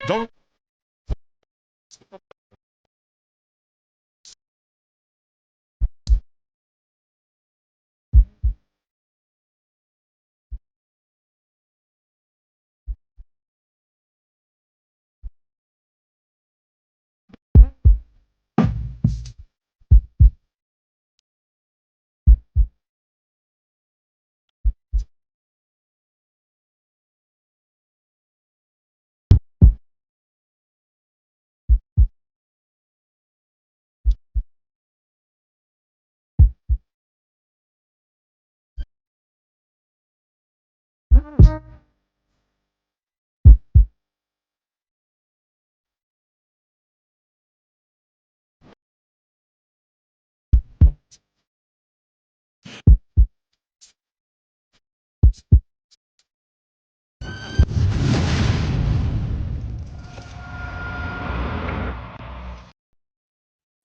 Don't.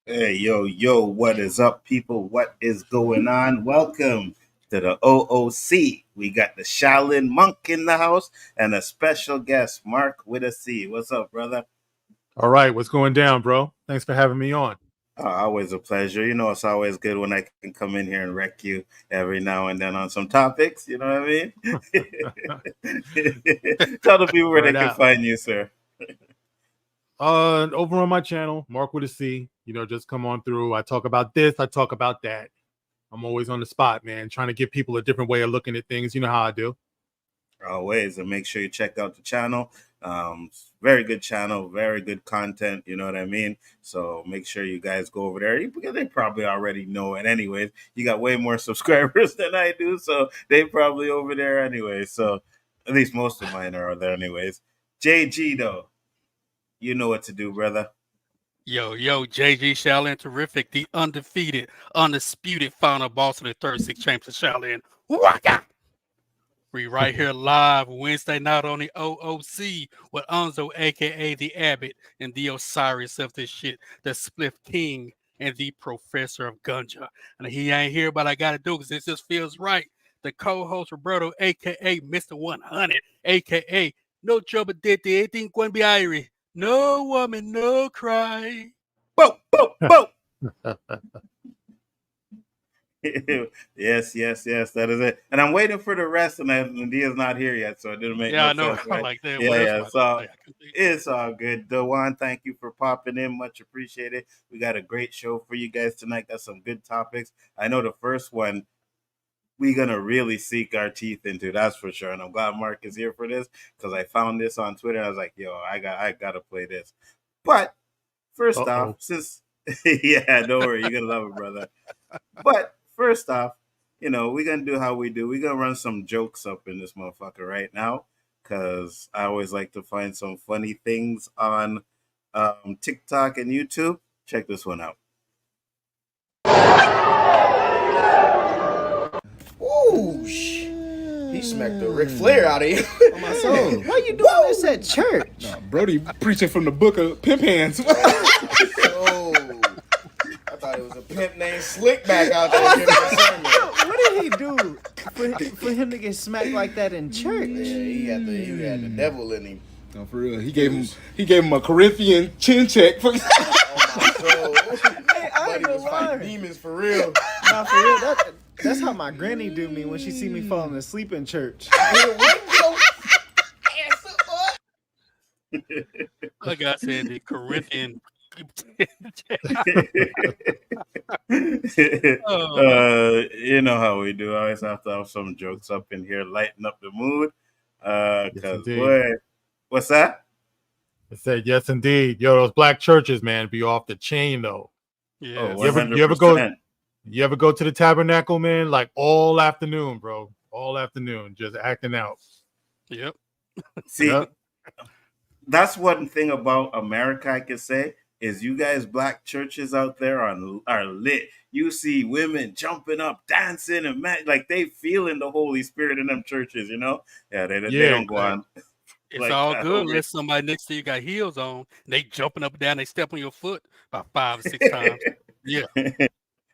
Hey, yo, what is up, people? What is going on? Welcome to the O.O.C. We got the Shaolin Monk in the house and a special guest, Mark with a C. What's up, brother? All right, what's going down, bro? Thanks for having me on. Always a pleasure. You know, it's always good when I can come in here and wreck you every now and then on some topics. You know what I mean? Tell the people where they can find you, sir. Over on my channel, Mark with a C. You know, just come on through. I talk about this, I talk about that. I'm always on the spot, man, trying to give people a different way of looking at things. You know how I do. Always, and make sure you check out the channel. Very good channel, very good content. You know what I mean? So make sure you guys go over there because they probably already know it. Anyways, you got way more subscribers than I do, so they probably over there anyway. So at least most of mine are there anyways. JG though, you know what to do, brother. Yo, JG Shaolin Terrific, the undefeated, undisputed final boss of the 36 champs of Shaolin. Waka! We right here live Wednesday night on the O.O.C. with Nzo, aka the Abbott, and the Osiris of this shit, the Spliff King, and the Professor of Gunja. And he ain't here, but I gotta do because it just feels right. The co-host Roberto, aka Mr. 100, aka No Trouble Did Anything Gonna Be Irie. No woman, no cry. Boom, boom, boom. yes, that is it. And I'm waiting for the rest, and Dia's not here yet, so it didn't make I no know. sense. Right? Like that. Yeah. So it's all good. Dewan, thank you for popping in. Much appreciated. We got a great show for you guys tonight. Got some good topics. I know the first one we're gonna really sink our teeth into, that's for sure. And I'm glad Mark is here for this because I found this on Twitter. I was like, yo, I gotta play this. But first off, since yeah, don't worry, you're gonna love it, brother. But first off, you know, we're gonna do how we do. We're gonna run some jokes up in this motherfucker right now. Cause I always like to find some funny things on TikTok and YouTube. Check this one out. Ooh, he smacked the Ric Flair out of you. On my soul. Why you doing this at church? Nah, Brody preaching from the book of Pimp Hands. Oh, I thought it was a pimp named Slickback out there giving a sermon. What did he do for him to get smacked like that in church? Yeah, he had the devil in him. No, for real. He gave him a Corinthian chin check. Oh my soul. Hey, I ain't Buddy was gonna fighting lie. demons for real. Nah, for real. That's how my granny do me when she see me falling asleep in church. Like I said, the Corinthian. You know how we do. I always have to have some jokes up in here, lighten up the mood. Because boy, what's that? I said yes, indeed. Yo, those black churches, man, be off the chain though. Yeah. Oh, you ever go to the tabernacle, man? Like all afternoon, bro. All afternoon, just acting out. Yep. See, that's one thing about America I can say is you guys black churches out there are lit. You see women jumping up, dancing, and like they feeling the Holy Spirit in them churches, you know? Yeah, they don't go on. It's like all that good over. unless somebody next to you got heels on. They jumping up and down. They step on your foot about 5 or 6 times. Yeah.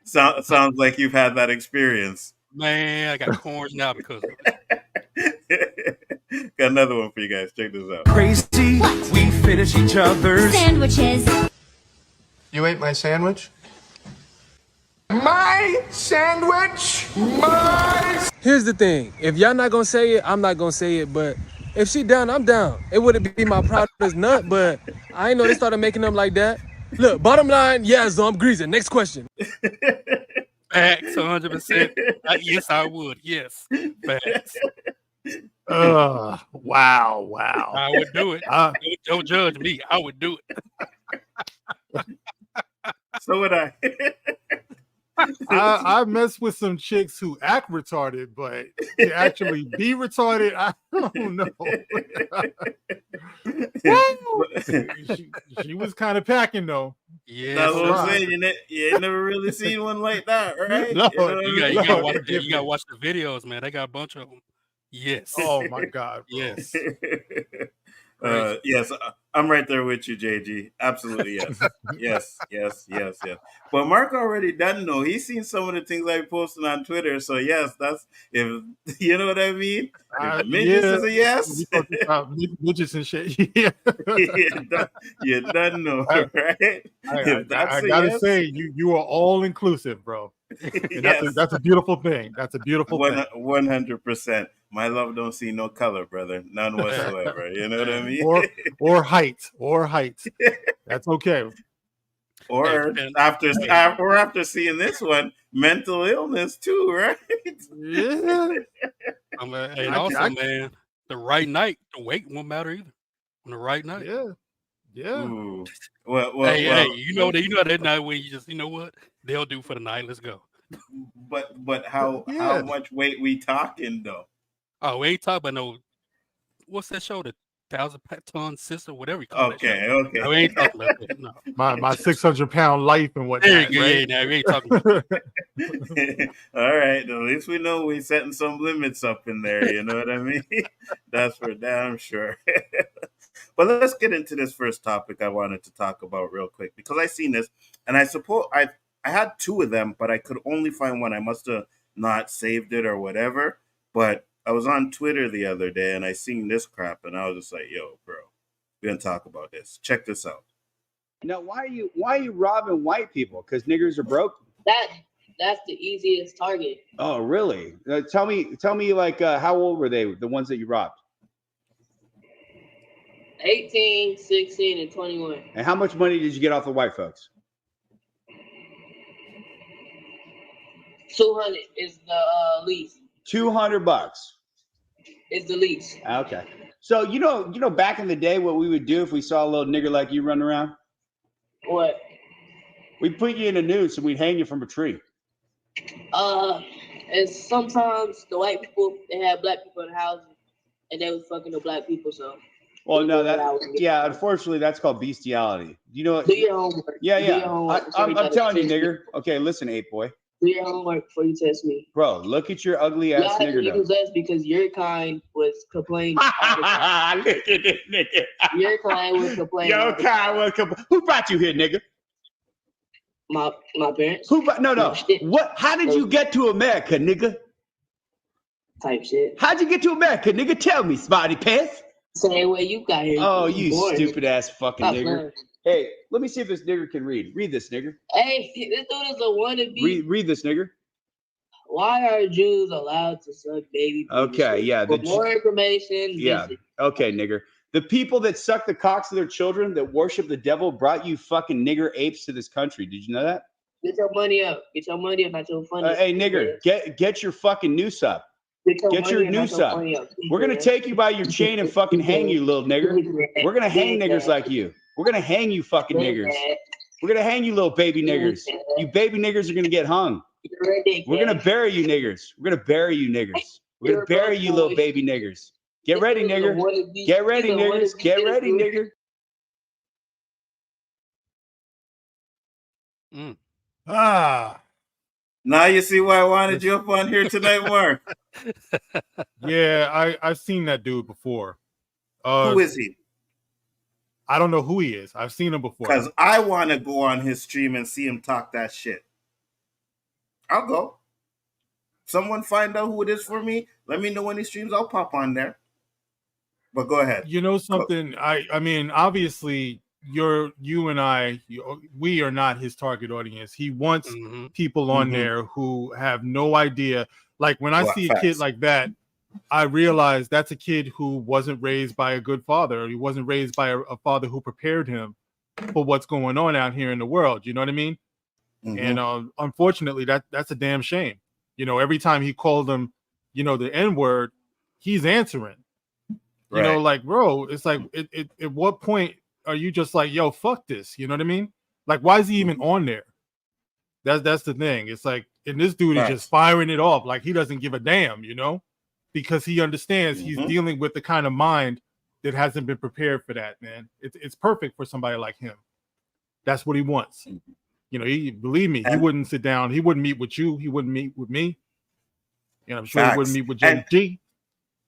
Sounds like you've had that experience. Man, I got corns now because of it. Got another one for you guys. Check this out. Crazy, we finish each other's Sandwiches. You ate my sandwich? My sandwich, Here's the thing. If y'all not gonna say it, I'm not gonna say it. But if she down, I'm down. It wouldn't be my proudest nut, but I ain't know they started making them like that. Look, bottom line, yeah, so I'm greasing. Next question. Facts, 100%. Yes, I would. Yes, facts. Wow. I would do it. Don't judge me. I would do it. So would I. I mess with some chicks who act retarded, but to actually be retarded, I don't know. she was kind of packing though. Yeah, that's what I'm saying. You ain't never really seen one like that, right? No, you gotta watch the videos, man. They got a bunch of them. Yes. Oh my God. Bro. Yes. Yes, I'm right there with you, JG. Absolutely, yes. yes. But Mark already done know. He's seen some of the things I posted on Twitter. So yes, that's if you know what I mean. If midgets is a yes. Midgets and shit. Yeah. you done know, right? I gotta say, you are all inclusive, bro. And Yes. that's a beautiful thing. That's a beautiful thing. 100%. My love don't see no color, brother. None whatsoever. You know what I mean? Or height. That's okay. Or after seeing this one, mental illness too, right? Yeah. And also, man, the right night, the weight won't matter either. On the right night. Yeah. Ooh. Well, hey, you know that night when you just, you know what they'll do for the night. Let's go. But how much weight we talking though? Oh, we ain't talking about no. What's that show? The 1,000-ton sister, whatever you call it. Okay. No, we ain't talking about that. No. My 600-pound life and whatnot. There you go. Right? Yeah, we ain't talking about that. All right. At least we know we're setting some limits up in there. You know what I mean? That's for damn sure. But let's get into this first topic I wanted to talk about real quick because I seen this and I suppose I had two of them, but I could only find one. I must have not saved it or whatever. But I was on Twitter the other day and I seen this crap and I was just like, yo, bro, we're gonna talk about this. Check this out. Now, why are you robbing white people? Because niggers are broke? That's the easiest target. Oh, really? Tell me like how old were they, the ones that you robbed? 18, 16, and 21. And how much money did you get off the white folks? 200 is the least. $200 is the least. Okay. So you know back in the day what we would do if we saw a little nigger like you running around? What? We'd put you in a noose and we'd hang you from a tree. And sometimes the white people, they had black people in the house and they was fucking the black people, so. Well, no, unfortunately, that's called bestiality. You know what? Do your homework. Yeah. I'm telling you, nigger. Okay, listen, ape boy. Do your homework before you test me. Bro, look at your ugly ass nigger. That's because your kind was complaining. Look at this nigga. Your kind was complaining. Your kind was complaining. Who brought you here, nigga? My parents. No. What? How did you get to America, nigga? Type shit. How'd you get to America, nigga? Tell me, smarty pants. Same way you got here. Oh, you stupid ass fucking nigger. Hey, let me see if this nigger can read. Read this, nigger. Hey, this dude is a wannabe. Read this, nigger. Why are Jews allowed to suck baby? Okay, yeah. For more information. Yeah. Okay, nigger. The people that suck the cocks of their children, that worship the devil, brought you fucking nigger apes to this country. Did you know that? Get your money up. Get your money up, not your funny. Hey, nigger, get your fucking noose up. Get your noose up. We're gonna take you by your chain and fucking hang you, little nigger. We're gonna hang niggers like you. We're gonna hang you fucking niggers. We're gonna hang you, little baby niggers. You baby niggers are gonna get hung. We're gonna bury you niggers. We're gonna bury you niggers. We're gonna bury you, little baby niggers. Get ready, nigger. Get ready, niggers. Get ready, nigger. Now you see why I wanted you up on here tonight, Mark. Yeah, I've seen that dude before. Who is he? I don't know who he is. I've seen him before. Because I want to go on his stream and see him talk that shit. I'll go. someone find out who it is for me. Let me know when he streams. I'll pop on there. But go ahead. You know something? I mean, obviously, you and I, we are not his target audience. He wants people on there who have no idea. Like when I see a kid like that, I realize that's a kid who wasn't raised by a good father. He wasn't raised by a father who prepared him for what's going on out here in the world. You know what I mean? And unfortunately, that's a damn shame. You know, every time he called him, you know, the N-word, he's answering. You know, like, bro, it's like, at what point are you just like, yo, fuck this? You know what I mean? Like, why is he even on there? That's the thing. It's like, and this dude is just firing it off like he doesn't give a damn, you know, because he understands he's dealing with the kind of mind that hasn't been prepared for that, man. It's perfect for somebody like him. That's what he wants. You know, believe me, he wouldn't sit down. He wouldn't meet with you. He wouldn't meet with me. You know, I'm sure he wouldn't meet with JG.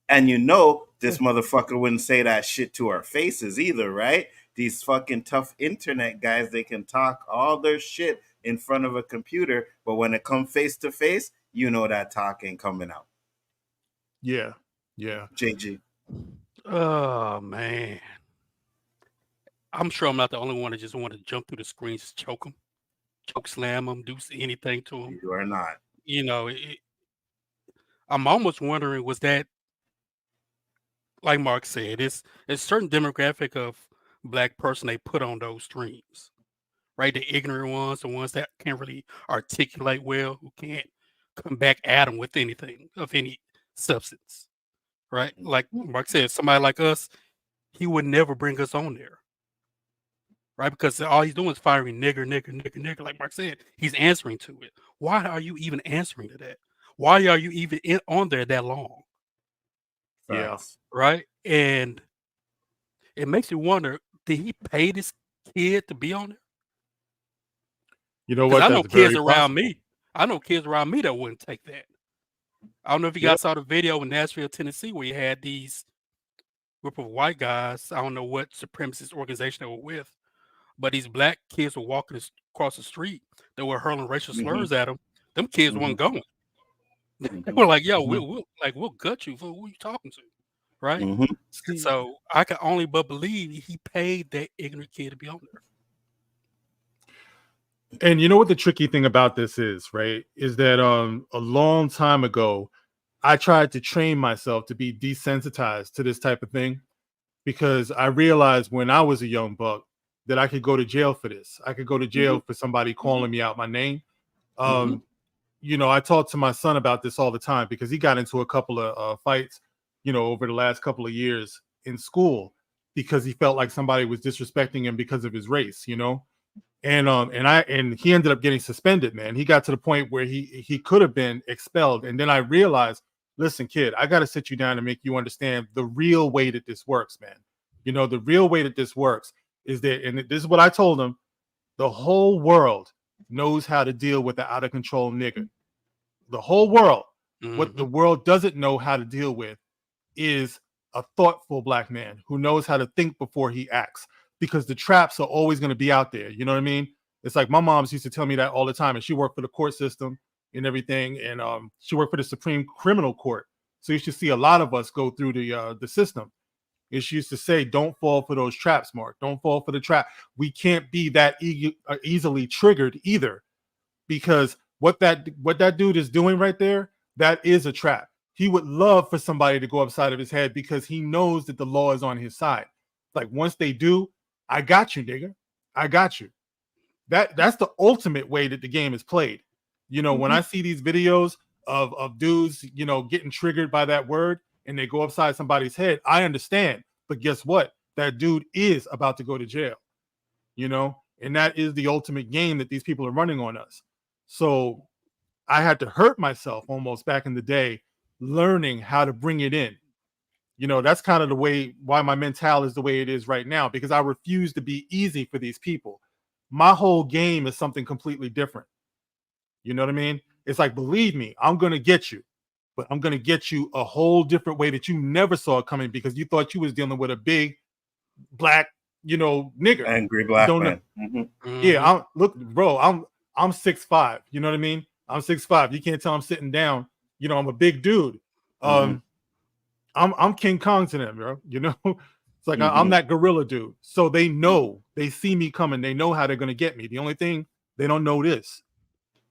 And you know, this motherfucker wouldn't say that shit to our faces either, right? These fucking tough internet guys, they can talk all their shit in front of a computer, but when it comes face to face, you know that talk ain't coming out. Yeah. JG. Oh man. I'm sure I'm not the only one that just want to jump through the screens, choke slam them, do anything to them. You are not. You know, I'm almost wondering, was that, like Mark said, it's a certain demographic of Black person they put on those streams, right? The ignorant ones, the ones that can't really articulate well, who can't come back at them with anything of any substance, right? Like Mark said, somebody like us, he would never bring us on there, right? Because all he's doing is firing nigger. Like Mark said, he's answering to it. Why are you even answering to that? Why are you even on there that long? Yeah. Right. And it makes you wonder, did he pay this kid to be on there? You know what? I know kids around me. I know kids around me that wouldn't take that. I don't know if you guys saw the video in Nashville, Tennessee, where you had these group of white guys. I don't know what supremacist organization they were with, but these Black kids were walking across the street. They were hurling racial slurs at them. Them kids weren't going. They were like, "Yo, we'll gut you. Who are you talking to?" Right? So I can only but believe he paid that ignorant kid to be on there. And you know what the tricky thing about this is, right? Is that a long time ago, I tried to train myself to be desensitized to this type of thing because I realized when I was a young buck that I could go to jail for this. I could go to jail for somebody calling me out my name. You know, I talk to my son about this all the time because he got into a couple of fights, you know, over the last couple of years in school because he felt like somebody was disrespecting him because of his race, you know. And he ended up getting suspended, man. He got to the point where he could have been expelled. And then I realized, listen, kid, I got to sit you down and make you understand the real way that this works, man. You know, the real way that this works is that, and this is what I told him, the whole world knows how to deal with the out of control nigger. The whole world. What the world doesn't know how to deal with is a thoughtful Black man who knows how to think before he acts, because the traps are always going to be out there. You know what I mean? It's like my mom's used to tell me that all the time, and she worked for the court system and everything, and she worked for the Supreme Criminal Court. So you should see a lot of us go through the system. And she used to say, "Don't fall for those traps, Mark. Don't fall for the trap." We can't be that easily triggered either, because what that dude is doing right there, that is a trap. He would love for somebody to go upside of his head because he knows that the law is on his side. Like once they do, I got you, nigga. I got you. That's the ultimate way that the game is played. You know, when I see these videos of dudes, you know, getting triggered by that word and they go upside somebody's head, I understand. But guess what? That dude is about to go to jail. You know, and that is the ultimate game that these people are running on us. So I had to hurt myself almost back in the day learning how to bring it in. You know, that's kind of the way why my mental is the way it is right now, because I refuse to be easy for these people. My whole game is something completely different. You know what I mean? It's like, believe me, I'm going to get you, but I'm going to get you a whole different way that you never saw coming because you thought you was dealing with a big Black, you know, nigger. Angry Black man. Yeah, look, bro, I'm 6'5". You know what I mean? I'm 6'5". You can't tell I'm sitting down You know, I'm a big dude. I'm King Kong to them, bro. You know, it's like I'm that gorilla dude. So they know, they see me coming. They know how they're gonna get me. The only thing they don't know this.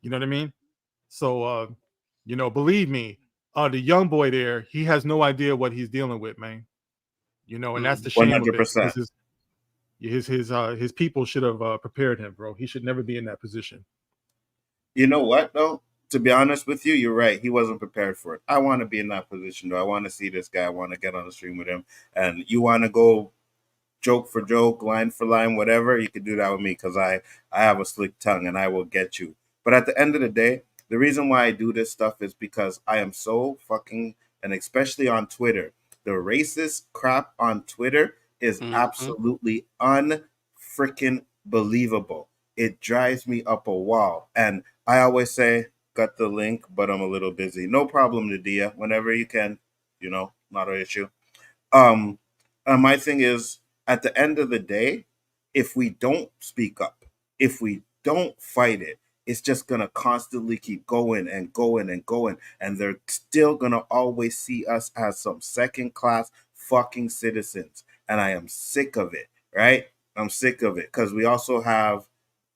You know what I mean? So, you know, believe me, the young boy there, he has no idea what he's dealing with, man. You know, and that's the shame of it. 100%. His people should have prepared him, bro. He should never be in that position. You know what, though? To be honest with you, you're right. He wasn't prepared for it. I want to be in that position, though. I want to see this guy. I want to get on the stream with him. And you want to go joke for joke, line for line, whatever, you can do that with me because I have a slick tongue and I will get you. But at the end of the day, the reason why I do this stuff is because I am so fucking, and especially on Twitter, the racist crap on Twitter is absolutely unfreaking believable. It drives me up a wall. And I always say, got the link, but I'm a little busy. No problem, Nadia. Whenever you can, you know, not an issue. My thing is, at the end of the day, if we don't speak up, if we don't fight it, it's just going to constantly keep going and going and going. And they're still going to always see us as some second-class fucking citizens. And I am sick of it, right? I'm sick of it. Because we also have,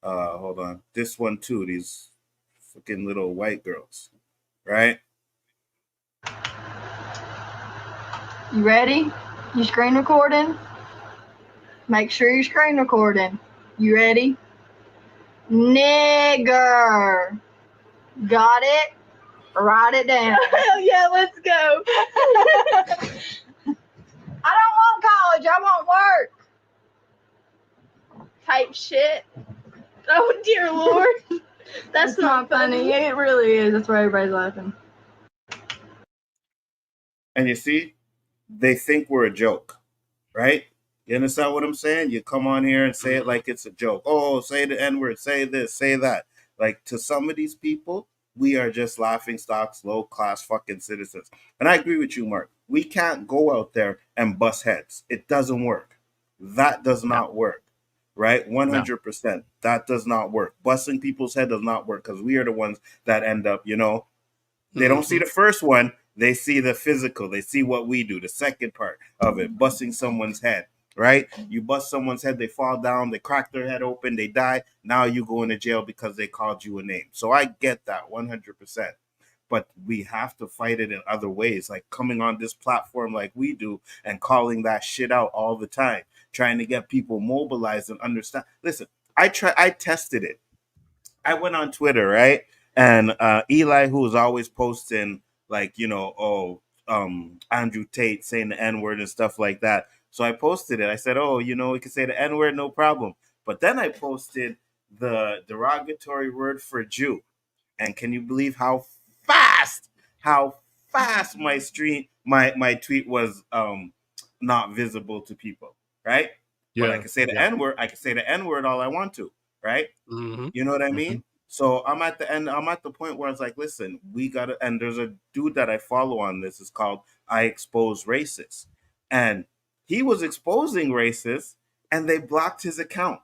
hold on, this one too, these fucking little white girls, right? You ready? You screen recording? Make sure you're screen recording. You ready? Nigger. Got it? Write it down. Hell yeah, let's go. I don't want college. I want work. Type shit. Oh, dear Lord. That's not funny. It really is. That's why everybody's laughing. And you see, they think we're a joke, right? You understand what I'm saying? You come on here and say it like it's a joke. Oh, say the N-word, say this, say that. Like, to some of these people, we are just laughing stocks, low-class fucking citizens. And I agree with you, Mark. We can't go out there and bust heads. It doesn't work. That does not work, right? 100%. That does not work. Busting people's head does not work because we are the ones that end up, you know, they don't see the first one. They see the physical. They see what we do, the second part of it, busting someone's head. Right? You bust someone's head, they fall down, they crack their head open, they die. Now you go into jail because they called you a name. So I get that 100%. But we have to fight it in other ways, like coming on this platform like we do and calling that shit out all the time, trying to get people mobilized and understand. Listen, I tested it. I went on Twitter, right? And Elihu is always posting like, you know, Andrew Tate saying the N-word and stuff like that. So I posted it. I said, oh, you know, we can say the N-word, no problem. But then I posted the derogatory word for Jew. And can you believe how fast my tweet was not visible to people, right? Yeah. But I can say the N-word. I can say the N-word all I want to, right? You know what I mean? So I'm at the end. I'm at the point where I was like, listen, we got to, and there's a dude that I follow on this. It's called I Expose Racists. And he was exposing racists and they blocked his account.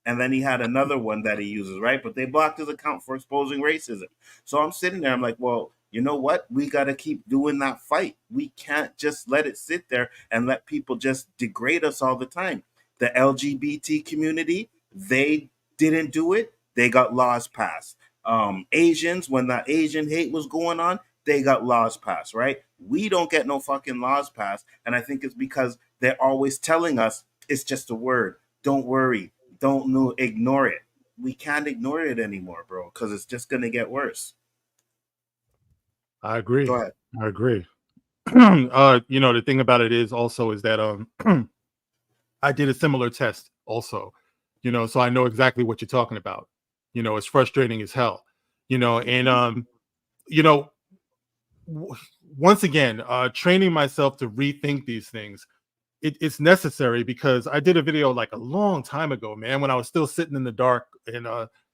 And then he had another one that he uses, right? But they blocked his account for exposing racism. So I'm sitting there. I'm like, well, you know what? We got to keep doing that fight. We can't just let it sit there and let people just degrade us all the time. The LGBT community, they didn't do it. They got laws passed. Asians, when that Asian hate was going on, they got laws passed, right? We don't get no fucking laws passed. And I think it's because they're always telling us it's just a word. Don't worry. Don't ignore it. We can't ignore it anymore, bro, because it's just going to get worse. I agree. Go ahead. I agree. You know, the thing about it is also is that I did a similar test also, you know, so I know exactly what you're talking about. You know, it's frustrating as hell, you know, and you know, once again, training myself to rethink these things, it's necessary because I did a video like a long time ago, man, when I was still sitting in the dark and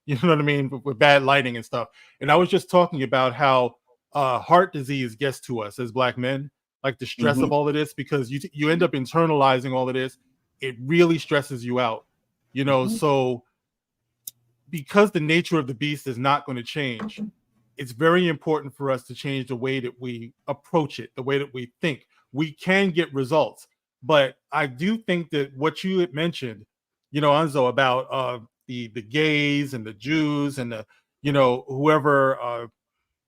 you know what I mean, with bad lighting and stuff. And I was just talking about how heart disease gets to us as Black men, like the stress of all of this, because you end up internalizing all of this. It really stresses you out, you know. So because the nature of the beast is not going to change, it's very important for us to change the way that we approach it, the way that we think. We can get results, but I do think that what you had mentioned, Anzo, about the gays and the Jews and the whoever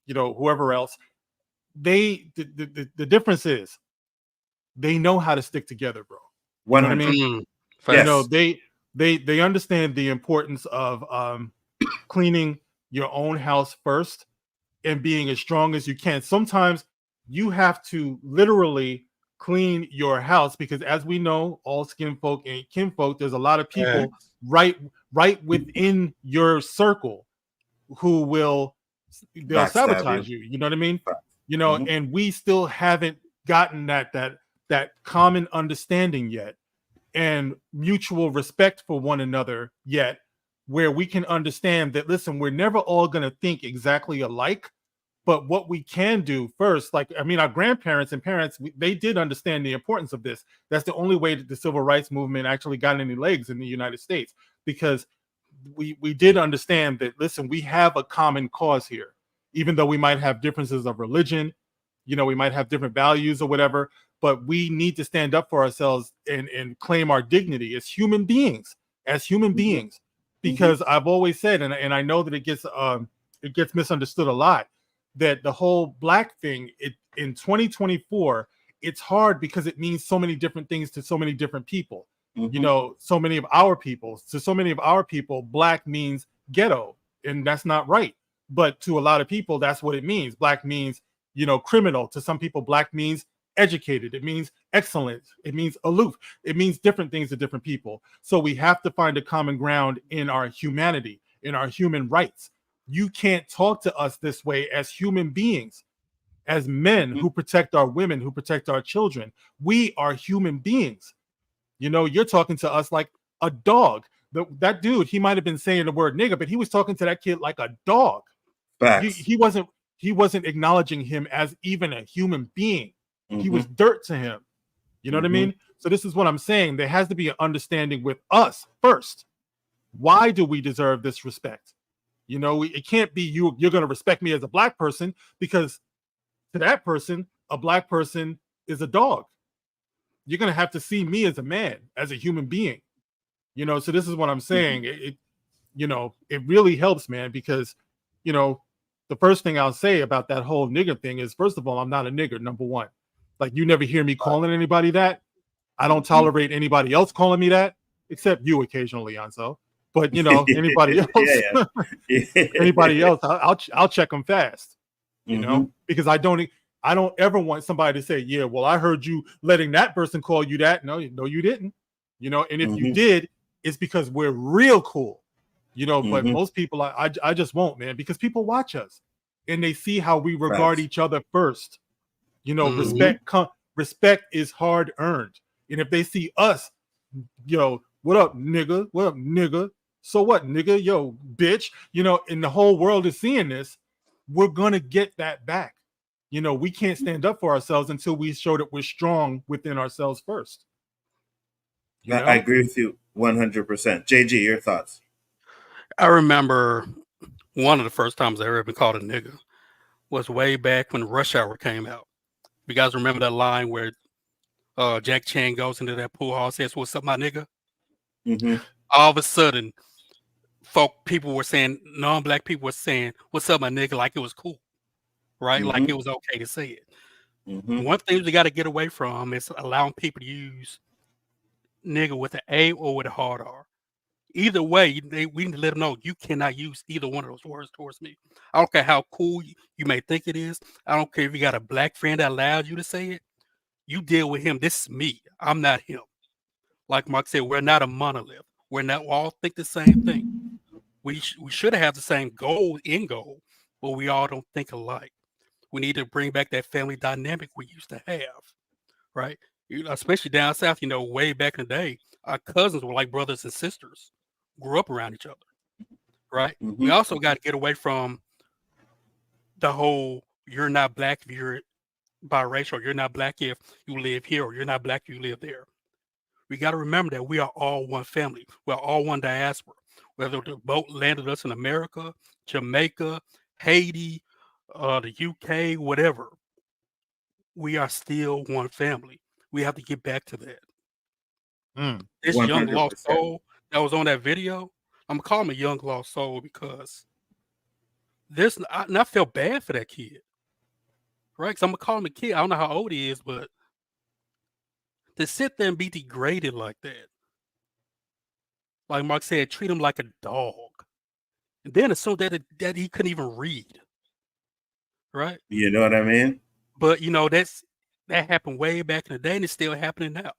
whoever else, the difference is they know how to stick together, bro. You know what I mean? Yes. They understand the importance of cleaning your own house first and being as strong as you can. Sometimes you have to literally clean your house because, as we know, all skin folk ain't kinfolk. There's a lot of people right within your circle who they'll sabotage you. You know what I mean? And we still haven't gotten that common understanding yet and mutual respect for one another yet, where we can understand that, listen, we're never all going to think exactly alike, but what we can do first, our grandparents and parents, they did understand the importance of this. That's the only way that the civil rights movement actually got any legs in the United States, because we did understand that, listen, we have a common cause here, even though we might have differences of religion, we might have different values or whatever, but we need to stand up for ourselves and claim our dignity as human beings, because I've always said, and I know that it gets misunderstood a lot, that the whole black thing, in 2024, it's hard because it means so many different things to so many different people. So many of our people, black means ghetto, and that's not right. But to a lot of people, that's what it means. Black means, criminal. To some people, black means educated. It means excellent. It means aloof. It means different things to different people. So we have to find a common ground in our humanity, in our human rights. You can't talk to us this way as human beings, as men who protect our women, who protect our children. We are human beings. You're talking to us like a dog. That dude, he might have been saying the word nigga, but he was talking to that kid like a dog. He wasn't acknowledging him as even a human being. He was dirt to him. You know what I mean? So this is what I'm saying. There has to be an understanding with us first. Why do we deserve this respect? It can't be you're going to respect me as a black person, because to that person, a black person is a dog. You're going to have to see me as a man, as a human being. So this is what I'm saying. It really helps, man, because, the first thing I'll say about that whole nigger thing is, first of all, I'm not a nigger, number one. Like, you never hear me calling anybody that. I don't tolerate anybody else calling me that, except you occasionally, Anzo. But anybody else, anybody else, I'll check them fast. Because I don't ever want somebody to say, yeah, well, I heard you letting that person call you that. No, you didn't. And if you did, it's because we're real cool. But most people, I just won't, man, because people watch us and they see how we regard each other first. Respect is hard earned. And if they see us, what up, nigga? What up, nigga? So what, nigga? Yo, bitch. And the whole world is seeing this. We're gonna get that back. We can't stand up for ourselves until we show that we're strong within ourselves first. I agree with you 100%. JG, your thoughts? I remember one of the first times I ever been called a nigga was way back when Rush Hour came out. You guys remember that line where Jack Chan goes into that pool hall and says, "What's up, my nigga?" All of a sudden, people were saying, non-black people were saying, "What's up, my nigga?" like it was cool, right? Like it was okay to say it. One thing we got to get away from is allowing people to use nigga with an A or with a hard R. Either way, we need to let them know you cannot use either one of those words towards me. I don't care how cool you may think it is. I don't care if you got a black friend that allowed you to say it. You deal with him. This is me. I'm not him. Like Mark said, we're not a monolith. We all think the same thing. We should have the same end goal, but we all don't think alike. We need to bring back that family dynamic we used to have, right? Especially down south, way back in the day, our cousins were like brothers and sisters, grew up around each other, right? We also got to get away from the whole you're not black if you're biracial, you're not black if you live here, or you're not black if you live there. We got to remember that we are all one family. We're all one diaspora. Whether the boat landed us in America, Jamaica, Haiti, the UK, whatever. We are still one family. We have to get back to that. This young lost 100%. soul that was on that video, I'm calling him a young lost soul because I felt bad for that kid, right? Because I'm gonna call him a kid. I don't know how old he is, but to sit there and be degraded like that, like Mark said, treat him like a dog, and then assume that he couldn't even read, right? You know what I mean? But that happened way back in the day, and it's still happening now.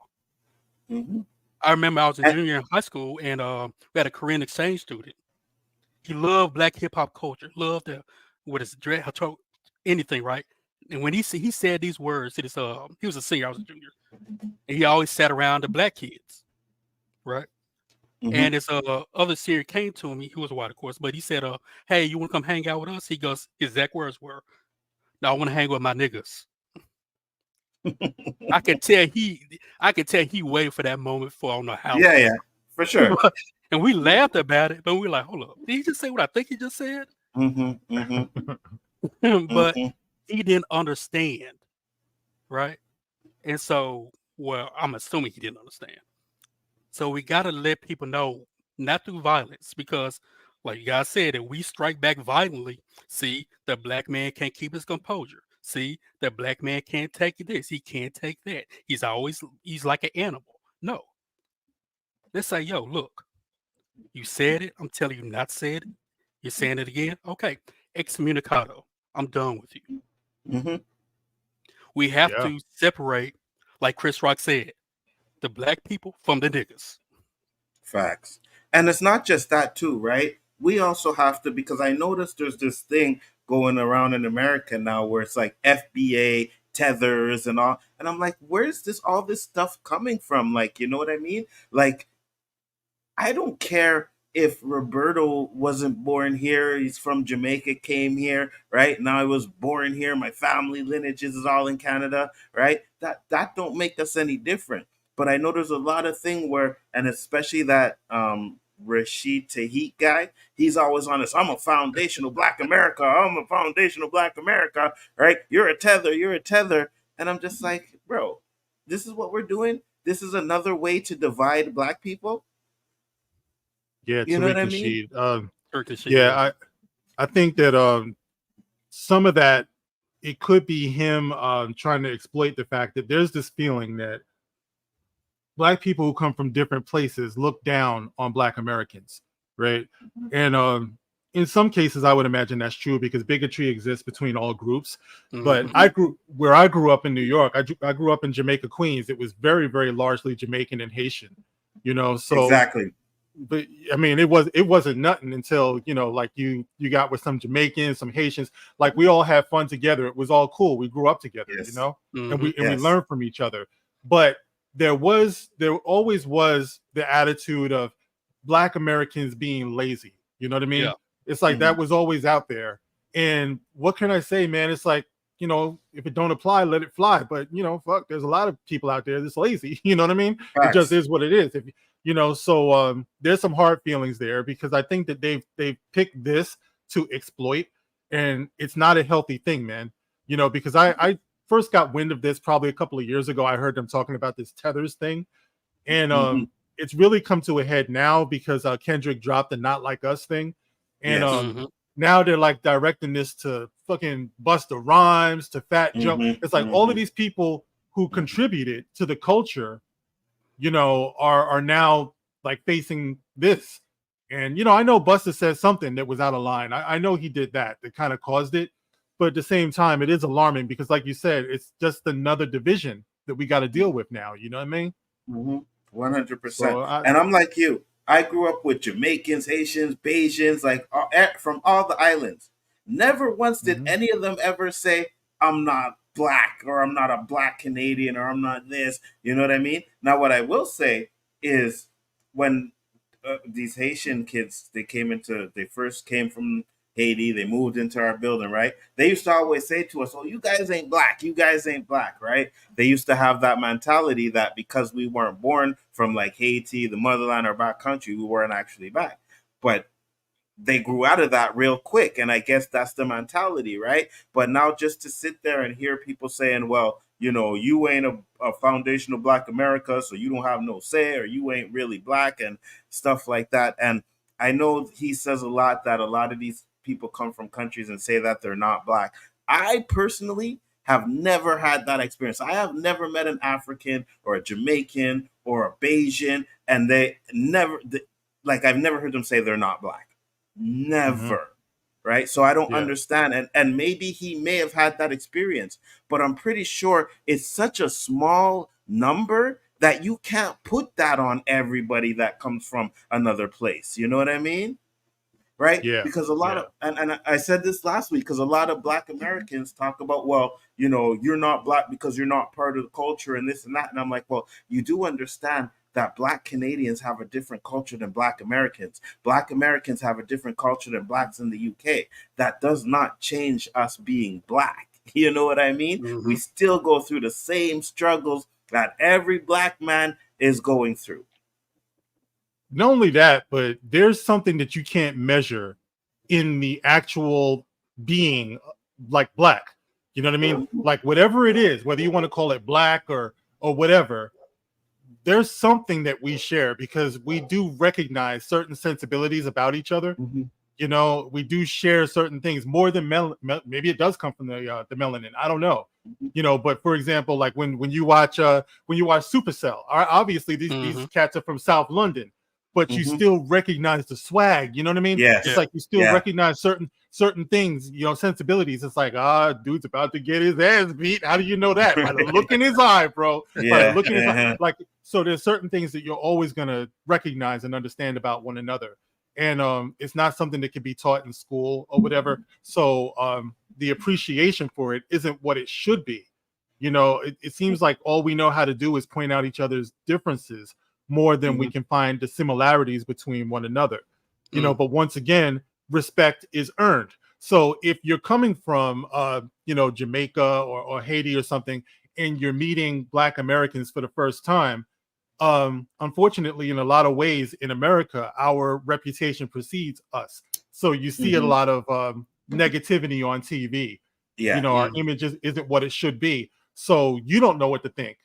Mm-hmm. I remember I was a junior in high school, and we had a Korean exchange student. He loved black hip hop culture, loved with his dread, anything, right? And when he said these words, he was a senior, I was a junior, and he always sat around the black kids, right? Mm-hmm. And his other senior came to him. He was white, of course, but he said, "Hey, you want to come hang out with us?" He goes, his exact words were, "No, I want to hang with my niggas." I could tell he waited for that moment for I don't know how. Yeah, for sure. And we laughed about it, but we were like, "Hold up, did he just say what I think he just said?" Mm-hmm. Mm-hmm. But he didn't understand, right? And so, well, I'm assuming he didn't understand. So we got to let people know, not through violence, because, like you guys said, if we strike back violently, see, the black man can't keep his composure. See, the black man can't take this. He can't take that. He's like an animal. No. Let's say, yo, look, you said it. I'm telling you not said it. You're saying it again. Okay. Excommunicado. I'm done with you. Mm-hmm. We have to separate, like Chris Rock said, the black people from the niggas. Facts. And it's not just that too, right? We also have to, because I noticed there's this thing going around in America now where it's like FBA tethers and all. And I'm like, where's all this stuff coming from? Like, you know what I mean? Like, I don't care if Roberto wasn't born here. He's from Jamaica, came here, right? Now I was born here. My family lineages is all in Canada, right? That don't make us any different. But I know there's a lot of thing where, and especially that Rashid Tahit guy, he's always on this. I'm a foundational Black America. I'm a foundational Black America, right? You're a tether. You're a tether. And I'm just like, bro, this is what we're doing. This is another way to divide Black people. Yeah, you know what I mean? Yeah, I think that some of that, it could be him trying to exploit the fact that there's this feeling that Black people who come from different places look down on Black Americans, right? And in some cases, I would imagine that's true because bigotry exists between all groups. But I grew up in New York. I grew up in Jamaica, Queens. It was very, very largely Jamaican and Haitian, so exactly. But I mean, it wasn't nothing until like you got with some Jamaicans, some Haitians. Like we all had fun together. It was all cool. We grew up together, and we learned from each other. But there always was the attitude of Black Americans being lazy. You know what I mean? Yeah. It's like that was always out there. And what can I say, man? It's like, if it don't apply, let it fly. But fuck, there's a lot of people out there that's lazy. You know what I mean? Facts. It just is what it is. So there's some hard feelings there because I think that they've picked this to exploit, and it's not a healthy thing, man. Because I first got wind of this probably a couple of years ago. I heard them talking about this tethers thing, and it's really come to a head now because Kendrick dropped the "Not Like Us" thing, and now they're like directing this to fucking Busta Rhymes, to Fat Joe. It's like all of these people who contributed to the culture, are now like facing this. And I know Busta said something that was out of line. I know he did that kind of caused it, but at the same time, it is alarming because, like you said, it's just another division that we got to deal with now. You know what I mean? 100%. And I'm like you. I grew up with Jamaicans, Haitians, Bajans, like from all the islands. Never once did any of them ever say, I'm not Black, or I'm not a Black Canadian, or I'm not this. You know what I mean? Now, what I will say is when these Haitian kids, they first came from Haiti, they moved into our building, right? They used to always say to us, oh, you guys ain't Black, right? They used to have that mentality that because we weren't born from like Haiti, the motherland, or back country, we weren't actually Black. But they grew out of that real quick. And I guess that's the mentality, right? But now just to sit there and hear people saying, well, you know, you ain't a foundation of Black America, so you don't have no say, or you ain't really Black and stuff like that. And I know he says a lot that a lot of these people come from countries and say that they're not Black. I personally have never had that experience. I have never met an African or a Jamaican or a Bayesian, and I've never heard them say they're not Black. Never. Right. So I don't understand. And maybe he may have had that experience, but I'm pretty sure it's such a small number that you can't put that on everybody that comes from another place. You know what I mean? Right? Yeah. Because a lot of, and I said this last week, because a lot of Black Americans talk about, well, you know, you're not Black because you're not part of the culture and this and that. And I'm like, well, you do understand that Black Canadians have a different culture than Black Americans. Black Americans have a different culture than Blacks in the UK. That does not change us being Black. You know what I mean? We still go through the same struggles that every Black man is going through. Not only that, but there's something that you can't measure in the actual being like Black. You know what I mean? Like whatever it is, whether you want to call it Black or whatever, there's something that we share because we do recognize certain sensibilities about each other. You know, we do share certain things more than maybe it does come from the melanin. I don't know. You know, but for example, like when you watch Supercell, obviously these cats are from South London, but you still recognize the swag. You know what I mean? Yes. It's like you still recognize certain things, you know, sensibilities. It's like, dude's about to get his ass beat. How do you know that? By the look in his eye, bro. By the look in his eye. Like, so there's certain things that you're always gonna recognize and understand about one another. And it's not something that can be taught in school or whatever. So the appreciation for it isn't what it should be. You know, it seems like all we know how to do is point out each other's differences more than we can find the similarities between one another. You know, but once again, respect is earned. So if you're coming from, you know, Jamaica or Haiti or something, and you're meeting Black Americans for the first time, unfortunately, in a lot of ways in America, our reputation precedes us. So you see a lot of negativity on TV. You know, our image isn't what it should be. So you don't know what to think.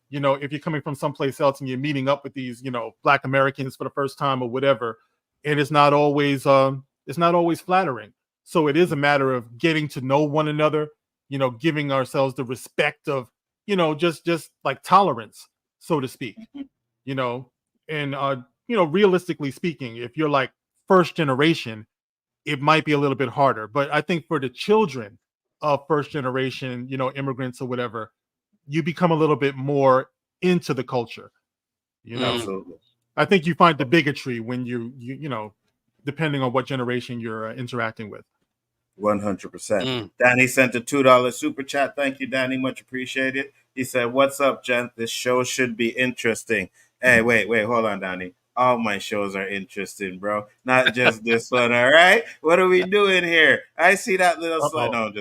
You know, if you're coming from someplace else and you're meeting up with these, you know, Black Americans for the first time or whatever, and it's not always flattering. So it is a matter of getting to know one another, you know, giving ourselves the respect of, you know, just like tolerance, so to speak, you know, and, you know, realistically speaking, if you're like first generation, it might be a little bit harder. But I think for the children of first generation, you know, immigrants or whatever, you become a little bit more into the culture, you know. Absolutely. I think you find the bigotry when you know, depending on what generation you're interacting with. 100%. Danny sent a $2 super chat. Thank you, Danny. Much appreciated. He said, "What's up, gent? This show should be interesting." Hey, wait, hold on, Danny. All my shows are interesting, bro. Not just this one. All right. What are we doing here? I see that little slide. No,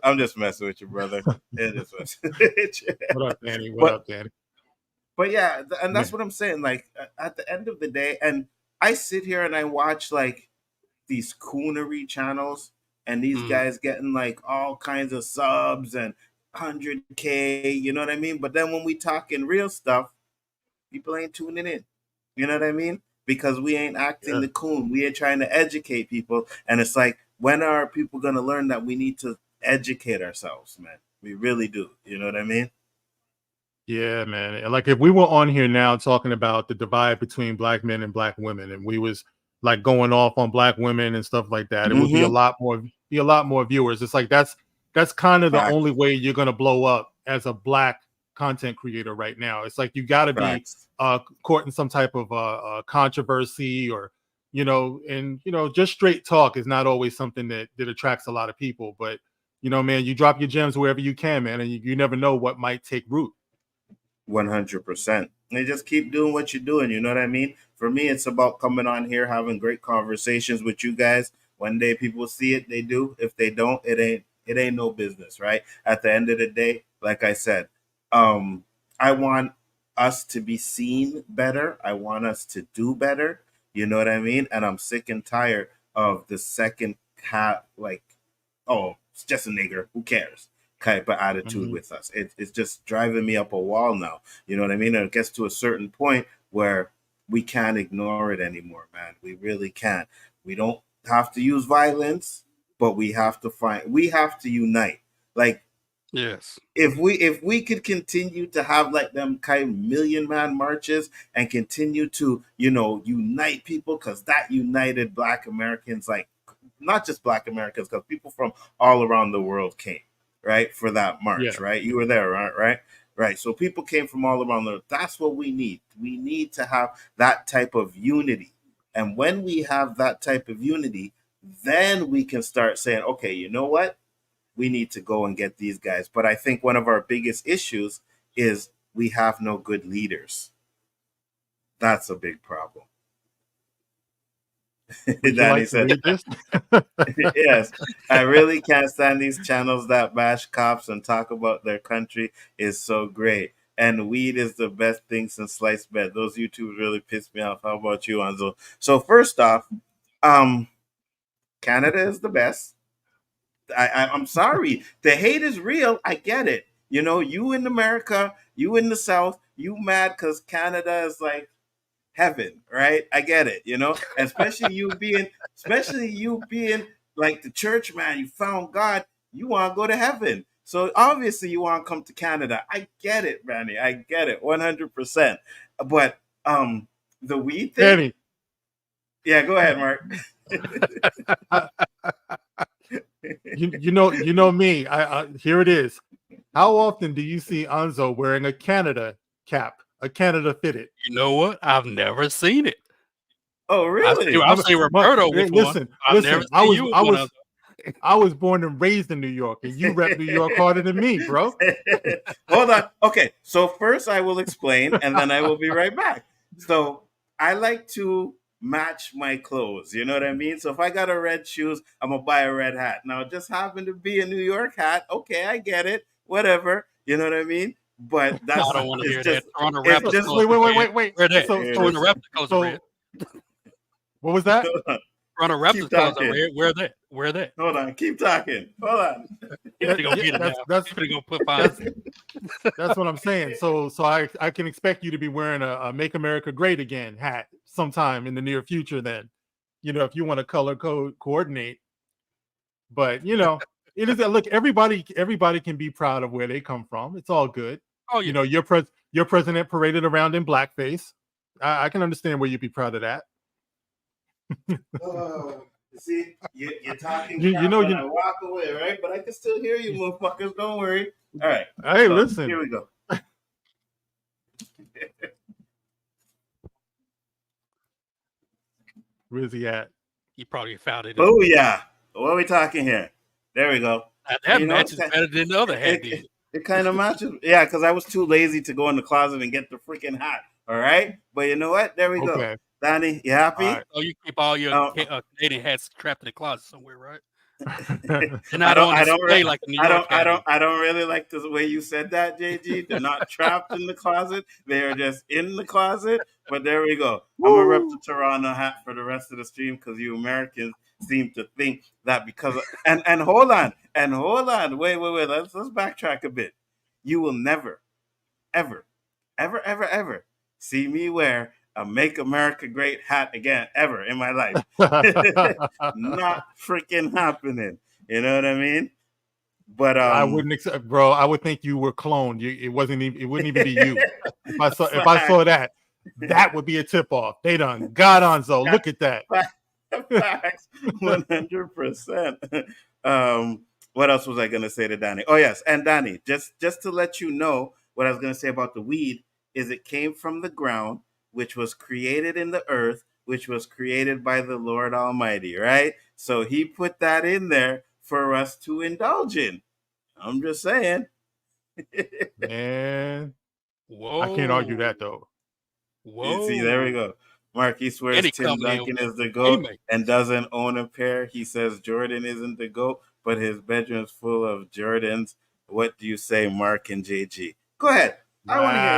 I'm just messing with you, brother. What up, Danny? What up, Danny? But yeah, and that's what I'm saying. Like at the end of the day, and I sit here and I watch like these coonery channels and these guys getting like all kinds of subs and 100K, you know what I mean? But then when we talking real stuff, people ain't tuning in. You know what I mean? Because we ain't acting the coon. We ain't trying to educate people. And it's like, when are people going to learn that we need to educate ourselves, man? We really do. You know what I mean? Yeah, man. Like if we were on here now talking about the divide between Black men and Black women, and we was like going off on Black women and stuff like that, it would be a lot more viewers. It's like that's kind of the only way you're gonna blow up as a Black content creator right now. It's like you got to be caught in some type of controversy, or you know, and you know, just straight talk is not always something that attracts a lot of people. But you know, man, you drop your gems wherever you can, man, and you never know what might take root. 100%. And just keep doing what you're doing. You know what I mean? For me, it's about coming on here, having great conversations with you guys. One day people see it, they do. If they don't, it ain't no business, right? At the end of the day, like I said, I want us to be seen better. I want us to do better. You know what I mean? And I'm sick and tired of the second hat, like, oh, it's just a nigger, who cares? Type of attitude with us. It's just driving me up a wall now. You know what I mean? And it gets to a certain point where we can't ignore it anymore, man. We really can't. We don't have to use violence, but we have to unite. Like, yes, if we could continue to have like them kind of million-man marches and continue to, unite people, because that united Black Americans, like not just Black Americans, because people from all around the world came, right, for that march, right? You were there, right? Right. So people came from all around the world. That's what we need. We need to have that type of unity. And when we have that type of unity, then we can start saying, okay, you know what? We need to go and get these guys. But I think one of our biggest issues is we have no good leaders. That's a big problem. Danny said, yes, I really can't stand these channels that bash cops and talk about their country is so great. And weed is the best thing since sliced bread. Those YouTubers really pissed me off. How about you, Nzo? So first off, Canada is the best. I'm sorry. The hate is real. I get it. You in America, you in the South, you mad because Canada is like heaven, right? I get it, especially you being like the church man, you found God, you want to go to heaven. So obviously you want to come to Canada. I get it, Randy. I get it 100%. But the weed thing. Danny. Yeah, go ahead, Mark. you know me. I here it is. How often do you see Nzo wearing a Canada cap, a Canada fitted? You know what? I've never seen it. Oh, really? I've seen Roberto with listen, one. I've never seen you with one. I was born and raised in New York, and you rep New York harder than me, bro. Hold on. Okay, so first I will explain, and then I will be right back. So I like to match my clothes. You know what I mean? So if I got a red shoes, I'm gonna buy a red hat. Now it just happened to be a New York hat. Okay, I get it. Whatever. You know what I mean? But that's I don't want to hear just, that. Wait. So the replicas are red. What was that? Run a replicas are red. Where that? Hold on. Keep talking. Hold on. That's what I'm saying. So I can expect you to be wearing a "Make America Great Again" hat sometime in the near future. Then, if you want to color code coordinate. But it is that look. Everybody can be proud of where they come from. It's all good. Oh, yeah. Your president paraded around in blackface. I can understand where you'd be proud of that. See, you're talking. I walk away, right? But I can still hear you, motherfuckers. Don't worry. All right. Hey, listen. Here we go. Where's he at? You probably found it. Oh yeah. What are we talking here? There we go. That matches better than the other hat. It kind of matches. Yeah, because I was too lazy to go in the closet and get the freaking hat. All right. But you know what? There we go. Danny, you happy? Right. Oh, you keep all your Canadian hats trapped in the closet somewhere, right? And I don't really like the way you said that, JG. They're not trapped in the closet; they are just in the closet. But there we go. I'm gonna rep the Toronto hat for the rest of the stream because you Americans seem to think that because and hold on, wait. Let's backtrack a bit. You will never, ever see me wear a "Make America Great" hat again ever in my life. Not freaking happening. You know what I mean? But I wouldn't accept, bro. I would think you were cloned. It wouldn't even be you. If I saw that would be a tip off. They done got Nzo. Look at that. Facts, 100%. What else was I gonna say to Danny? Oh yes, and Danny, just to let you know what I was gonna say about the weed is it came from the ground, which was created in the earth, which was created by the Lord Almighty, right? So he put that in there for us to indulge in. I'm just saying. Man. Whoa. I can't argue that, though. Whoa. You see, there we go. Mark, he swears Tim Duncan is the GOAT and doesn't own a pair. He says Jordan isn't the GOAT, but his bedroom's full of Jordans. What do you say, Mark and JG? Go ahead. I want to hear it.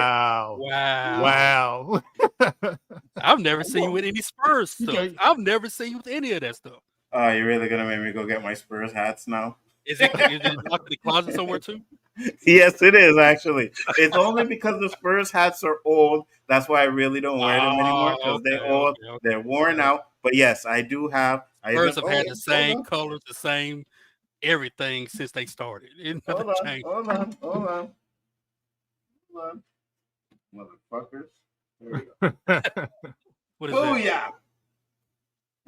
Wow. I've never seen you with any Spurs stuff. I've never seen you with any of that stuff. Oh, you're really gonna make me go get my Spurs hats now? Is it locked in the closet somewhere too? Yes, it is actually. It's only because the Spurs hats are old. That's why I really don't wear them anymore because they're old. They're worn out. But yes, I do have. Spurs have had the same colors, the same everything since they started. It never changed. Hold on, motherfuckers. There we go. What is Booyah!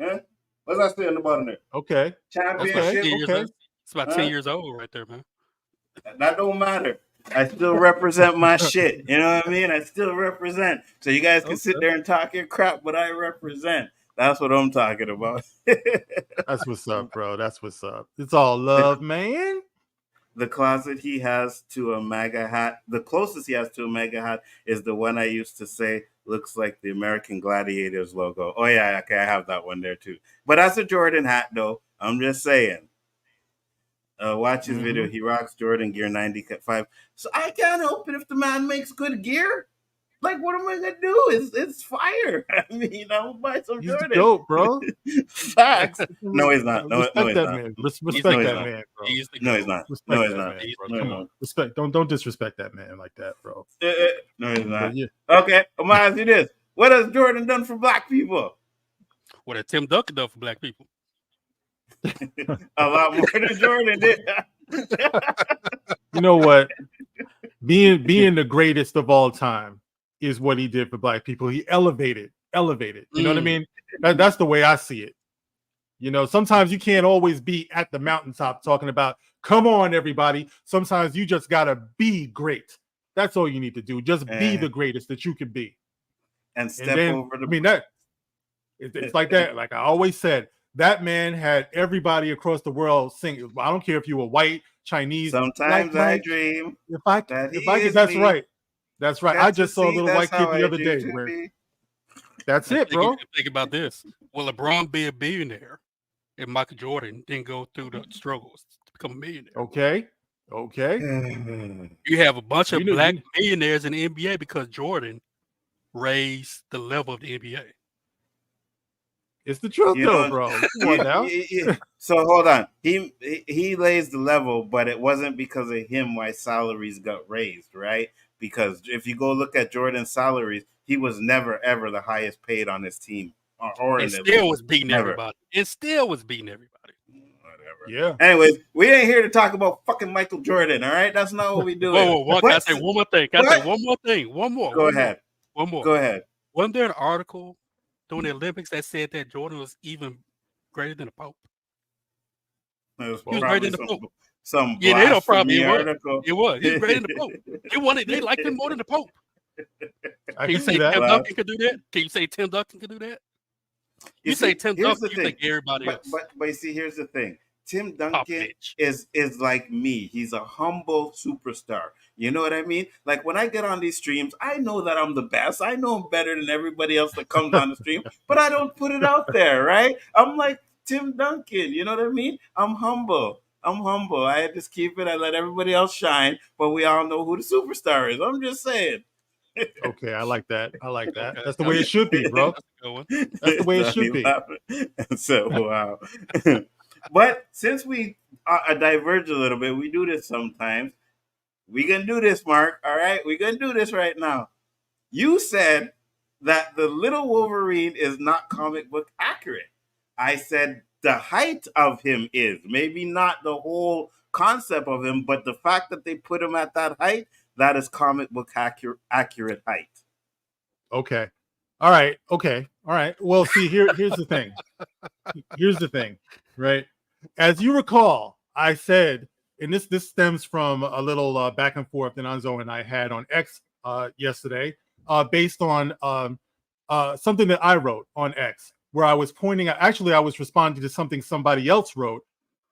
Huh? What's that say on the bottom there? Okay. Championship. Okay. It's about 10 years old right there, man. That don't matter. I still represent my shit. You know what I mean? I still represent. So you guys can sit there and talk your crap, but I represent. That's what I'm talking about. That's what's up, bro. That's what's up. It's all love, man. The closet he has to a MAGA hat, the closest he has to a MAGA hat is the one I used to say looks like the American Gladiators logo. Oh, yeah, okay, I have that one there too. But that's a Jordan hat, though. I'm just saying. Watch his video. He rocks Jordan gear 95. So I can't help it if the man makes good gear. Like, what am I gonna do? It's fire. I mean, I'll buy some He's Jordan. dope, bro. Facts. No, he's not. No, respect he's that not. man. Respect that man, bro. No, he's not. Respect No, he's that not. man, bro. No, Come he's on. Respect. Don't disrespect that man like that, bro. No, he's not. Yeah. Okay, I'm gonna ask you this: what has Jordan done for black people? What has Tim Duncan done for black people? A lot more than Jordan did. You know what? Being the greatest of all time is what he did for black people. He elevated. You know what I mean? That's the way I see it. You know, sometimes you can't always be at the mountaintop talking about, come on, everybody. Sometimes you just gotta be great. That's all you need to do. Just be the greatest that you can be. And step over the. I mean, it's like that. Like I always said, that man had everybody across the world sing. I don't care if you were white, Chinese. Sometimes I dream. If I could, that's me. Right. That's right. I just saw a little white kid the other day. That's it, bro. Think about this. Will LeBron be a billionaire if Michael Jordan didn't go through the struggles to become a millionaire? Okay. You have a bunch of black millionaires in the NBA because Jordan raised the level of the NBA. It's the truth, though, bro. So hold on. He lays the level, but it wasn't because of him why salaries got raised, right? Because if you go look at Jordan's salaries, he was never ever the highest paid on his team, and still was beating everybody. Whatever. Yeah. Anyways, we ain't here to talk about fucking Michael Jordan. All right, that's not what we do. Whoa. Can I say one more thing? One more. Go ahead. Go ahead. Wasn't there an article during the Olympics that said that Jordan was even greater than the Pope? He was greater than the Pope. Some they don't probably article. It was. He was greater than the Pope. They liked him more than the Pope. Can you say Tim Duncan could do that? Can you say Tim Duncan could do that? You say Tim Duncan, you think everybody else. But you see, here's the thing. Tim Duncan is like me. He's a humble superstar. You know what I mean? Like when I get on these streams, I know that I'm the best. I know I'm better than everybody else that comes on the stream, but I don't put it out there, right? I'm like Tim Duncan. You know what I mean? I'm humble. I just keep it. I let everybody else shine, but we all know who the superstar is. I'm just saying. Okay, I like that. Okay. That's the way it should be, bro. That's the way it should be. So, wow. But since we diverge a little bit, we do this sometimes. We gonna do this, Mark. All right, we gonna do this right now. You said that the little Wolverine is not comic book accurate. I said the height of him is. Maybe not the whole concept of him, but the fact that they put him at that height, that is comic book accurate height. Okay. All right. Okay. All right. Well, see, here's the thing. Here's the thing, right? As you recall, I said, and this stems from a little back and forth that Nzo and I had on X yesterday, based on something that I wrote on X, where I was pointing out, actually, I was responding to something somebody else wrote,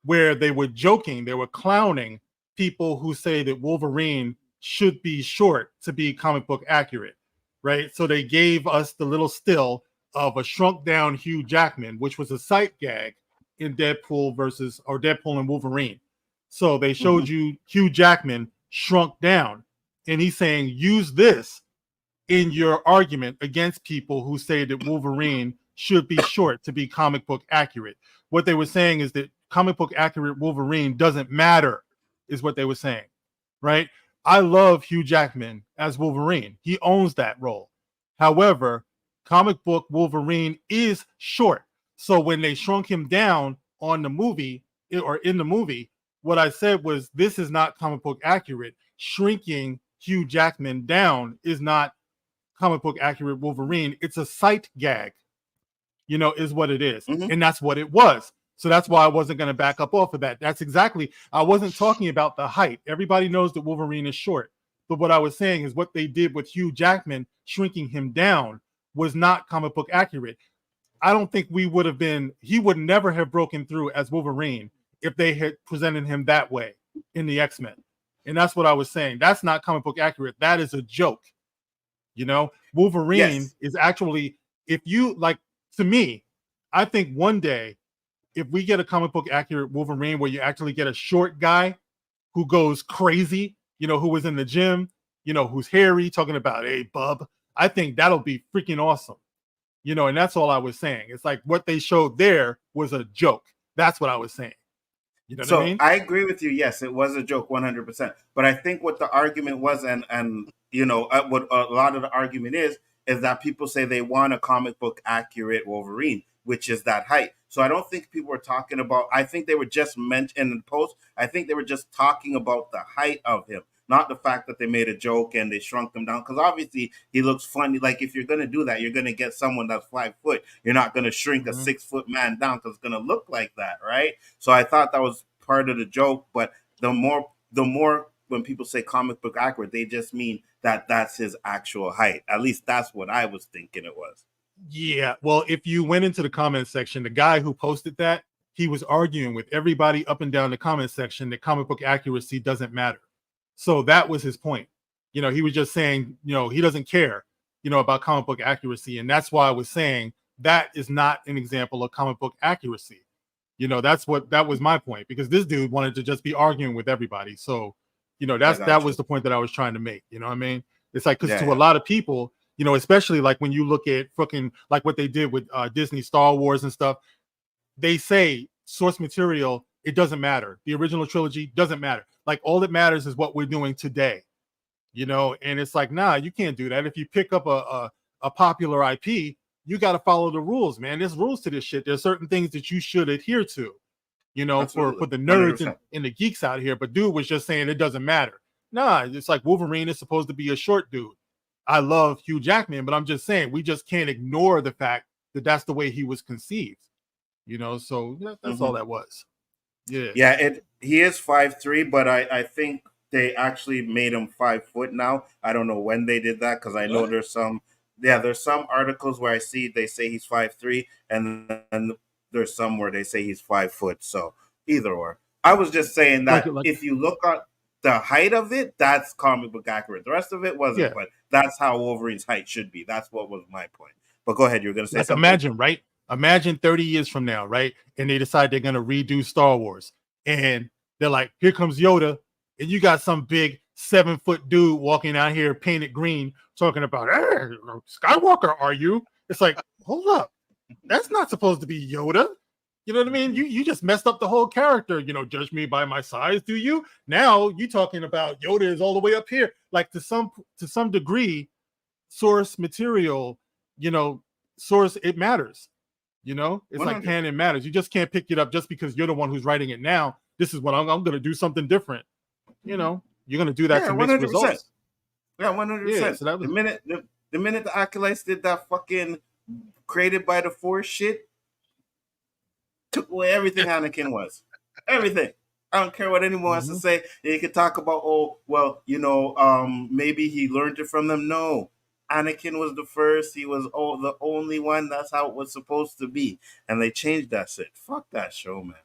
where they were joking, they were clowning people who say that Wolverine should be short to be comic book accurate, right? So they gave us the little still of a shrunk down Hugh Jackman, which was a sight gag in Deadpool and Wolverine. So they showed you Hugh Jackman shrunk down, and he's saying, use this in your argument against people who say that Wolverine should be short to be comic book accurate. What they were saying is that comic book accurate Wolverine doesn't matter, is what they were saying, right? I love Hugh Jackman as Wolverine. He owns that role. However, comic book Wolverine is short. So when they shrunk him down on the movie or in the movie, what I said was, this is not comic book accurate. Shrinking Hugh Jackman down is not comic book accurate Wolverine. It's a sight gag, is what it is. And that's what it was. So that's why I wasn't going to back up off of that. That's exactly, I wasn't talking about the height. Everybody knows that Wolverine is short. But what I was saying is what they did with Hugh Jackman, shrinking him down, was not comic book accurate. I don't think he would never have broken through as Wolverine if they had presented him that way in the X-Men. And that's what I was saying. That's not comic book accurate. That is a joke. Wolverine is actually, if you like, to me, I think one day, if we get a comic book accurate Wolverine where you actually get a short guy who goes crazy, who was in the gym, who's hairy, talking about, hey, bub, I think that'll be freaking awesome. And that's all I was saying. It's like what they showed there was a joke. That's what I was saying. You know what I mean? I agree with you. Yes, it was a joke 100%. But I think what the argument was, and what a lot of the argument is that people say they want a comic book accurate Wolverine, which is that height. So I don't think people were talking about, I think they were just mentioned in the post, I think they were just talking about the height of him, not the fact that they made a joke and they shrunk him down. Because obviously he looks funny. Like if you're going to do that, you're going to get someone that's 5 foot. You're not going to shrink a 6 foot man down because it's going to look like that, right? So I thought that was part of the joke. But the more when people say comic book accurate, they just mean that that's his actual height. At least that's what I was thinking it was. Yeah, well, if you went into the comment section, the guy who posted that, he was arguing with everybody up and down the comment section that comic book accuracy doesn't matter. So that was his point. He was just saying, he doesn't care, about comic book accuracy. And that's why I was saying that is not an example of comic book accuracy. That was my point, because this dude wanted to just be arguing with everybody. So, that was the point that I was trying to make. You know what I mean? It's like, because to a lot of people, especially like when you look at fucking like what they did with Disney Star Wars and stuff, they say source material, it doesn't matter. The original trilogy doesn't matter. Like all that matters is what we're doing today, and it's like, nah, you can't do that. If you pick up a popular IP, you got to follow the rules, man. There's rules to this shit. There's certain things that you should adhere to, for the nerds and the geeks out here. But dude was just saying it doesn't matter. Nah, it's like Wolverine is supposed to be a short dude. I love Hugh Jackman, but I'm just saying we just can't ignore the fact that that's the way he was conceived. So that's all that was. Yeah, he is 5'3", but I think they actually made him 5 foot now. I don't know when they did that, because I know there's some articles where they say he's 5'3", and then there's some where they say he's 5 foot. So either or. I was just saying that if you look at the height of it, that's comic book accurate. The rest of it wasn't, but that's how Wolverine's height should be. That's what was my point. But go ahead, you're going to say something. Imagine, right? Imagine 30 years from now, right? And they decide they're going to redo Star Wars. And they're like, here comes Yoda. And you got some big 7 foot dude walking out here painted green talking about, hey, Skywalker, are you? It's like, hold up. That's not supposed to be Yoda. You know what I mean? You just messed up the whole character. Judge me by my size, do you? Now you talking about Yoda is all the way up here. Like to some degree, source material, source, it matters. It's 100. Like canon matters. You just can't pick it up just because you're the one who's writing it now. This is what I'm going to do something different. You're going to do that to mix 100%. results. Yeah, 100%. Yeah, so that was... the minute the Acolytes did that fucking created by the Force shit, took away everything Anakin was. Everything. I don't care what anyone wants to say. You could talk about, maybe he learned it from them. No. Anakin was the first. He was the only one. That's how it was supposed to be. And they changed that shit. Fuck that show, man.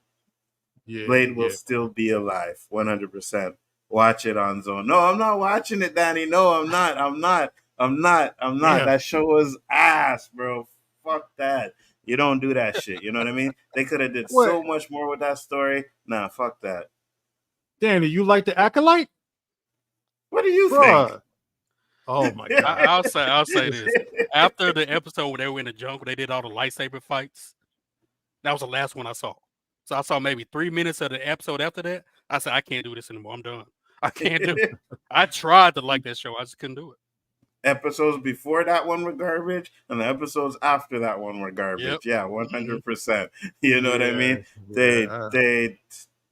Yeah, Blade will still be alive. 100%. Watch it on Zone. No, I'm not watching it, Danny. No, I'm not. Yeah. That show was ass, bro. Fuck that. You don't do that shit. You know what I mean? They could have did so much more with that story. Nah, fuck that. Danny, you like the Acolyte? What do you think? Oh my god! I'll say this. After the episode where they were in the jungle, they did all the lightsaber fights. That was the last one I saw. So I saw maybe 3 minutes of the episode after that. I said, I can't do this anymore. I'm done. I can't do it. I tried to like that show. I just couldn't do it. Episodes before that one were garbage, and the episodes after that one were garbage. Yep. Yeah, 100%. You know what I mean? They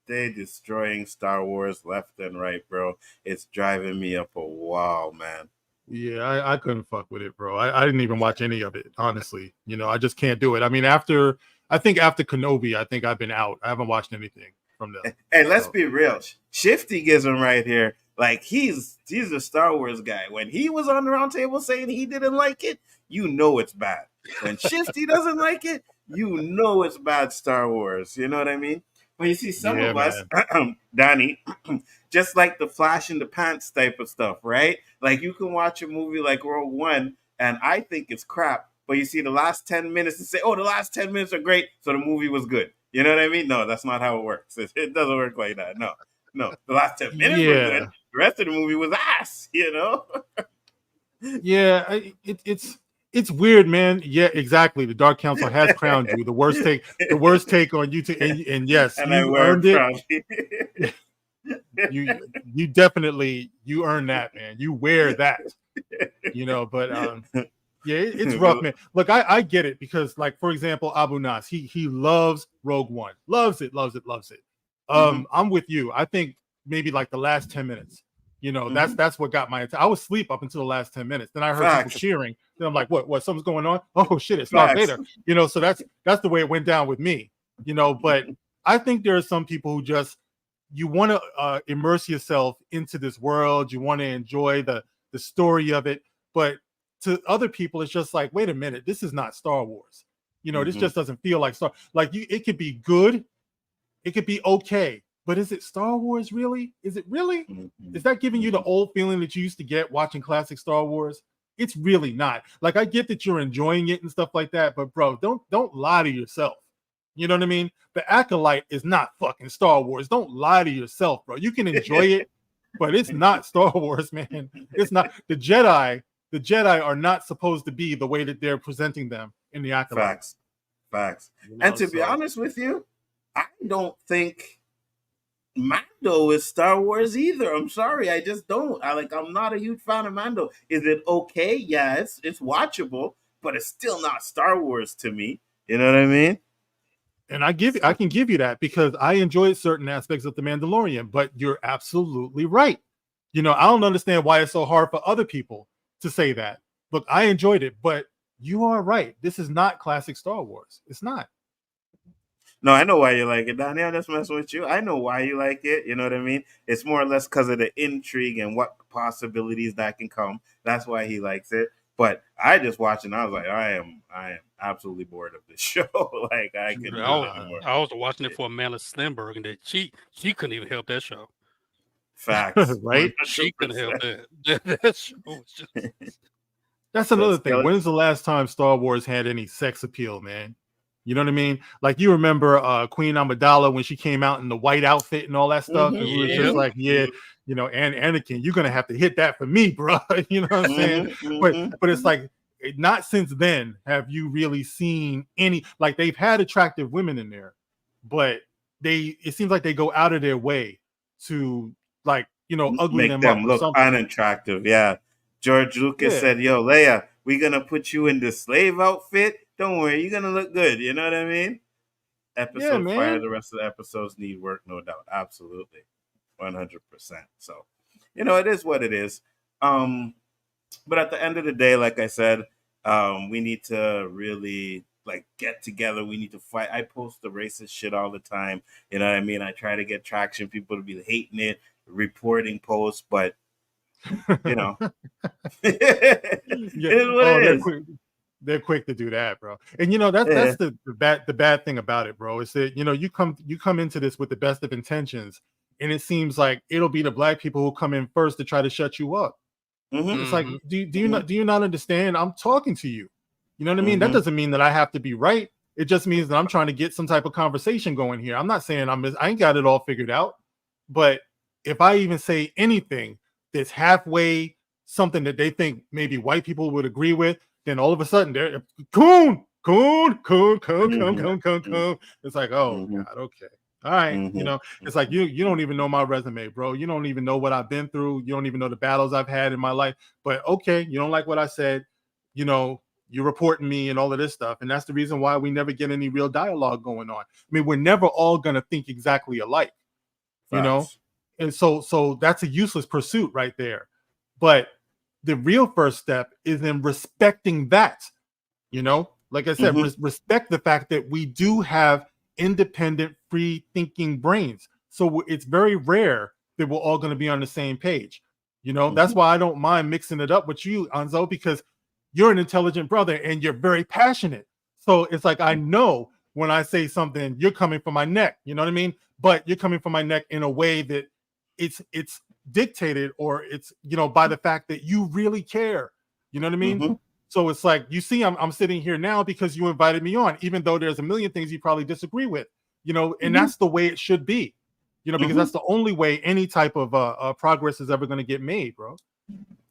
destroying Star Wars left and right, bro. It's driving me up a wall, man. Yeah, I couldn't fuck with it, bro. I didn't even watch any of it, honestly. You know, I just can't do it. I mean, after Kenobi, I think I've been out. I haven't watched anything from them. Hey, let's be real. Shifty gives him right here. Like he's a Star Wars guy. When he was on the round table saying he didn't like it, you know it's bad. When Shifty doesn't like it, you know it's bad Star Wars. You know what I mean? But you see, some of us, Danny, just like the flash in the pants type of stuff, right? Like you can watch a movie like Rogue One, and I think it's crap. But you see the last 10 minutes and say, oh, the last 10 minutes are great, so the movie was good. You know what I mean? No, that's not how it works. It doesn't work like that. No. The last 10 minutes were good. The rest of the movie was ass, you know? Yeah, it's weird, man. Yeah, exactly. The Dark Council has crowned you the worst take on YouTube. And yes, and you earned it. you definitely earned that, man. You wear that. You know, but yeah, it's rough, man. Look, I get it because, like, for example, Abu Nas, he loves Rogue One. Loves it. I'm with you. I think maybe like the last 10 minutes. You know, that's what got my attention. I was asleep up until the last 10 minutes. Then I heard people cheering. Then I'm like, what? Something's going on? Oh shit, it's Darth Vader. You know, so that's the way it went down with me. You know, but I think there are some people who just you want to immerse yourself into this world. You want to enjoy the story of it, but to other people, it's just like, wait a minute, this is not Star Wars. You know, this just doesn't feel like Star. Like it could be good, it could be okay, but is it Star Wars really? Is it really? Is that giving you the old feeling that you used to get watching classic Star Wars? It's really not. Like I get that you're enjoying it and stuff like that, but bro, don't lie to yourself. You know what I mean? The Acolyte is not fucking Star Wars. Don't lie to yourself, bro. You can enjoy it, but it's not Star Wars, man. It's not. The Jedi are not supposed to be the way that they're presenting them in the Acolyte. Facts. You know, and to be honest with you, I don't think Mando is Star Wars either. I'm sorry, I just don't. I'm not a huge fan of Mando. Is it okay? Yeah, it's watchable, but it's still not Star Wars to me. You know what I mean? And I can give you that because I enjoyed certain aspects of The Mandalorian, but you're absolutely right. You know, I don't understand why it's so hard for other people to say that. Look, I enjoyed it, but you are right. This is not classic Star Wars. It's not. No, I know why you like it, Donnie. I'm just messing with you. I know why you like it. You know what I mean? It's more or less because of the intrigue and what possibilities that can come. That's why he likes it. But I just watched and I was like, I am absolutely bored of this show. Like I couldn't do it anymore. I was watching it for Amanda Stenberg, and that she couldn't even help that show. Facts, right? She couldn't help that. That show was just... That's another thing. When's the last time Star Wars had any sex appeal, man? You know what I mean? Like you remember Queen Amidala when she came out in the white outfit and all that stuff, and we were just like, yeah, you know, and Anakin, you're gonna have to hit that for me, bro. You know what I'm saying? But it's like not since then have you really seen any, like they've had attractive women in there, but it seems like they go out of their way to like, you know, ugly make them look unattractive. Yeah. George Lucas said, yo, Leia, we're gonna put you in the slave outfit. Don't worry, you're gonna look good. You know what I mean? Episode fire. The rest of the episodes need work, no doubt. Absolutely, 100%. So, you know, it is what it is. But at the end of the day, like I said, we need to really like get together. We need to fight. I post the racist shit all the time. You know what I mean? I try to get traction. People to be hating it, reporting posts, but you know, it is what it is. They're quick to do that, bro. And you know that's the bad thing about it, bro. Is that you know you come into this with the best of intentions, and it seems like it'll be the black people who come in first to try to shut you up. It's like, do you not understand? I'm talking to you. You know what I mean? That doesn't mean that I have to be right. It just means that I'm trying to get some type of conversation going here. I'm not saying I ain't got it all figured out, but if I even say anything that's halfway something that they think maybe white people would agree with, then all of a sudden they're coon. It's like, oh God, okay. All right, you know, it's like you don't even know my resume, bro. You don't even know what I've been through. You don't even know the battles I've had in my life. But okay, you don't like what I said, you know, you're reporting me and all of this stuff. And that's the reason why we never get any real dialogue going on. I mean, we're never all gonna think exactly alike, you know, and so that's a useless pursuit right there. But the real first step is in respecting that, you know, like I said, respect the fact that we do have independent, free thinking brains. So it's very rare that we're all going to be on the same page. You know, that's why I don't mind mixing it up with you, Nzo, because you're an intelligent brother and you're very passionate. So it's like, I know when I say something, you're coming from my neck, you know what I mean? But you're coming from my neck in a way that it's dictated, or it's, you know, by the fact that you really care. You know what I mean? So it's like, you see, I'm sitting here now because you invited me on, even though there's a million things you probably disagree with, you know, and that's the way it should be, you know, because that's the only way any type of progress is ever going to get made, bro.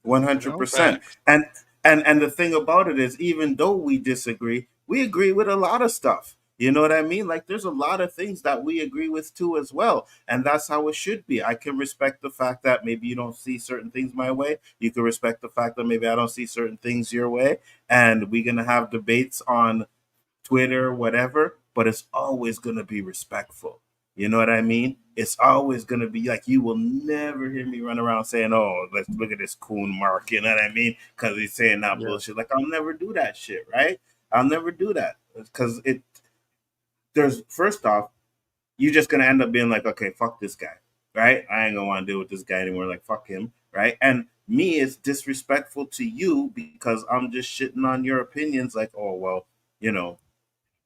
100%. And the thing about it is, even though we disagree, we agree with a lot of stuff. You know what I mean? Like, there's a lot of things that we agree with too as well. And that's how it should be. I can respect the fact that maybe you don't see certain things my way. You can respect the fact that maybe I don't see certain things your way. And we're going to have debates on Twitter, whatever, but it's always going to be respectful. You know what I mean? It's always going to be like, you will never hear me run around saying, oh, let's look at this coon mark. You know what I mean? Because he's saying that bullshit. Like, I'll never do that shit, right? I'll never do that. Because there's, first off, you're just going to end up being like, okay, fuck this guy, right? I ain't going to want to deal with this guy anymore. Like, fuck him, right? And me, it's disrespectful to you because I'm just shitting on your opinions like, oh, well, you know,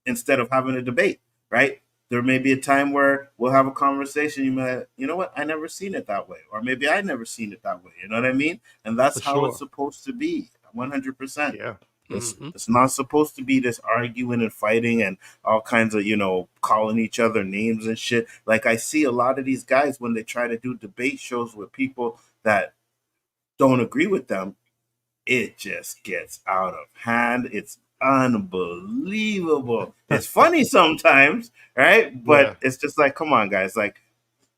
instead of having a debate, right? There may be a time where we'll have a conversation. You may, you know what? I never seen it that way. Or maybe I never seen it that way. You know what I mean? And that's how it's supposed to be. 100%. Yeah. It's not supposed to be this arguing and fighting and all kinds of, you know, calling each other names and shit. Like, I see a lot of these guys when they try to do debate shows with people that don't agree with them, it just gets out of hand. It's unbelievable. It's funny sometimes, right? But it's just like, come on, guys. Like,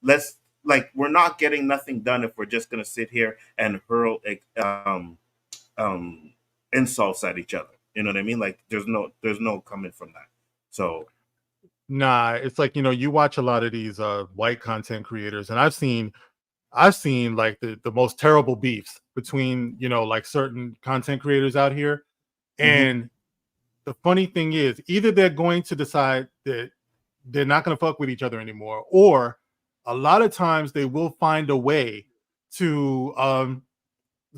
we're not getting nothing done if we're just gonna sit here and hurl insults at each other. You know what I mean? Like, there's no coming from that. So nah, it's like, you know, you watch a lot of these white content creators, and I've seen like the most terrible beefs between, you know, like certain content creators out here. And the funny thing is, either they're going to decide that they're not going to fuck with each other anymore, or a lot of times they will find a way to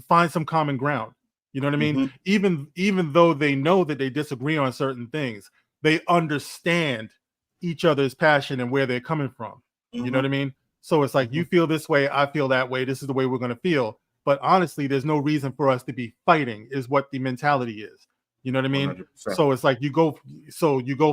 find some common ground. You know what I mean? Even though they know that they disagree on certain things, they understand each other's passion and where they're coming from. You know what I mean? So it's like, you feel this way, I feel that way. This is the way we're going to feel. But honestly, there's no reason for us to be fighting, is what the mentality is. You know what I mean? 100%. So it's like, you go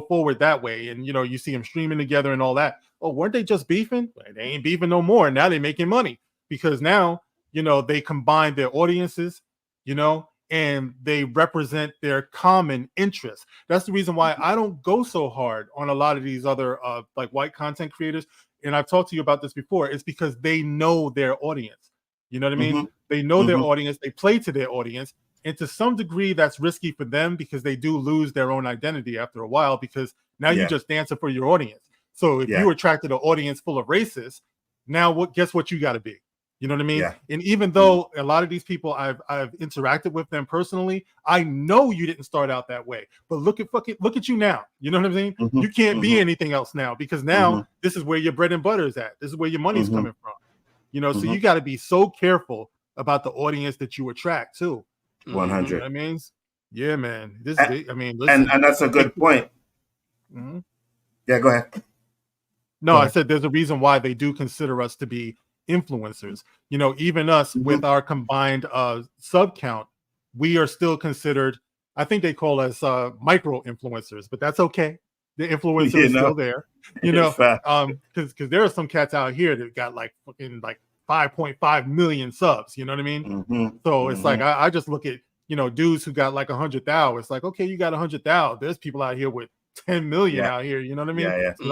forward that way, and, you know, you see them streaming together and all that. Oh, weren't they just beefing? They ain't beefing no more. Now they're making money, because now, you know, they combine their audiences, you know, and they represent their common interests. That's the reason why I don't go so hard on a lot of these other like white content creators. And I've talked to you about this before. It's because they know their audience. You know what I mean? They know their audience. They play to their audience. And to some degree, that's risky for them, because they do lose their own identity after a while, because now you're just dancing for your audience. So if you attracted an audience full of racists, now guess what you got to be? You know what I mean? And even though a lot of these people, I've interacted with them personally, I know you didn't start out that way. But look at you now. You know what I mean? You can't be anything else now, because now this is where your bread and butter is at. This is where your money's coming from. You know, so you got to be so careful about the audience that you attract too. 100. You know what I mean? Yeah, man. Listen, and that's a good point. Yeah, go ahead. No, I said there's a reason why they do consider us to be influencers. You know, even us with our combined sub count, we are still considered, I think they call us micro influencers, but that's okay. The influencer is still there. You know, because there are some cats out here that got like fucking like 5.5 million subs. You know what I mean? So it's like I just look at, you know, dudes who got like 100,000. It's like, okay, you got 100,000. There's people out here with 10 million out here. You know what I mean? So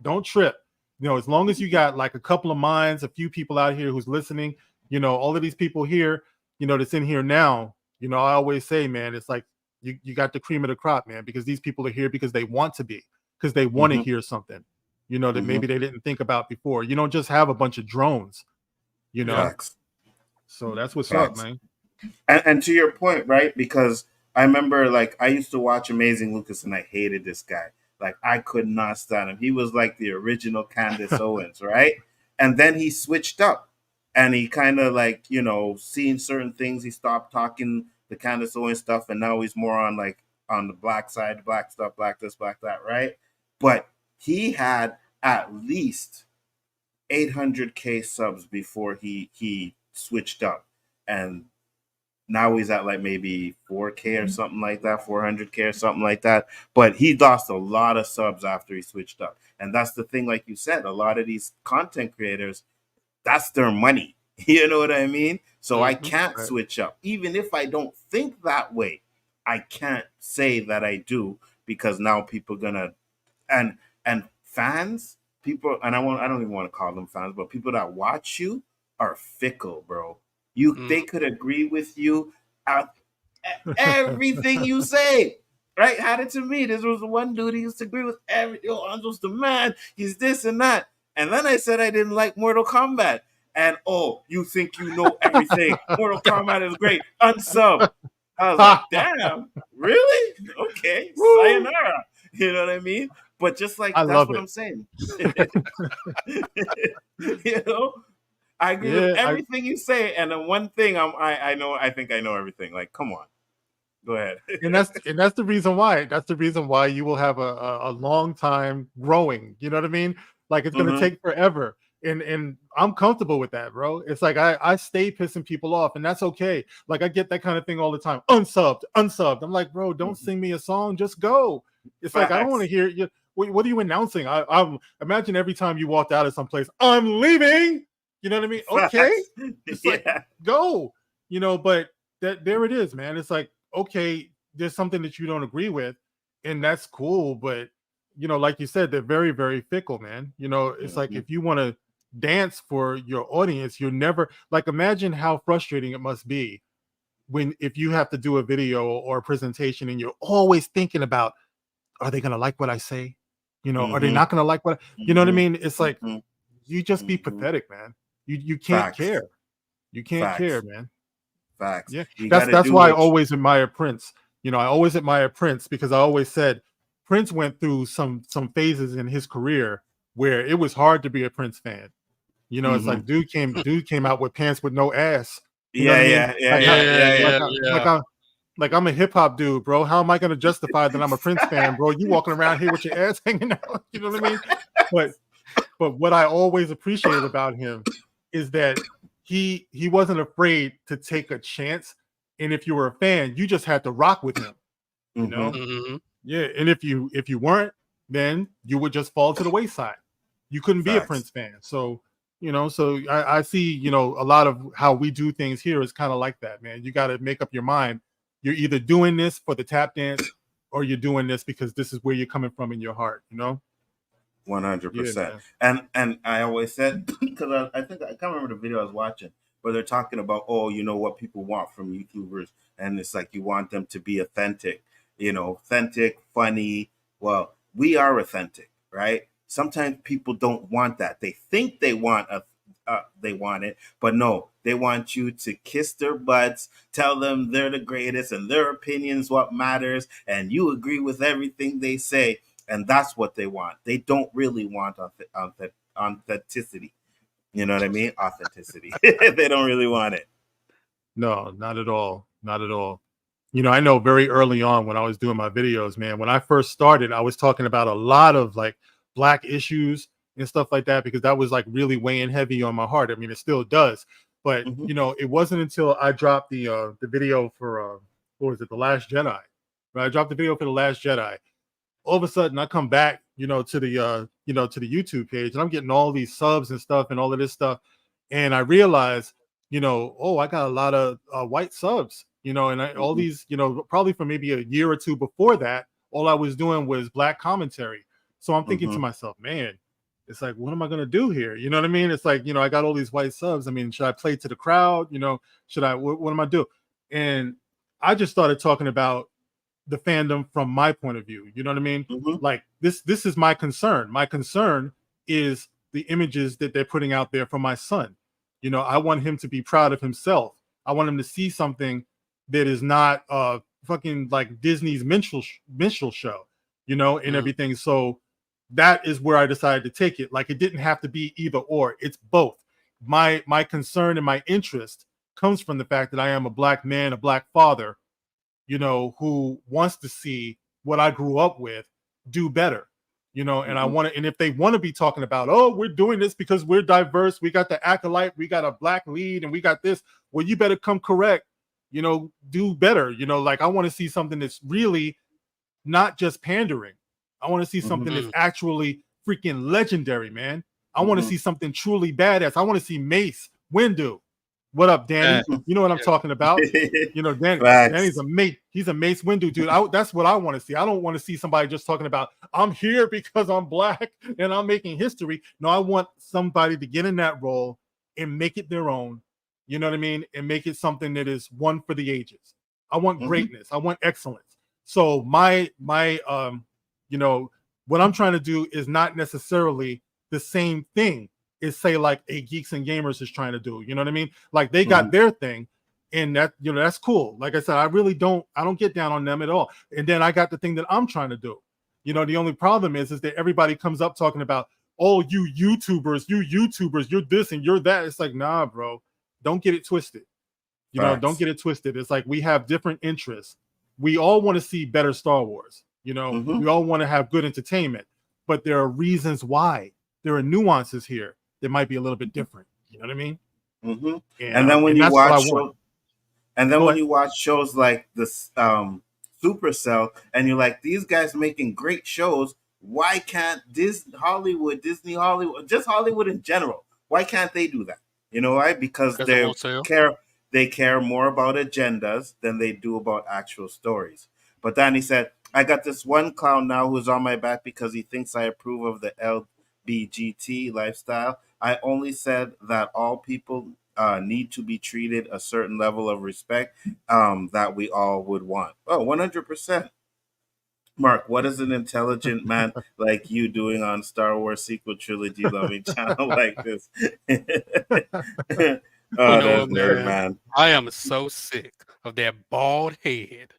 don't trip. You know, as long as you got like a couple of minds, a few people out here who's listening, you know, all of these people here, you know, that's in here now, you know, I always say, man, it's like you got the cream of the crop, man, because these people are here because they want to be, because they want to hear something, you know, that maybe they didn't think about before. You don't just have a bunch of drones, you know. So that's what's up, man. And to your point, right? Because I remember, like, I used to watch Amazing Lucas, and I hated this guy. Like, I could not stand him. He was like the original Candace Owens, right? And then he switched up, and he kind of, like, you know, seeing certain things. He stopped talking the Candace Owens stuff, and now he's more on, like, on the black side, black stuff, black this, black that, right? But he had at least 800K subs before he switched up, and now he's at like maybe 4K or something like that, 400K or something like that. But he lost a lot of subs after he switched up. And that's the thing, like you said, a lot of these content creators, that's their money. You know what I mean? So I can't switch up. Even if I don't think that way, I can't say that I do, because now people are gonna and fans, people, and I don't even want to call them fans, but people that watch you are fickle, bro. They could agree with you everything you say, right? Had it to me. This was the one dude he used to agree with everything. Yo, Anzo's the man. He's this and that. And then I said I didn't like Mortal Kombat. And you think you know everything. Mortal Kombat is great. Unsub. I was like, damn, really? Okay. Sayonara. You know what I mean? But just like, that's what I'm saying. You know? I agree with everything you say, and the one thing I think I know everything. Like, come on, go ahead. and that's the reason why. That's the reason why you will have a long time growing. You know what I mean? Like, it's gonna take forever, and I'm comfortable with that, bro. It's like I stay pissing people off, and that's okay. Like, I get that kind of thing all the time. Unsubbed. I'm like, bro, don't sing me a song, just go. It's like, I don't want to hear you. What are you announcing? I'm imagine every time you walked out of someplace, I'm leaving. You know what I mean? Okay. It's like, go, you know, but there it is, man. It's like, okay, there's something that you don't agree with, and that's cool. But, you know, like you said, they're very, very fickle, man. You know, it's like, if you want to dance for your audience, you're never, like, imagine how frustrating it must be if you have to do a video or a presentation and you're always thinking about, are they going to like what I say? You know, are they not going to like what, you know what I mean? It's like, you just be pathetic, man. You can't care. You can't care, man. Facts. Yeah, that's why I always admire Prince. You know, I always admire Prince because I always said Prince went through some phases in his career where it was hard to be a Prince fan. You know, it's like dude came out with pants with no ass. You know what I mean? Like, I'm a hip hop dude, bro. How am I going to justify that I'm a Prince fan, bro? You walking around here with your ass hanging out. You know what I mean? But what I always appreciated about him is that he wasn't afraid to take a chance, and if you were a fan, you just had to rock with him, you know. Yeah, and if you weren't, then you would just fall to the wayside. You couldn't be a Prince fan. So, you know, so I see, you know, a lot of how we do things here is kind of like that, man. You got to make up your mind. You're either doing this for the tap dance, or you're doing this because this is where you're coming from in your heart, you know. 100%. And I always said, because I think I can't remember the video I was watching, but they're talking about, you know, what people want from YouTubers, and it's like you want them to be authentic, you know, authentic, funny. Well, we are authentic, right? Sometimes people don't want that. They think they want it, but no, they want you to kiss their butts, tell them they're the greatest, and their opinion's what matters, and you agree with everything they say. And that's what they want. They don't really want authenticity. You know what I mean? Authenticity. They don't really want it. No, not at all. Not at all. You know, I know very early on when I was doing my videos, man, when I first started, I was talking about a lot of like Black issues and stuff like that, because that was like really weighing heavy on my heart. I mean, it still does. But, you know, it wasn't until I dropped the video for, what was it? The Last Jedi. Right? I dropped the video for The Last Jedi. All of a sudden I come back, you know, to the YouTube page, and I'm getting all these subs and stuff and all of this stuff. And I realized, you know, oh, I got a lot of white subs, you know, and all these, you know, probably for maybe a year or two before that, all I was doing was black commentary. So I'm thinking to myself, man, it's like, what am I going to do here? You know what I mean? It's like, you know, I got all these white subs. I mean, should I play to the crowd? You know, should I, what am I doing? And I just started talking about the fandom from my point of view. You know what I mean? Like this is my concern. My concern is the images that they're putting out there for my son. You know, I want him to be proud of himself. I want him to see something that is not fucking like Disney's minstrel show, you know, and everything. So that is where I decided to take it. Like it didn't have to be either or. It's both. My concern and my interest comes from the fact that I am a black man, a black father, you know, who wants to see what I grew up with do better, you know, and I want to, and if they want to be talking about, oh, we're doing this because we're diverse, we got the acolyte, we got a black lead, and we got this, well, you better come correct, you know, do better, you know, like I want to see something that's really not just pandering. I want to see something that's actually freaking legendary, man. I want to see something truly badass. I want to see Mace Windu. What up, Danny? You know what I'm talking about. You know, Danny's a Mace. He's a Mace Windu, dude. That's what I want to see. I don't want to see somebody just talking about, I'm here because I'm black and I'm making history. No, I want somebody to get in that role and make it their own. You know what I mean? And make it something that is one for the ages. I want greatness. I want excellence. So my you know, what I'm trying to do is not necessarily the same thing is say like a Geeks and Gamers is trying to do. You know what I mean? Like they got their thing, and that, you know, that's cool. Like I said, I don't get down on them at all. And then I got the thing that I'm trying to do. You know, the only problem is that everybody comes up talking about, oh, you YouTubers, you're this and you're that. It's like, nah, bro, don't get it twisted. You know, don't get it twisted. It's like we have different interests. We all want to see better Star Wars. You know, we all want to have good entertainment, but there are reasons why. There are nuances here that might be a little bit different. You know what I mean? And then when you watch shows, when you watch shows like this Supercell, and you're like, these guys making great shows, why can't Disney Hollywood, just Hollywood in general, why can't they do that? You know why? Because they care more about agendas than they do about actual stories. But Danny said, I got this one clown now who's on my back because he thinks I approve of the LBGT lifestyle. I only said that all people need to be treated a certain level of respect that we all would want. Oh, 100%. Mark, what is an intelligent man like you doing on Star Wars sequel trilogy loving channel like this? That's nerd, man. I am so sick of that bald head,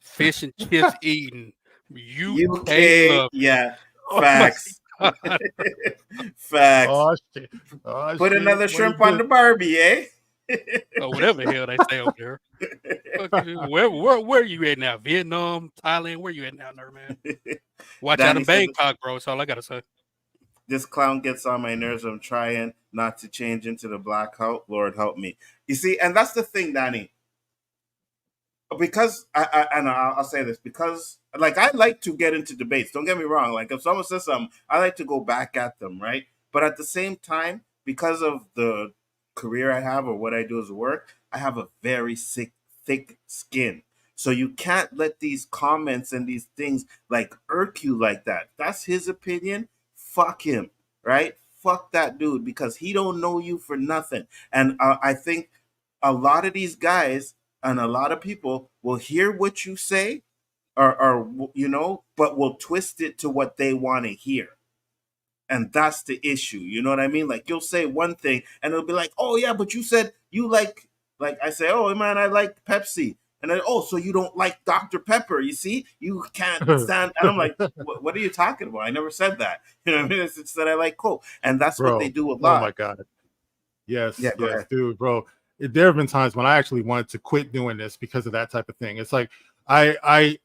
fish and chips eating, UK yeah, facts. Facts. Oh, shit. Put another shrimp on the Barbie, eh? Or whatever the hell they say over there. Where are you at now? Vietnam, Thailand? Where you at now, nerd man? Watch out of Bangkok, bro. That's all I gotta say. This clown gets on my nerves. I'm trying not to change into the black Hulk. Lord help me. You see, and that's the thing, Danny. Because I'll say this, because like I like to get into debates. Don't get me wrong. Like if someone says something, I like to go back at them, right? But at the same time, because of the career I have or what I do as work, I have a very thick skin. So you can't let these comments and these things like irk you like that. That's his opinion. Fuck him, right? Fuck that dude, because he don't know you for nothing. And I think a lot of these guys and a lot of people will hear what you say or you know, but will twist it to what they want to hear. And that's the issue. You know what I mean? Like you'll say one thing and it'll be like, oh yeah, but you said you like I say, oh man, I like Pepsi. And then, oh, so you don't like Dr. Pepper. You see, you can't stand. And I'm like, what are you talking about? I never said that. You know what I mean? It's that I like Coke. And that's what they do a lot. Oh my God. Yes, yes, dude, bro. There have been times when I actually wanted to quit doing this because of that type of thing. It's like I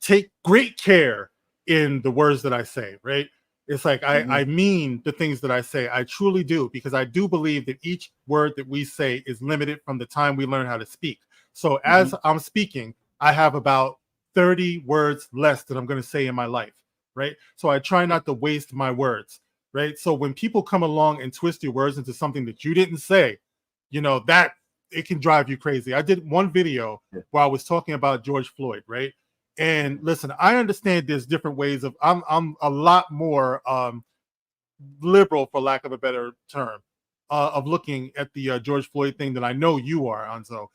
take great care in the words that I say, right? It's like I mean the things that I say. I truly do, because I do believe that each word that we say is limited from the time we learn how to speak. So as I'm speaking, I have about 30 words less that I'm going to say in my life, right? So I try not to waste my words, right? So when people come along and twist your words into something that you didn't say, that it can drive you crazy. I did one video where I was talking about George Floyd, right? And listen, I understand there's different ways of. I'm a lot more liberal, for lack of a better term, of looking at the George Floyd thing than I know you are, Nzo.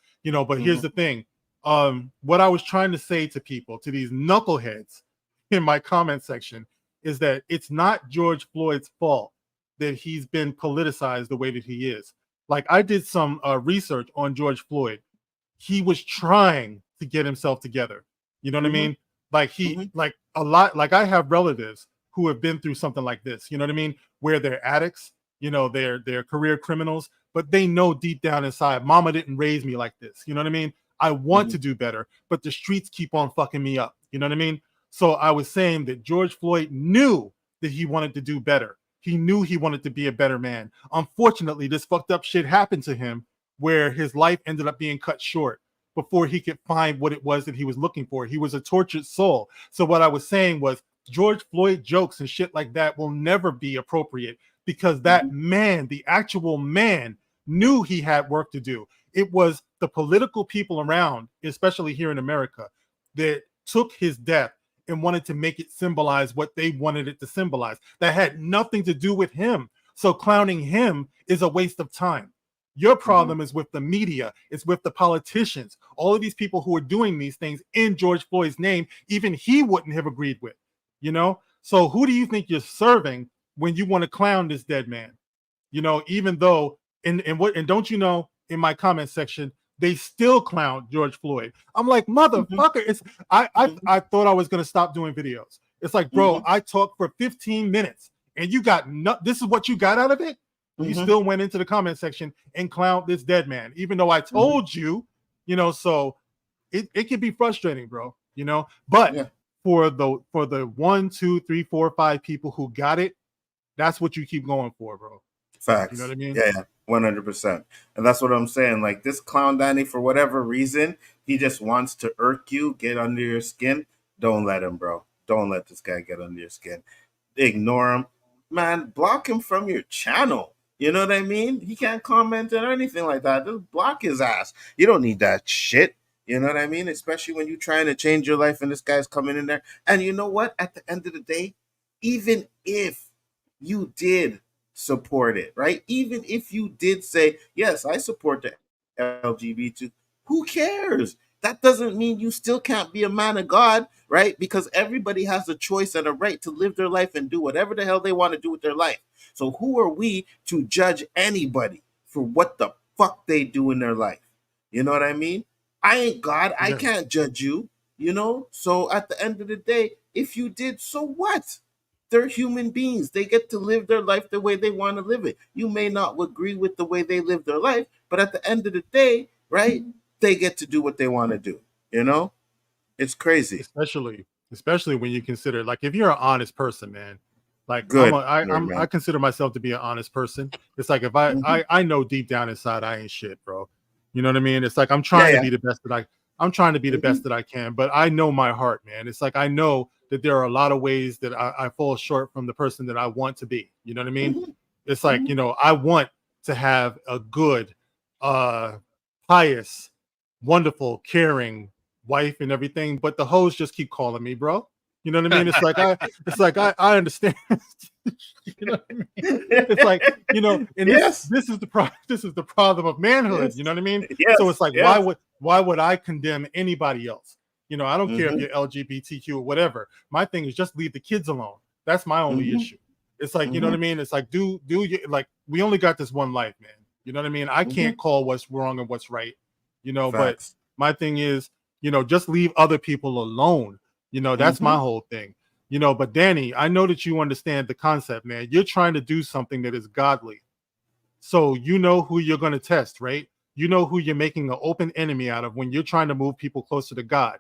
But here's the thing. What I was trying to say to people, to these knuckleheads in my comment section, is that it's not George Floyd's fault that he's been politicized the way that he is. Like, I did some research on George Floyd. He was trying to get himself together. You know what I mean? Like like a lot, like I have relatives who have been through something like this, you know what I mean? Where they're addicts, they're career criminals, but they know deep down inside, mama didn't raise me like this. You know what I mean? I want to do better, but the streets keep on fucking me up. You know what I mean? So I was saying that George Floyd knew that he wanted to do better. He knew he wanted to be a better man. Unfortunately, this fucked up shit happened to him where his life ended up being cut short before he could find what it was that he was looking for. He was a tortured soul. So what I was saying was, George Floyd jokes and shit like that will never be appropriate, because that man, the actual man, knew he had work to do. It was the political people around, especially here in America, that took his death and wanted to make it symbolize what they wanted it to symbolize. That had nothing to do with him. So clowning him is a waste of time. Your problem is with the media. It's with the politicians. All of these people who are doing these things in George Floyd's name, even he wouldn't have agreed with. So who do you think you're serving when you want to clown this dead man? Even though and don't you know, in my comment section, they still clown George Floyd. I'm like, motherfucker, it's I thought I was gonna stop doing videos. It's like, bro, I talked for 15 minutes and you got this is what you got out of it. You still went into the comment section and clowned this dead man, even though I told you, so it can be frustrating, bro. But for the 1, 2, 3, 4, 5 people who got it, that's what you keep going for, bro. Facts. You know what I mean? Yeah, 100%. And that's what I'm saying. Like, this clown Danny, for whatever reason, he just wants to irk you, get under your skin. Don't let him, bro. Don't let this guy get under your skin. Ignore him. Man, block him from your channel. You know what I mean? He can't comment or anything like that. Just block his ass. You don't need that shit. You know what I mean? Especially when you're trying to change your life and this guy's coming in there. And you know what? At the end of the day, even if you did support it, right? Even if you did say, yes, I support the LGBT, who cares? That doesn't mean you still can't be a man of God, right? Because everybody has a choice and a right to live their life and do whatever the hell they want to do with their life. So who are we to judge anybody for what the fuck they do in their life? You know what I mean? I ain't God. I can't judge you, So at the end of the day, if you did, so what? They're human beings. They get to live their life the way they want to live it. You may not agree with the way they live their life, but at the end of the day, right, they get to do what they want to do. It's crazy. Especially when you consider, like, if you're an honest person, man, like, good. I consider myself to be an honest person. It's like, if I know deep down inside I ain't shit, bro. You know what I mean? It's like I'm trying to be the best that I'm trying to be the best that I can, but I know my heart, man. It's like I know that there are a lot of ways that I fall short from the person that I want to be. You know what I mean? It's like, I want to have a good, pious, wonderful, caring wife and everything, but the hoes just keep calling me, bro. You know what I mean? It's like I understand. You know what I mean? It's like, and this is the problem of manhood. You know what I mean? So it's like, why would I condemn anybody else? I don't care if you're LGBTQ or whatever. My thing is just leave the kids alone. That's my only issue. It's like, you know what I mean? It's like, do you, like, we only got this one life, man. You know what I mean? I can't call what's wrong and what's right. But my thing is, just leave other people alone. That's my whole thing. But Danny, I know that you understand the concept, man. You're trying to do something that is godly. So you know who you're going to test, right? You know who you're making an open enemy out of when you're trying to move people closer to God.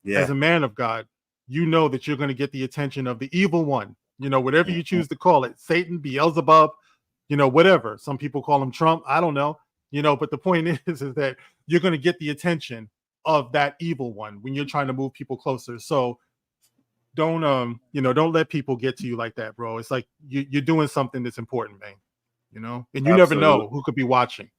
Yeah. As a man of God, you know that you're going to get the attention of the evil one, whatever you choose to call it, Satan, Beelzebub, whatever. Some people call him Trump. I don't know, but the point is that you're going to get the attention of that evil one when you're trying to move people closer. So don't don't let people get to you like that, bro. It's like you're doing something that's important, man. And you never know who could be watching.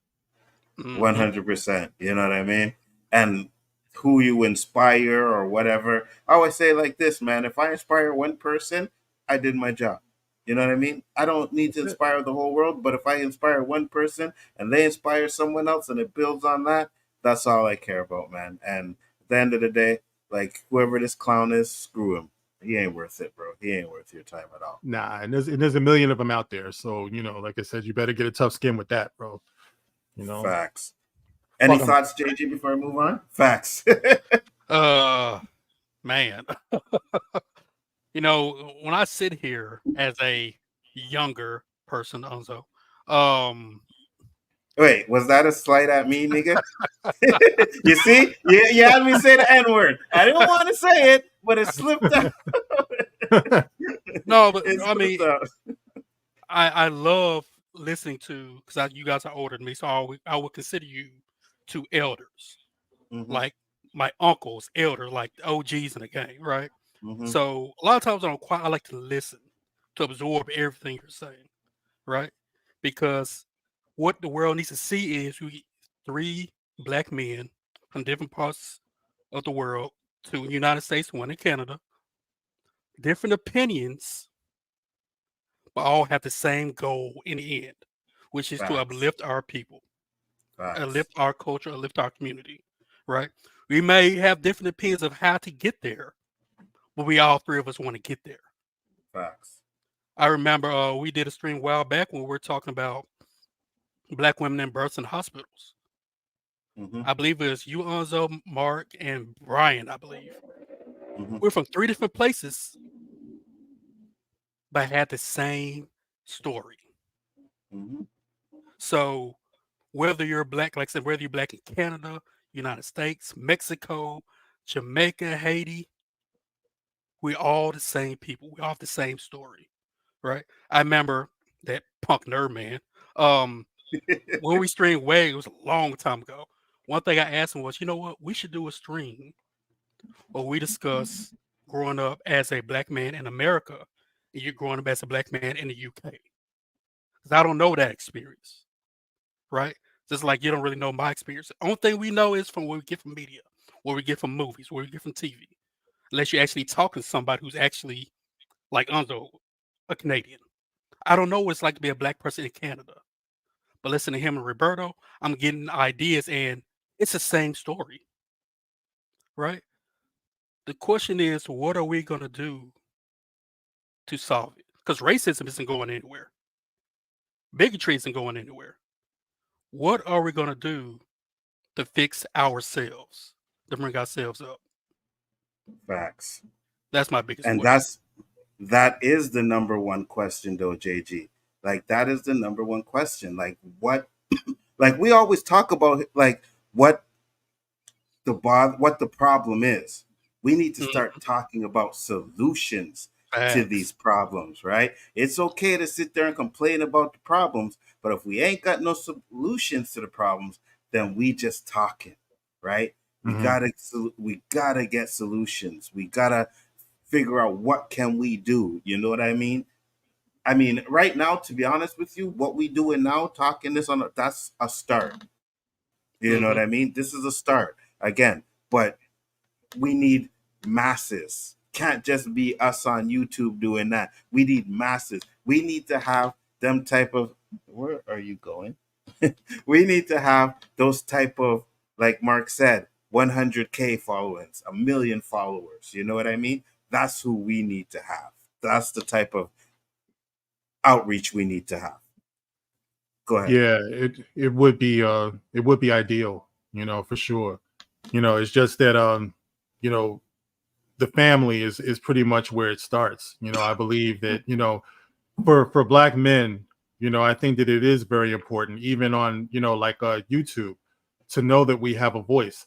100%. You know what I mean? And who you inspire or whatever. I always say like this, man. If I inspire one person, I did my job. You know what I mean? I don't need to inspire the whole world, but if I inspire one person and they inspire someone else and it builds on that, that's all I care about, man. And at the end of the day, like whoever this clown is, screw him. He ain't worth it, bro. He ain't worth your time at all. Nah, and there's a million of them out there. So, like I said, you better get a tough skin with that, bro. Facts. Any thoughts, JG, before I move on? Facts. Man. When I sit here as a younger person, Nzo, wait, was that a slight at me, nigga? You see? You had me say the N-word. I didn't want to say it, but it slipped out. No, but I mean, I love listening to, because you guys are older than me, so I would consider you two elders, like my uncles, elders, like the OGs in the game, right? So a lot of times I like to listen to absorb everything you're saying, right? Because what the world needs to see is we 3 black men from different parts of the world, 2 in the United States, 1 in Canada, different opinions, but all have the same goal in the end, which is to uplift our people, uplift our culture, uplift our community, right? We may have different opinions of how to get there, but we all 3 of us want to get there. Facts. I remember we did a stream a while back when we were talking about black women in births and hospitals. I believe it was you, Nzo, Mark, and Brian, I believe. We're from 3 different places, but had the same story. So whether you're black, like I said, whether you're black in Canada, United States, Mexico, Jamaica, Haiti, we're all the same people. We all have the same story, right? I remember that punk nerd man. When we streamed Way, it was a long time ago. One thing I asked him was, you know what? We should do a stream where we discuss growing up as a black man in America and you're growing up as a black man in the UK. Because I don't know that experience, right? Just like you don't really know my experience. The only thing we know is from what we get from media, what we get from movies, what we get from TV. Unless you're actually talking to somebody who's actually, like Nzo, a Canadian. I don't know what it's like to be a black person in Canada. But listening to him and Roberto, I'm getting ideas, and it's the same story, right? The question is, what are we going to do to solve it? Because racism isn't going anywhere. Bigotry isn't going anywhere. What are we going to do to fix ourselves, to bring ourselves up? Facts. That's my biggest and question. that is the number one question, though, JG. Like, that is the number one question. Like, what, like, we always talk about, like, what the problem is. We need to start talking about solutions to these problems, right? It's okay to sit there and complain about the problems, but if we ain't got no solutions to the problems, then we just talking, right? We gotta get solutions. We gotta figure out what can we do. You know what I mean? I mean, right now, to be honest with you, what we doing now, talking this on, that's a start. You know what I mean? This is a start again, but we need masses. Can't just be us on YouTube doing that. We need masses. We need to have them type of, where are you going? We need to have those type of, like Mark said, 100K followers, 1 million followers. You know what I mean? That's who we need to have. That's the type of outreach we need to have. Go ahead. Yeah, it would be ideal, for sure. It's just that the family is pretty much where it starts. I believe that, for black men, I think that it is very important, even on, like YouTube, to know that we have a voice,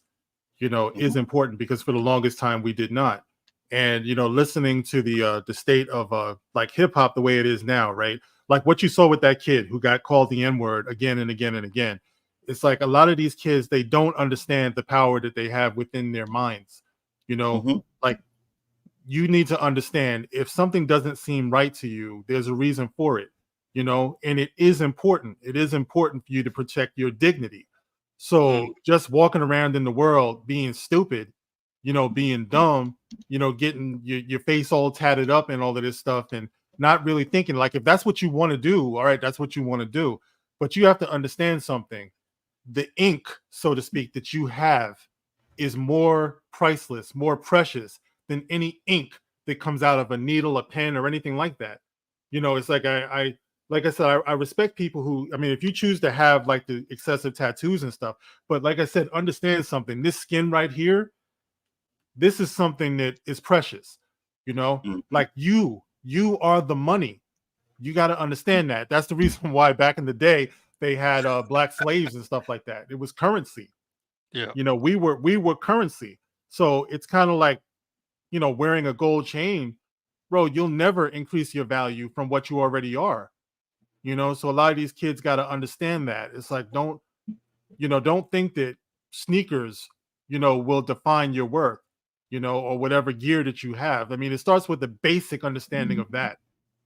is important, because for the longest time we did not. And, listening to the state of like hip hop the way it is now, right? Like what you saw with that kid who got called the N-word again and again and again. It's like a lot of these kids, they don't understand the power that they have within their minds, like you need to understand if something doesn't seem right to you, there's a reason for it, you know, and it is important. It is important for you to protect your dignity. So just walking around in the world being stupid, you know, being dumb, you know, getting your face all tatted up and all of this stuff and not really thinking, like, if that's what you want to do, all right, that's what you want to do. But you have to understand something. The ink, so to speak, that you have is more priceless, more precious than any ink that comes out of a needle, a pen, or anything like that. You know, it's like like I said, I respect people who, I mean, if you choose to have like the excessive tattoos and stuff, but like I said, understand something. This skin right here, this is something that is precious. You know, like you are the money. You got to understand that. That's the reason why back in the day they had black slaves and stuff like that. It was currency. Yeah. You know, we were currency. So it's kind of like, you know, wearing a gold chain, bro, you'll never increase your value from what you already are. You know, so a lot of these kids got to understand that. It's like, don't think that sneakers, you know, will define your worth, you know, or whatever gear that you have. I mean, it starts with the basic understanding of that.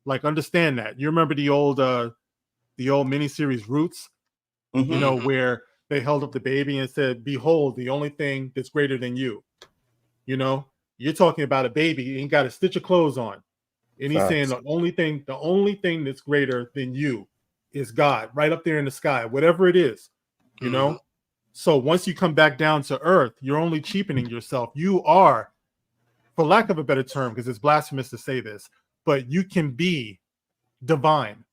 Like, understand that. You remember the old miniseries Roots, you know, where they held up the baby and said, "Behold, the only thing that's greater than you." You know, you're talking about a baby, he ain't got a stitch of clothes on. And he's saying the only thing that's greater than you is God, right up there in the sky, whatever it is, you know. So once you come back down to earth, you're only cheapening yourself. You are, for lack of a better term, because it's blasphemous to say this, but you can be divine.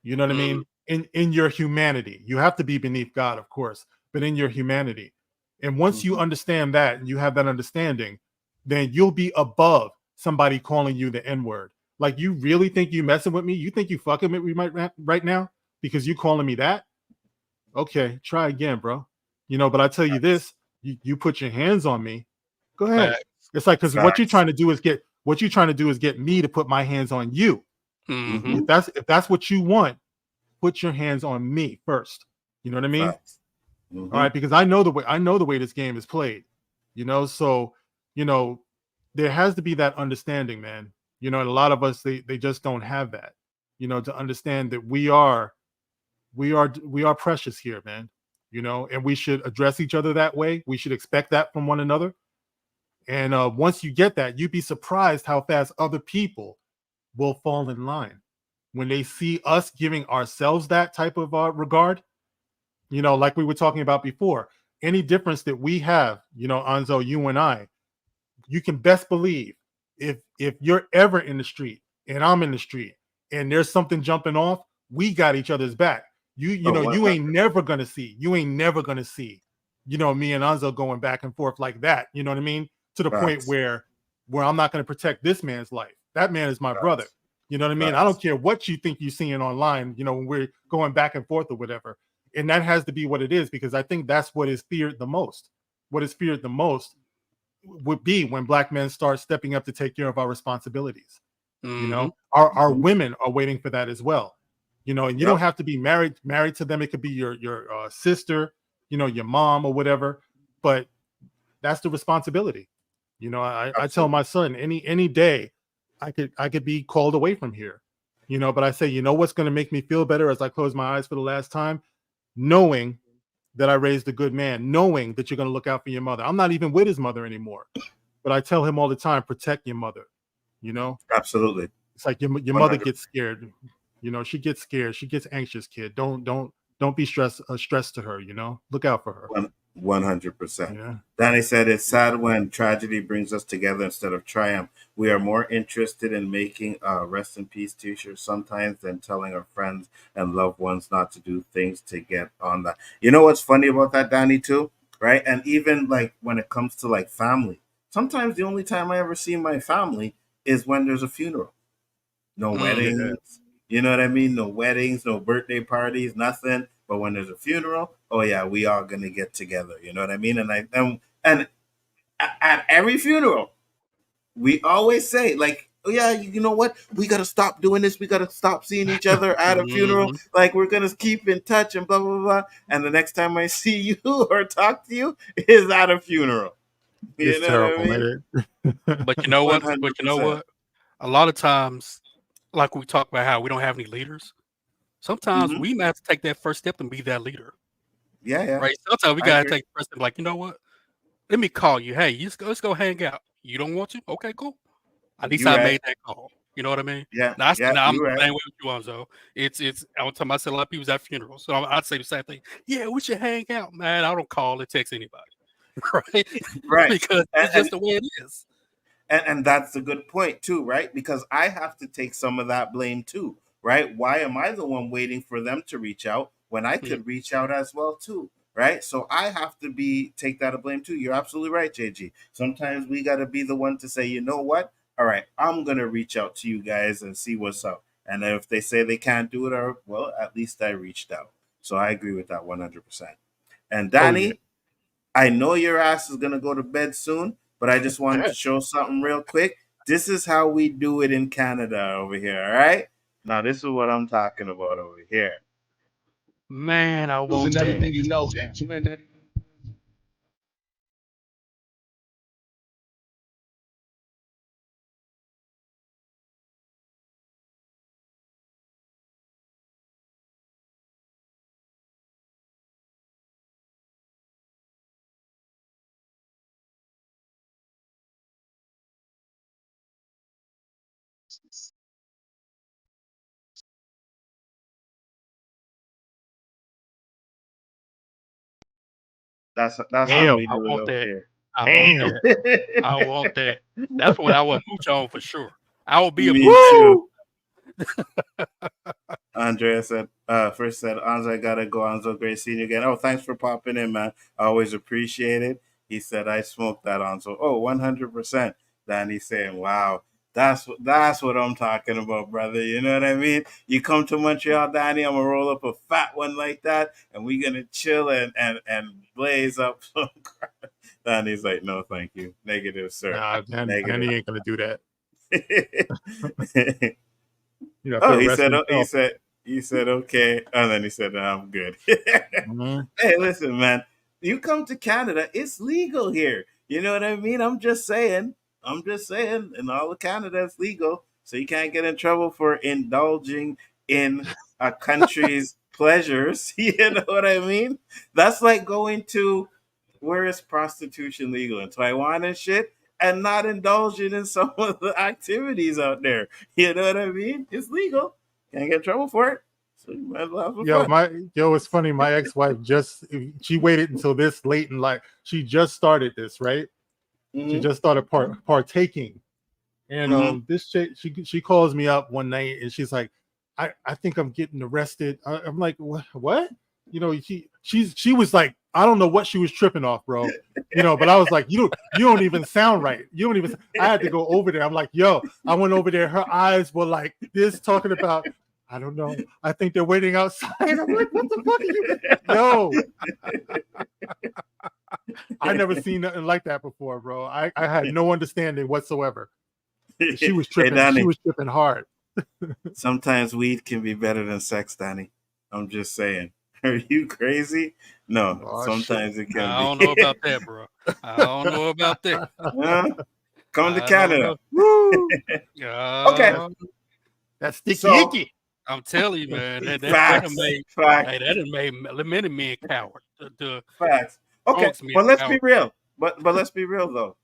You know what I mean? In your humanity. You have to be beneath God, of course, but in your humanity. And once you understand that and you have that understanding, then you'll be above somebody calling you the N-word. Like, you really think you messing with me? You think you fucking with me right now because you calling me that? Okay, try again, bro. You know, but I tell you this, you put your hands on me, go ahead. It's like, because what you're trying to do is get me to put my hands on you. If that's what you want, put your hands on me first. You know what I mean? All right, because I know the way this game is played. You know, so you know, there has to be that understanding, man. You know, and a lot of us they just don't have that. You know, to understand that we are precious here, man. You know, and we should address each other that way. We should expect that from one another. And once you get that, you'd be surprised how fast other people will fall in line when they see us giving ourselves that type of regard. You know, like we were talking about before, any difference that we have, you know, Anzo, you and I, you can best believe if you're ever in the street and I'm in the street and there's something jumping off, we got each other's back. You know, you ain't never gonna see, you know, me and Anzo going back and forth like that. You know what I mean? To the point where I'm not gonna protect this man's life. That man is my brother. You know what I mean? I don't care what you think you're seeing online, you know, when we're going back and forth or whatever. And that has to be what it is, because I think that's what is feared the most. What is feared the most would be when black men start stepping up to take care of our responsibilities. You know, our women are waiting for that as well. You know, and you don't have to be married to them. It could be your sister, you know, your mom or whatever. But that's the responsibility. You know, I tell my son any day I could be called away from here. You know, but I say, you know what's going to make me feel better as I close my eyes for the last time? Knowing that I raised a good man, knowing that you're going to look out for your mother. I'm not even with his mother anymore, but I tell him all the time, protect your mother. You know, absolutely. It's like your mother gets scared. You know, she gets scared. She gets anxious. Kid, don't be stressed to her. You know, look out for her. 100%. Danny said, it's sad when tragedy brings us together instead of triumph. We are more interested in making rest in peace t-shirts sometimes than telling our friends and loved ones not to do things to get on that. You know what's funny about that, Danny, too? Right? And even like when it comes to like family, sometimes the only time I ever see my family is when there's a funeral. No weddings. You know what I mean? No weddings, no birthday parties, nothing. But when there's a funeral, oh yeah, we are gonna get together. You know what I mean? And at every funeral, we always say like, oh yeah, you know what? We gotta stop doing this. We gotta stop seeing each other at a funeral. Like, we're gonna keep in touch and blah blah blah. And the next time I see you or talk to you is at a funeral. It's terrible, man. But you know what? 100%. But you know what? A lot of times, like we talk about how we don't have any leaders. Sometimes we might have to take that first step and be that leader. Yeah. Right. Sometimes we gotta take the first step. Like, you know what? Let me call you. Hey, let's go hang out. You don't want to? Okay, cool. At least I made that call. You know what I mean? Yeah. Now, I'm you're right. playing with you, Nzo. It's. I was talking about a lot of people's at funerals, so I'd say the same thing. Yeah, we should hang out, man. I don't call or text anybody, right? Right. Because it's just the way it is. And that's a good point too, right? Because I have to take some of that blame too, right? Why am I the one waiting for them to reach out when I could reach out as well too, right? So I have to take that blame too. You're absolutely right, JG. Sometimes we got to be the one to say, you know what? All right, I'm gonna reach out to you guys and see what's up. And if they say they can't do it, or well, at least I reached out. So I agree with that 100%. And Danny, I know your ass is gonna go to bed soon, but I just wanted to show something real quick. This is how we do it in Canada over here, all right? Now, this is what I'm talking about over here. Man, I want that. Everything you know. That's Damn, how we I do it want over that. here. I want that. I want that. That's what I would mooch on for sure. I will be a Me mooch. too. Andrea said, first said, Anzo, I gotta go. Anzo, great seeing you again. Oh, thanks for popping in, man. I always appreciate it. He said, I smoked that Anzo. Oh, 100%. Danny saying, wow, that's what I'm talking about, brother. You know what I mean? You come to Montreal, Danny, I'm gonna roll up a fat one like that, and we're gonna chill and blaze up some crap. Danny's like, no, thank you. Negative, sir. Nah, Negative. Danny ain't gonna do that. You know, Oh, he said, okay. And then he said, no, I'm good. Hey, listen, man, you come to Canada, it's legal here. You know what I mean? I'm just saying, in all of Canada, it's legal. So you can't get in trouble for indulging in a country's pleasures. You know what I mean? That's like going to, where is prostitution legal? In Taiwan and shit? And not indulging in some of the activities out there. You know what I mean? It's legal. Can't get in trouble for it. So you might as well have some fun. It's funny. My ex-wife she waited until this late in life. She just started this, right? She just started partaking. And this chick, she calls me up one night and she's like, I think I'm getting arrested. I'm like, what? You know, she was like, I don't know what she was tripping off, bro. You know, but I was like, you don't even sound right. You don't even. I had to go over there. I'm like, yo, I went over there. Her eyes were like this, talking about, I don't know. I think they're waiting outside. I'm like, what the fuck are you? Yo, I never seen nothing like that before, bro. I had no understanding whatsoever. She was tripping. Hey, Danny, she was tripping hard. Sometimes weed can be better than sex, Danny. I'm just saying. Are you crazy? No, sometimes it can be. I don't know about that, bro. I don't know about that. Come to Canada. Woo! Okay. That's sticky icky. I'm telling you, man. That made many men coward. Facts. Okay, but let's be real. But let's be real though.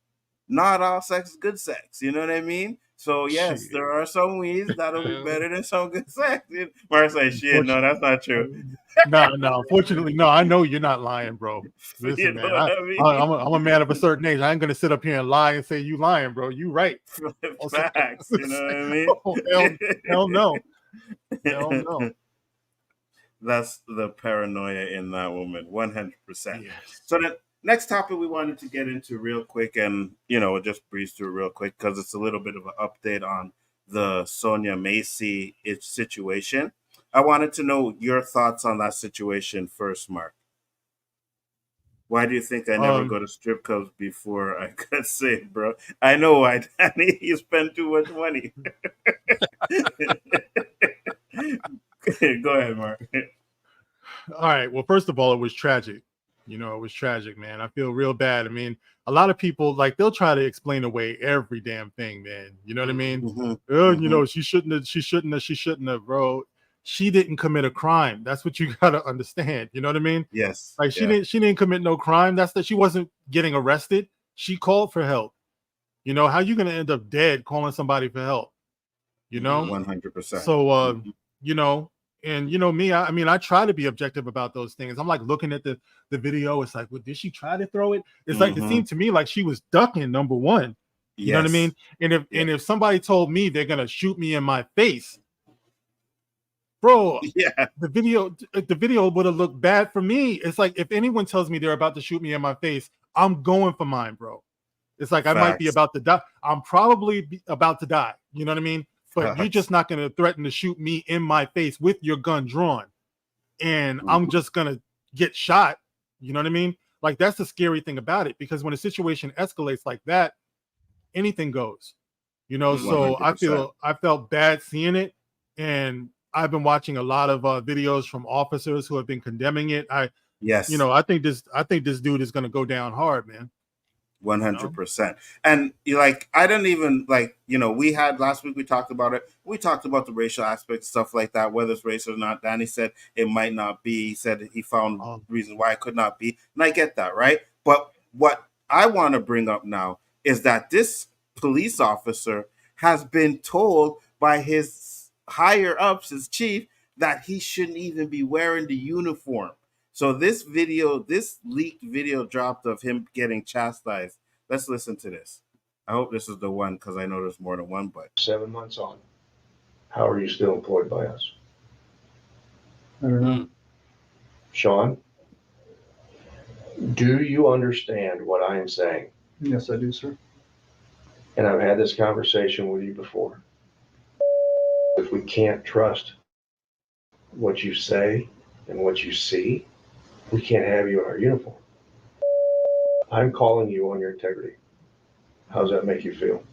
Not all sex is good sex. You know what I mean? So yes, there are some weeds that'll be better than some good sex. Mark say, shit, no, that's not true. No, unfortunately, no. I know you're not lying, bro. Listen, man, I'm a man of a certain age. I ain't gonna sit up here and lie and say you lying, bro. You right. Facts. You know what I mean? Hell no. Hell no. That's the paranoia in that woman, 100%. So the next topic we wanted to get into real quick, and we'll just breeze through real quick because it's a little bit of an update on the Sonya Massey situation. I wanted to know your thoughts on that situation first, Mark. Why do you think I never go to strip clubs before I got sick, bro? I know why, Danny. You spend too much money. Go ahead, Mark. All right. Well, first of all, it was tragic. You know, it was tragic, man. I feel real bad. I mean, a lot of people, like, they'll try to explain away every damn thing, man. You know what I mean? Oh, you know, she shouldn't have, bro. She didn't commit a crime. That's what you gotta understand. You know what I mean? Yes. Like, she didn't commit no crime. That's that she wasn't getting arrested. She called for help. You know, how you gonna end up dead calling somebody for help? You know? 100%. So you know, and you know me, I mean, I try to be objective about those things. I'm like looking at the video. It's like, well, did she try to throw it? It's like, it seemed to me like she was ducking, number one. You know what I mean? And if somebody told me they're gonna shoot me in my face, bro, the video would have looked bad for me. It's like, if anyone tells me they're about to shoot me in my face, I'm going for mine, bro. It's like, I might be about to die. I'm probably about to die. You know what I mean? But you're just not going to threaten to shoot me in my face with your gun drawn. And I'm just going to get shot. You know what I mean? Like, that's the scary thing about it, because when a situation escalates like that, anything goes. You know, so 100%. I felt bad seeing it. And I've been watching a lot of videos from officers who have been condemning it. You know, I think this dude is going to go down hard, man. 100%. And you like, I don't even like, you know, we had last week, we talked about it. We talked about the racial aspects, stuff like that, whether it's racial or not. Danny said it might not be. He said he found reasons why it could not be. And I get that, right? But what I want to bring up now is that this police officer has been told by his higher ups, his chief, that he shouldn't even be wearing the uniform. So this video, this leaked video dropped of him getting chastised. Let's listen to this. I hope this is the one, because I know there's more than one, but 7 months on. How are you still employed by us? I don't know. Sean, do you understand what I am saying? Yes, I do, sir. And I've had this conversation with you before. If we can't trust what you say and what you see, we can't have you in our uniform. I'm calling you on your integrity. How does that make you feel?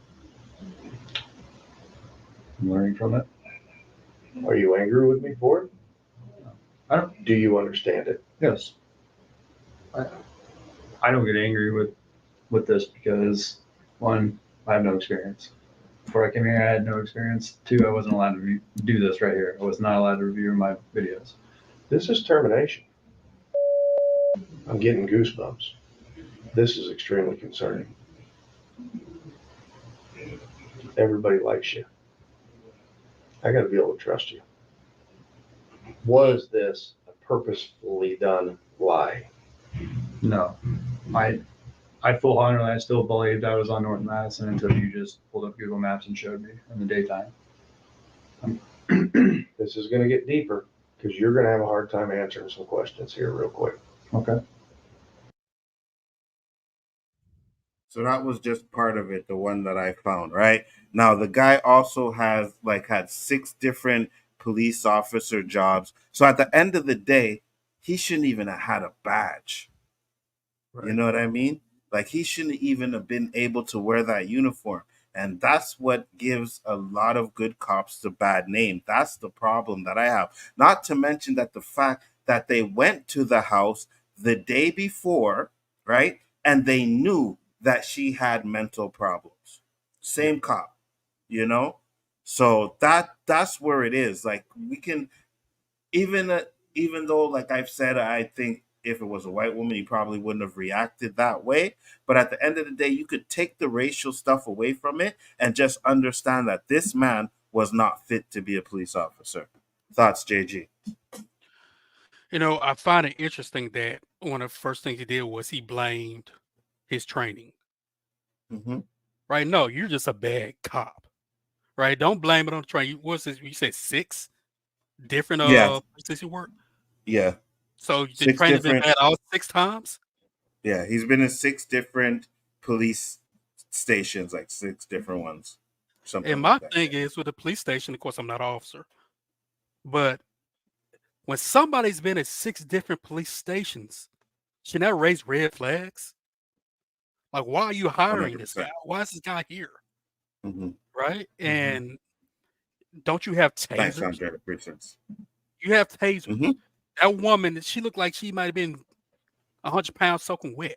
I'm learning from it. Are you angry with me for it? Do you understand it? Yes. I don't get angry with this because, one, I have no experience. Before I came here, I had no experience. Two, I wasn't allowed to do this right here. I was not allowed to review my videos. This is termination. I'm getting goosebumps. This is extremely concerning. Everybody likes you. I got to be able to trust you. Was this a purposefully done lie? No. I full-heartedly, I still believed I was on North Madison until you just pulled up Google Maps and showed me in the daytime. This is going to get deeper because you're going to have a hard time answering some questions here real quick. Okay. So that was just part of it, the one that I found, right? Now, the guy also has had 6 different police officer jobs. So at the end of the day, he shouldn't even have had a badge. Right. You know what I mean? Like, he shouldn't even have been able to wear that uniform. And that's what gives a lot of good cops the bad name. That's the problem that I have. Not to mention that the fact that they went to the house the day before, right? And they knew that she had mental problems. Same cop, you know? So that's where it is. Like, we can, even though, like I've said, I think if it was a white woman, he probably wouldn't have reacted that way. But at the end of the day, you could take the racial stuff away from it and just understand that this man was not fit to be a police officer. Thoughts, JG? You know, I find it interesting that one of the first things he did was he blamed his training. Mm-hmm. Right? No, you're just a bad cop. Right? Don't blame it on the training. What's this? You said 6 different places you work? Yeah. So the training's been bad all 6 times? Yeah, he's been in 6 different police stations, like 6 different ones. And my thing is with the police station, of course, I'm not an officer, but when somebody's been at 6 different police stations, shouldn't that raise red flags? Like, why are you hiring 100%. This guy? Why is this guy here? Mm-hmm. Right? And don't you have tasers? Thanks, you have tasers. Mm-hmm. That woman, she looked like she might have been 100 pounds soaking wet,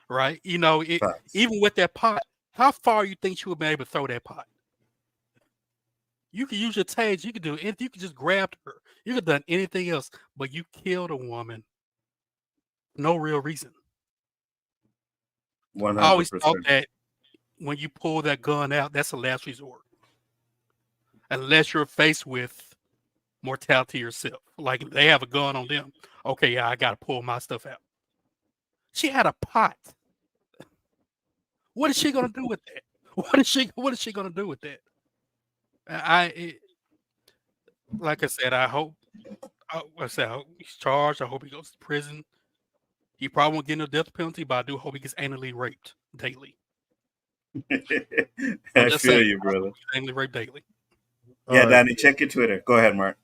right? You know, Facts. even with that pot, how far you think you would be able to throw that pot? You could use your tags. You could do anything. You could just grab her. You could have done anything else, but you killed a woman. No real reason. I always 100%. thought that when you pull that gun out, that's a last resort. Unless you're faced with mortality yourself. Like they have a gun on them. Okay, yeah, I got to pull my stuff out. She had a pot. What is she gonna do with that? What is she gonna do with that? Like I said, I hope he's charged. I hope he goes to prison. He probably won't get no death penalty, but I do hope he gets anally raped daily. I feel you, brother. Anally raped daily. Yeah, Danny, check your Twitter. Go ahead, Mark.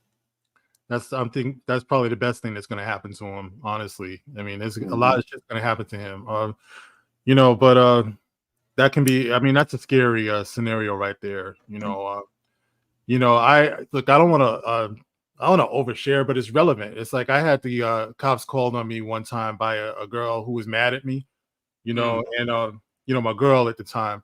That's probably the best thing that's going to happen to him. Honestly, I mean, there's a lot of shit going to happen to him. But that can be. I mean, that's a scary scenario right there. I don't want to. I don't want to overshare, but it's relevant. It's like I had the cops called on me one time by a girl who was mad at me, and my girl at the time.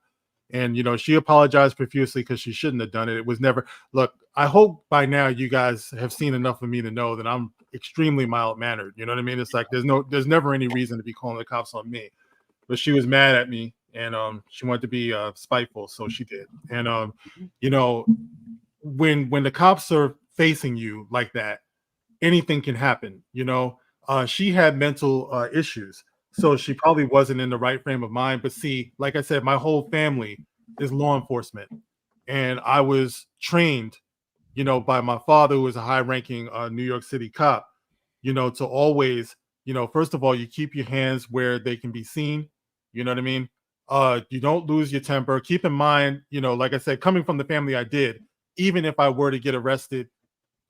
And, she apologized profusely because she shouldn't have done it. It was never, look, I hope by now you guys have seen enough of me to know that I'm extremely mild-mannered. You know what I mean? It's like there's never any reason to be calling the cops on me. But she was mad at me, and she wanted to be spiteful, so she did. And, when the cops are facing you like that, anything can happen. She had mental issues. So she probably wasn't in the right frame of mind. But see, like I said, my whole family is law enforcement. And I was trained, by my father, who was a high-ranking New York City cop, to always, first of all, you keep your hands where they can be seen. You know what I mean? You don't lose your temper. Keep in mind, like I said, coming from the family I did, even if I were to get arrested,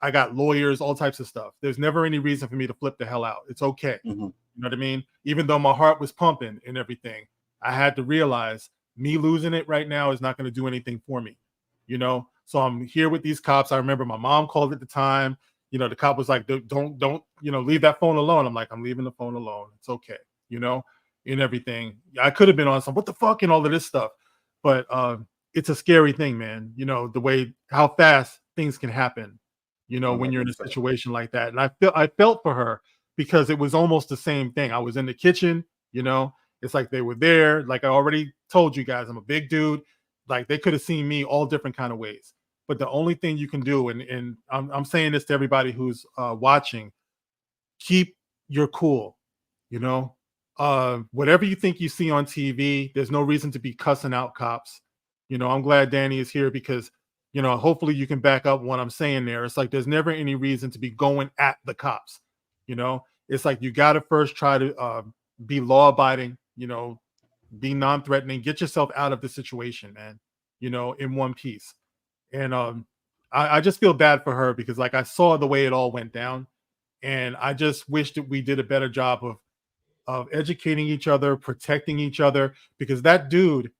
I got lawyers, all types of stuff. There's never any reason for me to flip the hell out. It's okay. You know what I mean? Even though my heart was pumping and everything, I had to realize me losing it right now is not going to do anything for me. So I'm here with these cops. I remember my mom called at the time. The cop was like, don't, leave that phone alone. I'm like, I'm leaving the phone alone. It's okay. And everything. I could have been on some, what the fuck, and all of this stuff. But it's a scary thing, man. The way, how fast things can happen, when you're in a situation like that. And I felt for her because it was almost the same thing. I was in the kitchen, it's like they were there. Like I already told you guys, I'm a big dude. Like they could have seen me all different kind of ways. But the only thing you can do, and I'm saying this to everybody who's watching, keep your cool, whatever you think you see on TV, there's no reason to be cussing out cops. I'm glad Danny is here because, hopefully you can back up what I'm saying there. It's like there's never any reason to be going at the cops. It's like you got to first try to be law-abiding, be non-threatening, get yourself out of the situation, man, in one piece. And I just feel bad for her because, like, I saw the way it all went down, and I just wish that we did a better job of educating each other, protecting each other, because that dude,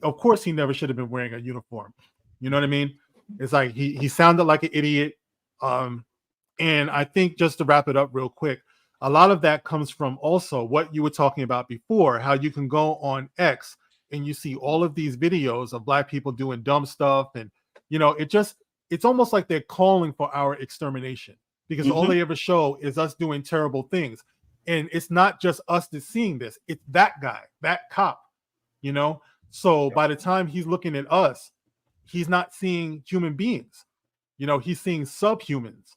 of course, he never should have been wearing a uniform. You know what I mean? It's like he sounded like an idiot. And I think just to wrap it up real quick, a lot of that comes from also what you were talking about before, how you can go on X and you see all of these videos of Black people doing dumb stuff. And, it's almost like they're calling for our extermination because all they ever show is us doing terrible things. And it's not just us that's seeing this. It's that guy, that cop, So by the time he's looking at us, he's not seeing human beings. He's seeing subhumans.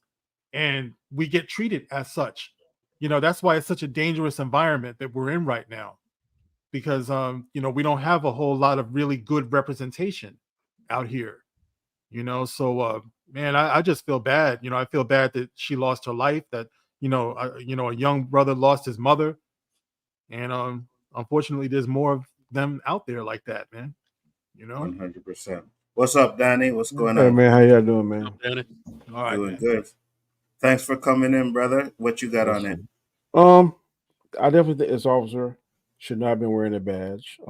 And we get treated as such. That's why it's such a dangerous environment that we're in right now. Because, we don't have a whole lot of really good representation out here. So, man, I just feel bad. I feel bad that she lost her life, that, a young brother lost his mother. And unfortunately, there's more of them out there like that, man. 100%. What's up, Danny? What's going on? Hey, man, how y'all doing, man? Danny? All right, doing good. Thanks for coming in, brother. What you got on it? I definitely think this officer should not have been wearing a badge.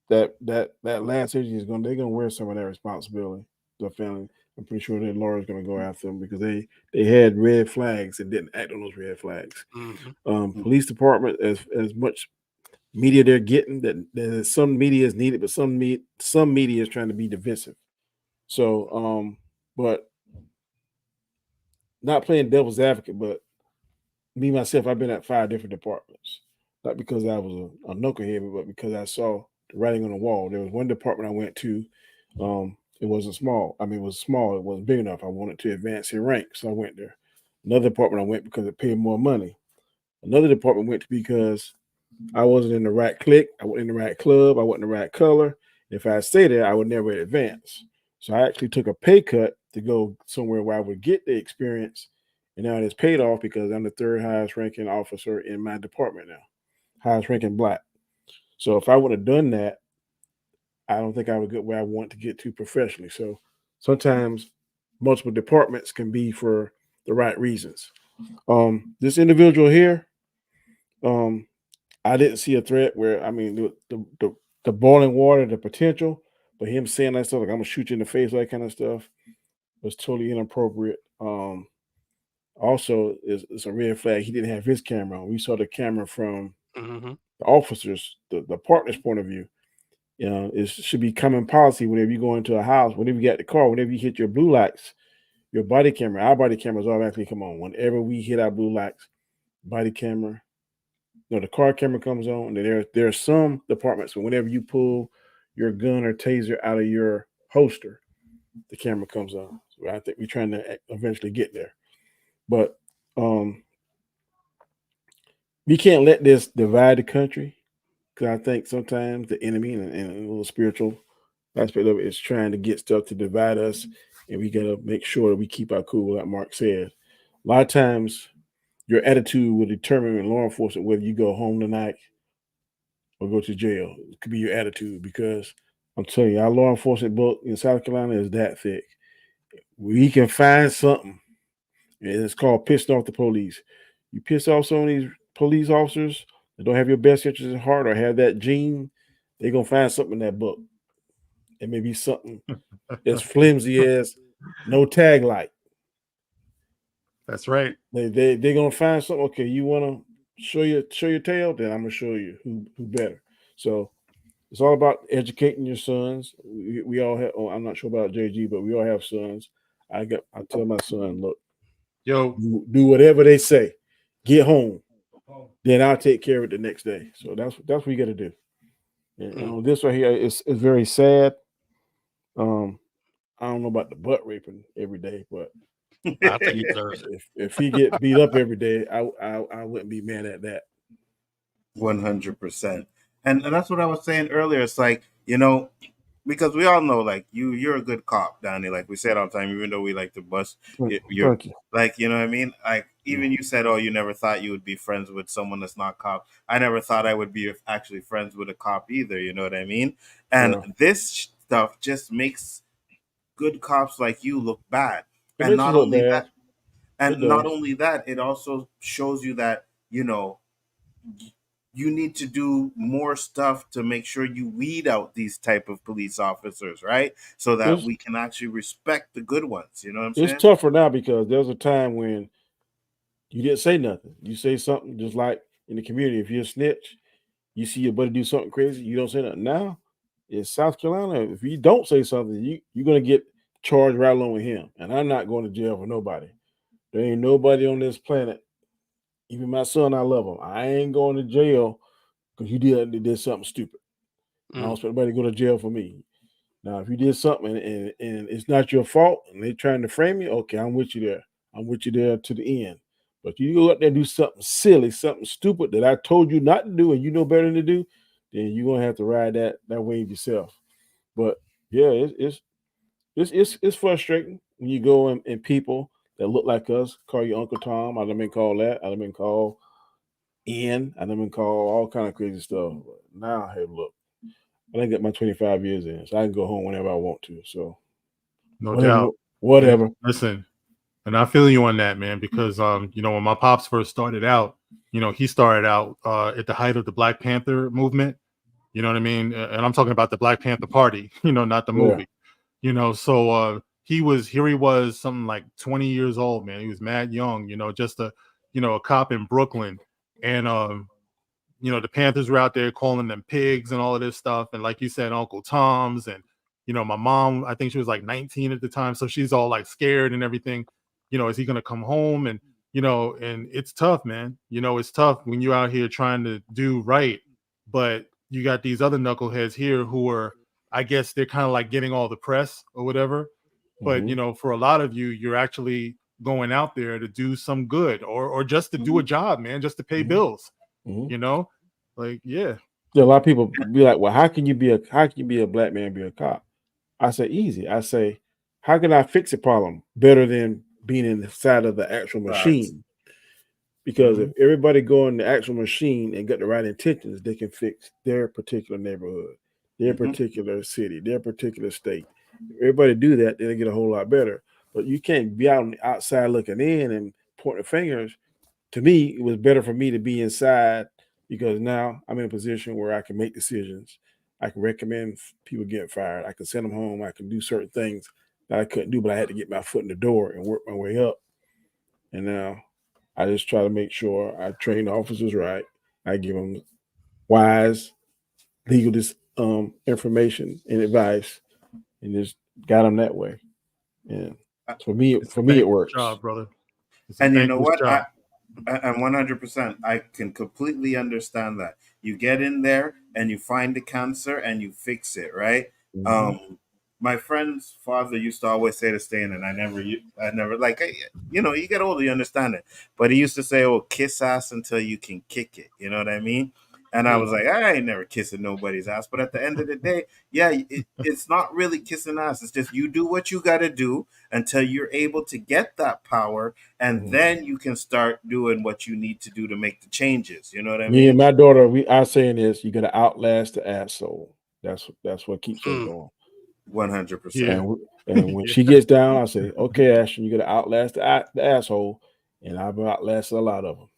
That last agency they're gonna wear some of that responsibility. the family. I'm pretty sure that Laura's going to go after them because they had red flags and didn't act on those red flags. Police department, as much media they're getting, that some media is needed, but some media is trying to be divisive. So, but not playing devil's advocate, but me myself, I've been at 5 different departments, not because I was a knucklehead, but because I saw the writing on the wall. There was one department I went to. It wasn't small. I mean, it was small. It wasn't big enough. I wanted to advance in rank, so I went there. Another department I went because it paid more money. Another department went to because I wasn't in the right clique. I wasn't in the right club. I wasn't in the right color. If I stayed there, I would never advance. So I actually took a pay cut to go somewhere where I would get the experience. And now it's paid off because I'm the 3rd highest ranking officer in my department now, highest ranking black. So if I would have done that, I don't think I would get where I want to get to professionally. So sometimes multiple departments can be for the right reasons. This individual here, I didn't see a threat where, I mean, the boiling water, the potential, but him saying that stuff like I'm gonna shoot you in the face, that kind of stuff, was totally inappropriate. Also, it's a red flag. He didn't have his camera on. We saw the camera from the officers, the partner's point of view. You know, it should be common policy whenever you go into a house, whenever you get the car, whenever you hit your blue lights, your body camera, our body cameras automatically come on. Whenever we hit our blue lights, body camera, the car camera comes on. And there are some departments where whenever you pull your gun or taser out of your holster, the camera comes on. So I think we're trying to eventually get there. But we can't let this divide the country. Because I think sometimes the enemy and a little spiritual aspect of it is trying to get stuff to divide us, and we got to make sure that we keep our cool, like Mark said. A lot of times, your attitude will determine in law enforcement whether you go home tonight or go to jail. It could be your attitude, because I'm telling you, our law enforcement book in South Carolina is that thick. We can find something, and it's called pissing off the police. You piss off some of these police officers that don't have your best interests at heart or have that gene, they're going to find something in that book. It may be something as flimsy as no tag light. That's right. They're going to find something. Okay, you want to show your tail? Then I'm going to show you who better. So it's all about educating your sons. We all have, I'm not sure about JG, but we all have sons. I tell my son, look, do whatever they say. Get home. Then I'll take care of it the next day. So that's what you got to do. And this right here is very sad. I don't know about the butt raping every day, but I think he deserves it. If he get beat up every day, I wouldn't be mad at that. 100%. And that's what I was saying earlier. It's like, because we all know, like, you're a good cop, Donnie. Like we said all the time, even though we like to bust your, like, you know what I mean? Like, even you said, oh, you never thought you would be friends with someone that's not cop. I never thought I would be actually friends with a cop either. You know what I mean? And this stuff just makes good cops like you look bad. And not only that, it also shows you that, you need to do more stuff to make sure you weed out these type of police officers, right? So that we can actually respect the good ones. You know what I'm saying? It's tougher now because there was a time when you didn't say nothing. You say something, just like in the community. If you're a snitch, you see your buddy do something crazy, you don't say nothing. Now, in South Carolina, if you don't say something, you're going to get charged right along with him. And I'm not going to jail for nobody. There ain't nobody on this planet. Even my son, I love him. I ain't going to jail because you did something stupid. I don't expect anybody to go to jail for me. Now, if you did something and it's not your fault and they're trying to frame you, okay, I'm with you there. I'm with you there to the end. But you go out there and do something silly, something stupid that I told you not to do and you know better than to do, then you're going to have to ride that wave yourself. But, yeah, it's frustrating when you go and people that look like us call you Uncle Tom. I done been called that. I done been called Ian. I done been called all kind of crazy stuff. But now, hey, look, I done got my 25 years in, so I can go home whenever I want to. So, no doubt. Whatever. And listen, and I feel you on that, man, because when my pops first started out, he started out at the height of the Black Panther movement. You know what I mean? And I'm talking about the Black Panther Party, not the movie. So he was something like 20 years old, man. He was mad young, just a cop in Brooklyn. And the Panthers were out there calling them pigs and all of this stuff. And like you said, Uncle Tom's, and my mom, I think she was like 19 at the time, so she's all like scared and everything. Is he gonna come home? And and it's tough, man. It's tough when you're out here trying to do right, but you got these other knuckleheads here who are, I guess they're kind of like getting all the press or whatever. But for a lot of you, you're actually going out there to do some good, or just to do a job, man, just to pay bills. Like Yeah, a lot of people be like, well, how can you be a black man, be a cop? I say easy. I say, how can I fix a problem better than being inside of the actual machine? Because if everybody go in the actual machine and get the right intentions, they can fix their particular neighborhood, their particular city, their particular state. If everybody do that, they'll get a whole lot better. But you can't be out on the outside looking in and pointing fingers. To me, it was better for me to be inside, because now I'm in a position where I can make decisions. I can recommend people get fired. I can send them home. I can do certain things that I couldn't do, but I had to get my foot in the door and work my way up. And now I just try to make sure I train the officers right. I give them wise legal information and advice, and just got them that way. And for me, it works. Job, brother. And you know what? And 100%, I can completely understand that. You get in there and you find the cancer and you fix it, right? My friend's father used to always say to stay in, and I never like, you get older, you understand it. But he used to say, "Oh, kiss ass until you can kick it." You know what I mean? And I was like, I ain't never kissing nobody's ass. But at the end of the day, it's not really kissing ass. It's just you do what you got to do until you're able to get that power. And then you can start doing what you need to do to make the changes. You know what I mean? Me and my daughter, we are saying this: you got to outlast the asshole. That's what keeps us going. 100%. And when she gets down, I say, "Okay, Ashton, you got to outlast the asshole," and I've outlasted a lot of them.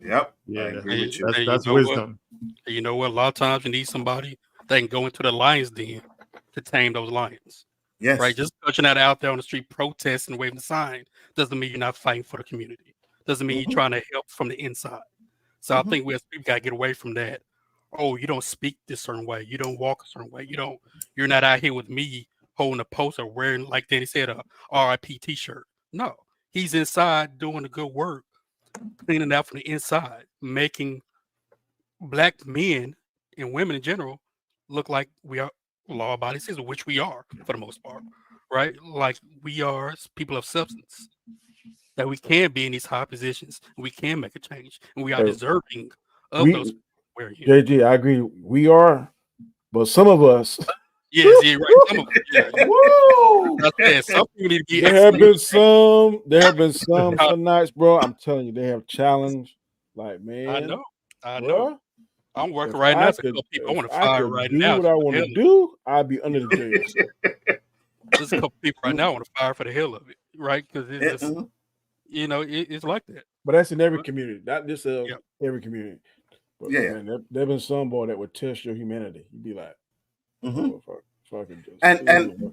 Yep. Yeah, I agree with you. That's wisdom. You know what? A lot of times you need somebody that can go into the lion's den to tame those lions. Yes. Right. Just touching that out there on the street, protesting, waving the sign doesn't mean you're not fighting for the community. Doesn't mean you're trying to help from the inside. So I think we as people got to get away from that. Oh, you don't speak this certain way. You don't walk a certain way. You're not out here with me holding a poster wearing, like Danny said, a RIP t-shirt. No, he's inside doing the good work, cleaning out from the inside, making black men and women in general look like we are law-abiding citizens, which we are for the most part, right? Like we are people of substance, that we can be in these high positions, and we can make a change, and we are deserving of those. JG, I agree. We are, but some of us. Yes, yeah, right. Some of us, yeah. Woo! Some people need to be. There have been some nights, bro. I'm telling you, they have challenged. Like, man, I know. I'm working right now. People I want to fire right now. Do what I want to do. I'd be under the jail. There's a couple people right now I want to fire for the hell of it, right? Because it's it's like that. But that's in every community, not just every community. But man, there've been some boy that would test your humanity. You'd be like, and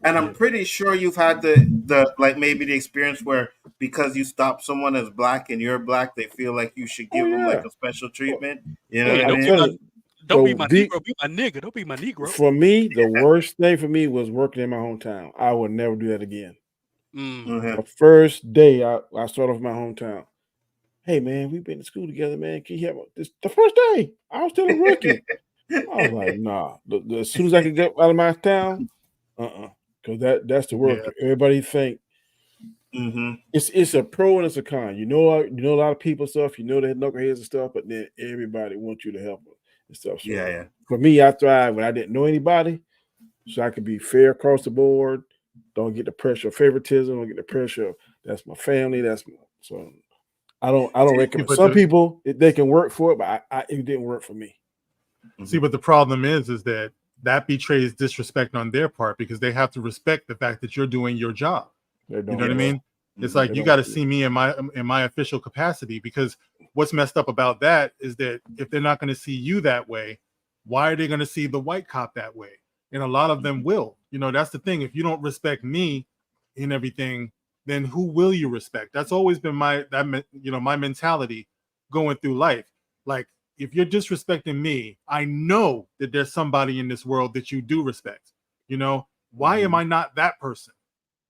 I'm pretty sure you've had the like maybe the experience where because you stop someone as black and you're black, they feel like you should give them like a special treatment. You know what I mean? Don't be my Negro, be my nigga. Don't be my Negro. For me, the worst thing for me was working in my hometown. I would never do that again. The first day I started off in my hometown. Hey man, we've been to school together, man. Can you help this? The first day, I was still a rookie. I was like, nah. As soon as I could get out of my town, because that's the work. Yeah. Everybody think it's a pro and it's a con. You know a lot of people stuff. You know they knuckleheads and stuff, but then everybody wants you to help them and stuff. So for me, I thrive when I didn't know anybody, so I could be fair across the board. Don't get the pressure of favoritism. Don't get the pressure of that's my family. So. I don't recommend. Some people they can work for it, but it didn't work for me. See, but the problem is that betrays disrespect on their part because they have to respect the fact that you're doing your job. You know what I mean? It's like you got to see me in my official capacity, because what's messed up about that is that if they're not going to see you that way, why are they going to see the white cop that way? And a lot of them will. That's the thing. If you don't respect me in everything, then who will you respect? That's always been my mentality going through life. Like, if you're disrespecting me, I know that there's somebody in this world that you do respect. You know, why am I not that person?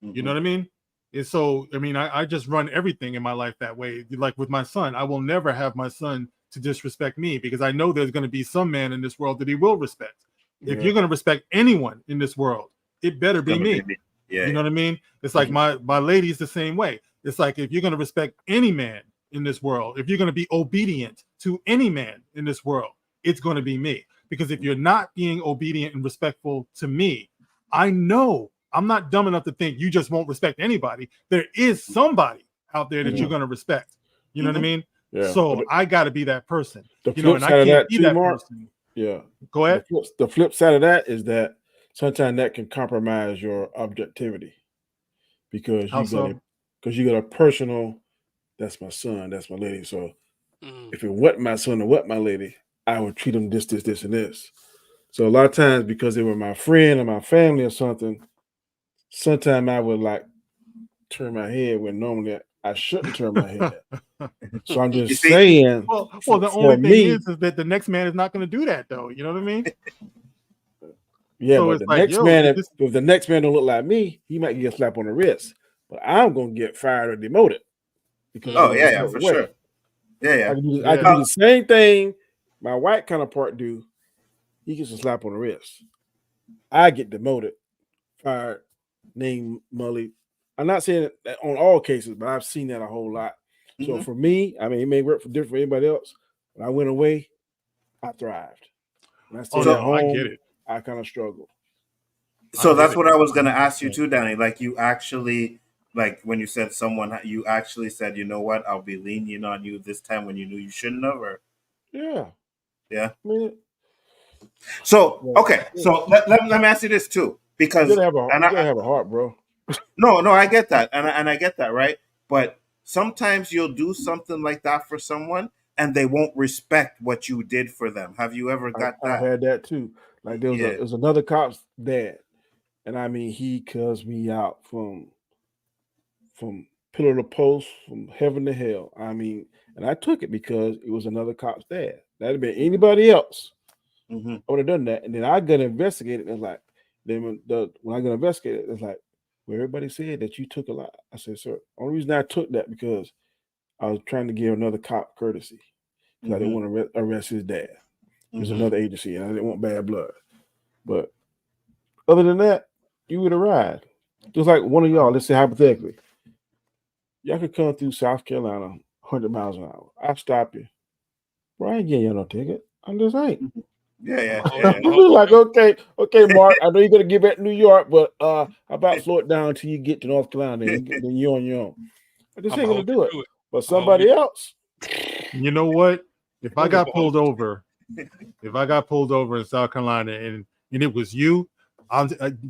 You know what I mean? And so, I mean, I just run everything in my life that way. Like with my son, I will never have my son to disrespect me, because I know there's going to be some man in this world that he will respect. If you're going to respect anyone in this world, it better be me. Yeah, you know what I mean? It's like my lady's the same way. It's like, if you're going to respect any man in this world, if you're going to be obedient to any man in this world, it's going to be me. Because if you're not being obedient and respectful to me, I know I'm not dumb enough to think you just won't respect anybody. There is somebody out there that you're going to respect. You know what I mean? Yeah. So I got to be that person. The You know, flip and I side of can't that be too, that Mark. person. Yeah. Go ahead. The flip side of that is that sometimes that can compromise your objectivity, because How so? you got a personal, that's my son, that's my lady. So if it wasn't my son or what my lady, I would treat them this, and this. So a lot of times, because they were my friend or my family or something, sometimes I would like turn my head when normally I shouldn't turn my head. So I'm just saying. Well, the only thing is that the next man is not going to do that, though. You know what I mean? Yeah, So but it's the like, next yo, man, if the next man don't look like me, he might get a slap on the wrist. But I'm gonna get fired or demoted. Because for sure. Yeah. I can do the same thing my white counterpart do. He gets a slap on the wrist. I get demoted, fired, named Mully. I'm not saying that on all cases, but I've seen that a whole lot. So for me, I mean, it may work for different for anybody else. When I went away, I thrived. When I stayed at home, I get it. I kind of struggled. So that's what I was going to ask you too, Danny. Like, you actually, like when you said someone, you actually said, you know what, I'll be lenient on you this time when you knew you shouldn't have, or yeah. I mean, so okay, so let me ask you this too, because you gotta have a heart, bro. No, I get that, and I get that, right? But sometimes you'll do something like that for someone, and they won't respect what you did for them. Have you ever got that? I've had that too. Like there was another cop's dad, and I mean he cussed me out from pillar to post, from heaven to hell. I mean, and I took it because it was another cop's dad. That'd have been anybody else. I would have done that, and then I got investigated. And it's like, then when I got investigated, it's like, well, everybody said that you took a lot. I said, sir, only reason I took that because I was trying to give another cop courtesy, because I didn't want to arrest his dad. It was another agency, and I didn't want bad blood. But other than that, you would have ride. Just like one of y'all, let's say hypothetically, y'all could come through South Carolina 100 miles an hour. I stop you. Bro, I ain't getting you no ticket. I'm just saying. Yeah. Like, okay, Mark, I know you're gonna get back to New York, but how about slow it down until you get to North Carolina, then you're on your own. I just ain't gonna do it. But somebody else. You know what? If I got pulled over in South Carolina and it was you,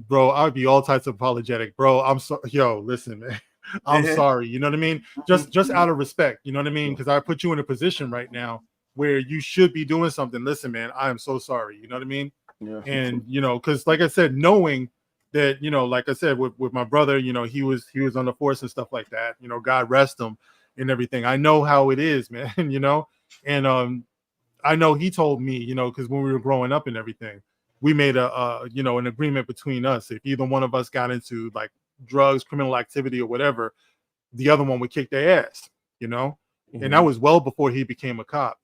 bro, I would be all types of apologetic, bro. I'm sorry, yo, listen, man. I'm sorry. You know what I mean? Just out of respect. You know what I mean? Because I put you in a position right now where you should be doing something. Listen, man, I am so sorry. You know what I mean? Yeah. And because like I said, knowing that, like I said, with my brother, he was on the force and stuff like that. God rest him and everything. I know how it is, man. And I know he told me, because when we were growing up and everything, we made an agreement between us. If either one of us got into like drugs, criminal activity, or whatever, the other one would kick their ass. And that was well before he became a cop.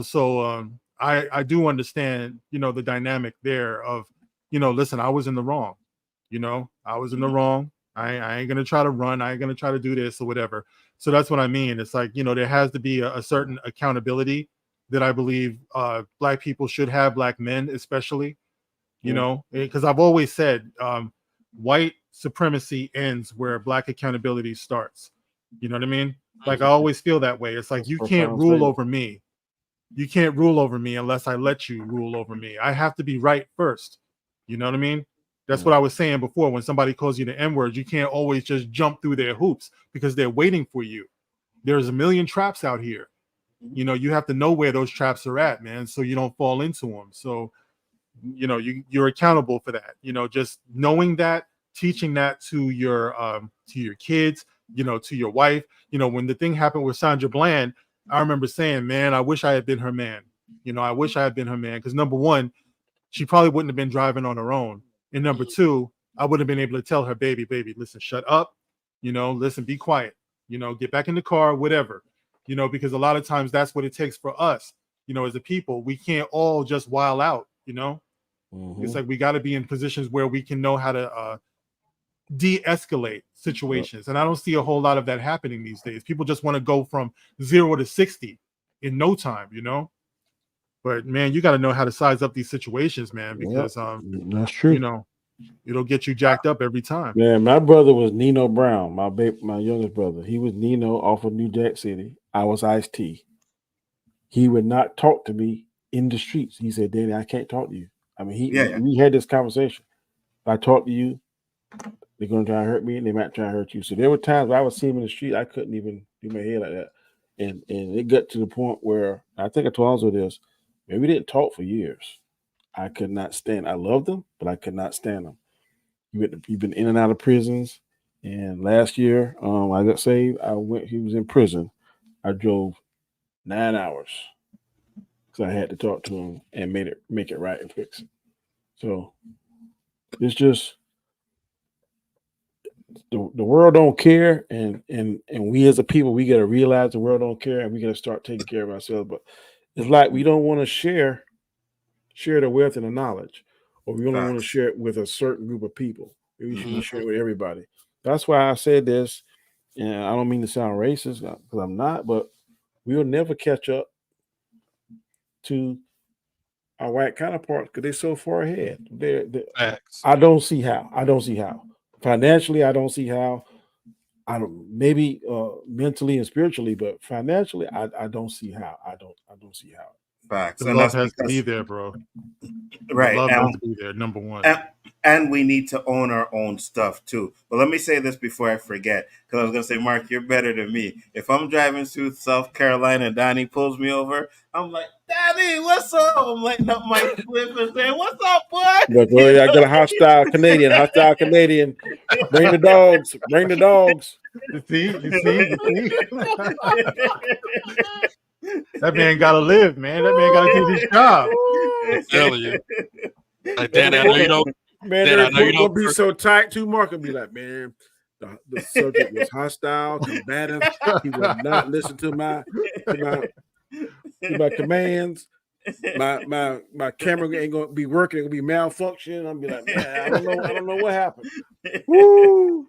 So I do understand, the dynamic there of, listen, I was in the wrong. I was in the wrong. I ain't gonna try to run. I ain't gonna try to do this or whatever. So that's what I mean. It's like, there has to be a certain accountability that I believe Black people should have, Black men especially, because I've always said white supremacy ends where Black accountability starts. You know what I mean? Like, I always feel that way. It's like, you can't rule over me. You can't rule over me unless I let you rule over me. I have to be right first. You know what I mean? That's what I was saying before. When somebody calls you the N-word, you can't always just jump through their hoops because they're waiting for you. There's a million traps out here. You have to know where those traps are at, man, so you don't fall into them. So, you're accountable for that. Just knowing that teaching that to your kids, to your wife. When the thing happened with Sandra Bland, I remember saying, man, I wish I had been her man. I wish I had been her man, because number one, she probably wouldn't have been driving on her own. And number two, I would have been able to tell her, baby, listen, shut up, listen, be quiet, get back in the car, whatever, because a lot of times that's what it takes for us, as a people. We can't all just wild out, It's like we got to be in positions where we can know how to de-escalate situations. And I don't see a whole lot of that happening these days. People just want to go from 0 to 60 in no time, But man, you got to know how to size up these situations, man, because that's true. It'll get you jacked up every time. Man, my brother was Nino Brown, my youngest brother. He was Nino off of New Jack City. I was Ice-T. He would not talk to me in the streets. He said, Danny, I can't talk to you. I mean, we had this conversation. If I talk to you, they're going to try to hurt me, and they might try to hurt you. So there were times where I would see him in the street, I couldn't even do my head like that. And it got to the point where, I think I told Nzo this, man, we didn't talk for years. I could not stand. I loved him, but I could not stand him. You've been in and out of prisons. And last year, I got saved. He was in prison. I drove 9 hours because I had to talk to him and make it right and fix it. So it's just the world don't care, and we as a people, we got to realize the world don't care, and we got to start taking care of ourselves. But it's like we don't want to share the wealth and the knowledge, or we only want to share it with a certain group of people. Maybe we should share it with everybody. That's why I said this, and I don't mean to sound racist because I'm not, but we'll never catch up to our white counterparts because they're so far ahead. I don't see how. Financially, I don't see how. Maybe mentally and spiritually, but financially, I don't see how. I don't see how. Facts. The love has to be there, bro. Right. The love has to be there, number one. And we need to own our own stuff too. But let me say this before I forget, because I was gonna say, Mark, you're better than me. If I'm driving through South Carolina and Donnie pulls me over, I'm like, Donnie, what's up? I'm lighting up my flip and saying, what's up, boy? Look, I got a hostile Canadian. Bring the dogs. You see? That man gotta live, man. That man gotta do his job. I'm telling you. Like, Danny, I know you don't. Man, they're gonna be so tight too. Mark will be like, man, the subject was hostile, combative. He would not listen to my commands. My camera ain't gonna be working. It's gonna be malfunction. I'll be like, man, I don't know what happened. Woo!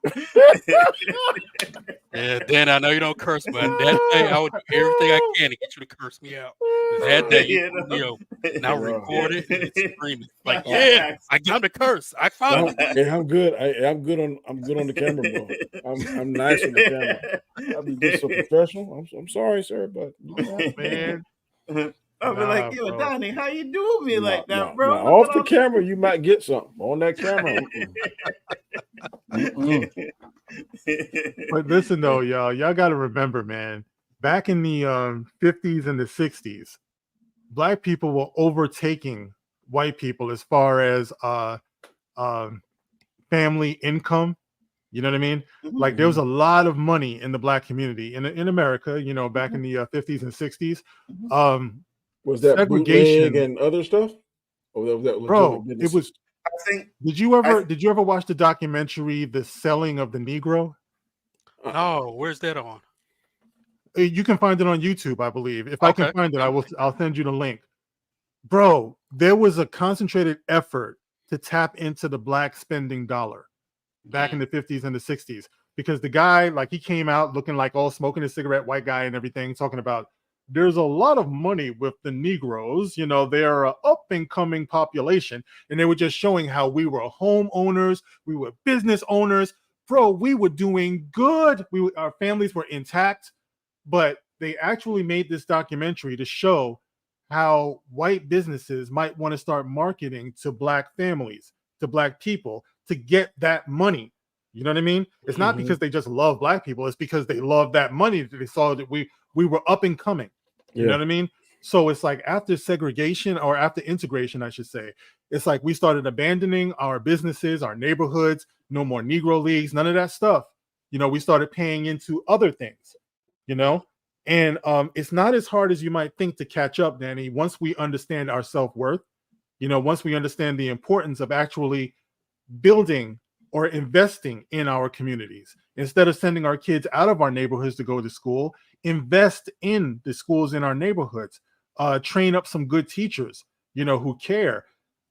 Yeah, Dan, I know you don't curse, but that day I would do everything I can to get you to curse me out. That day, now record it and scream it. Like, yeah, I got the curse. I found it. Yeah, I'm good. I'm good on the camera, bro. I'm nice on the camera. I'll be just so professional. I'm sorry, sir, but man. I'll be like, yo, bro. Donnie, how you doing me like that, bro? Off the camera, you might get something. On that camera. But listen, though, y'all got to remember, man, back in the 50s and the 60s, Black people were overtaking white people as far as family income. You know what I mean? Mm-hmm. Like, there was a lot of money in the Black community in America, back in the 50s and 60s. Was that segregation and other stuff? Or that bro, it was. I think. Did you ever watch the documentary "The Selling of the Negro"? No, where's that on? You can find it on YouTube, I believe. If I can find it, I'll send you the link. Bro, there was a concentrated effort to tap into the Black spending dollar back in the 50s and the 60s, because the guy, like, he came out looking like all smoking a cigarette, white guy and everything, talking about there's a lot of money with the Negroes. They're an up-and-coming population. And they were just showing how we were homeowners. We were business owners. Bro, we were doing good. Our families were intact. But they actually made this documentary to show how white businesses might want to start marketing to Black families, to Black people, to get that money. You know what I mean? It's not because they just love Black people. It's because they love that money. They saw that we were up and coming. You know what I mean? So it's like after segregation, or after integration, I should say, it's like we started abandoning our businesses, our neighborhoods, no more Negro leagues, none of that stuff. We started paying into other things, and it's not as hard as you might think to catch up, Danny, once we understand our self-worth, once we understand the importance of actually building or investing in our communities. Instead of sending our kids out of our neighborhoods to go to school, invest in the schools in our neighborhoods. Train up some good teachers, who care.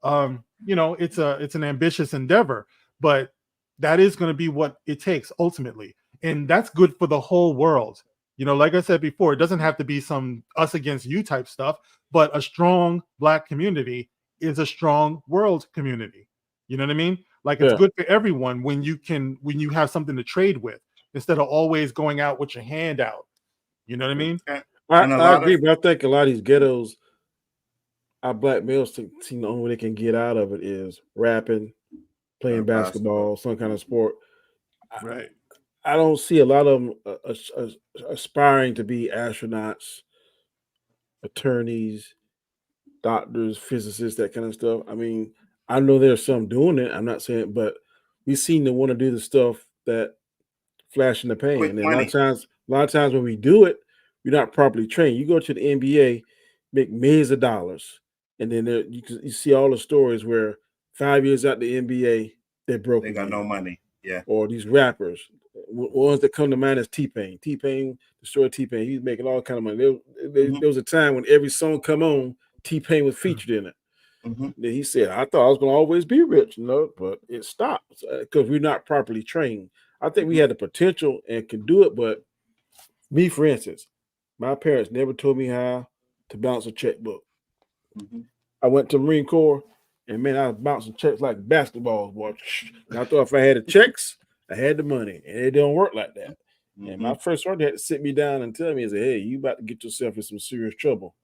It's an ambitious endeavor, but that is going to be what it takes ultimately. And that's good for the whole world. Like I said before, it doesn't have to be some us against you type stuff, but a strong Black community is a strong world community. You know what I mean? Like it's good for everyone when you have something to trade with, instead of always going out with your hand out. You know what I mean? I agree, but I think a lot of these ghettos, our Black males think the only way they can get out of it is rapping, playing basketball, some kind of sport. Right. I don't see a lot of them aspiring to be astronauts, attorneys, doctors, physicists, that kind of stuff. I mean, I know there's some doing it. I'm not saying, but we seem to want to do the stuff that flash in the pan. And a lot of times when we do it, we're not properly trained. You go to the NBA, make millions of dollars, and then you see all the stories where 5 years out the NBA, they're broke. They got no money. Yeah. Or these rappers. Ones that come to mind is T-Pain. T-Pain, destroyed T-Pain. He's making all kind of money. There was a time when every song come on, T-Pain was featured in it. Then he said, I thought I was going to always be rich, but it stopped because we're not properly trained. I think we had the potential and can do it, but me, for instance, my parents never told me how to balance a checkbook. I went to Marine Corps, and man, I was bouncing checks like basketballs, boy. And I thought if I had the checks, I had the money, and it don't work like that. And my first sergeant had to sit me down and tell me, he said, hey, you about to get yourself in some serious trouble.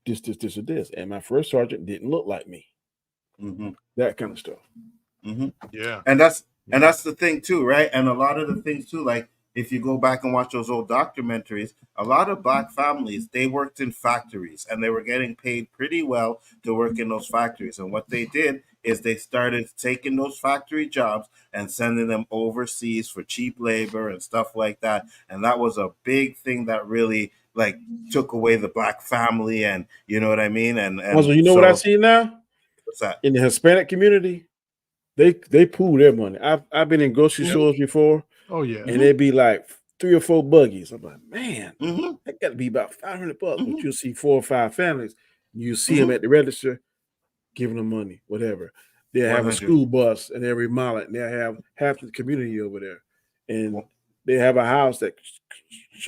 This, or this. And my first sergeant didn't look like me. That kind of stuff. Yeah. And that's the thing too, right? And a lot of the things too, like if you go back and watch those old documentaries, a lot of Black families, they worked in factories and they were getting paid pretty well to work in those factories. And what they did is they started taking those factory jobs and sending them overseas for cheap labor and stuff like that. And that was a big thing that really like took away the Black family, and you know what I mean? And also, you know what I see now? What's that? In the Hispanic community, they pool their money. I've been in grocery stores before. Oh yeah. And it'd be like 3 or 4 buggies. I'm like, man, that got to be about $500. But you'll see 4 or 5 families. You see them at the register, giving them money, whatever. They'll have a school bus and they'll remodel it. And they'll have half the community over there. And they have a house that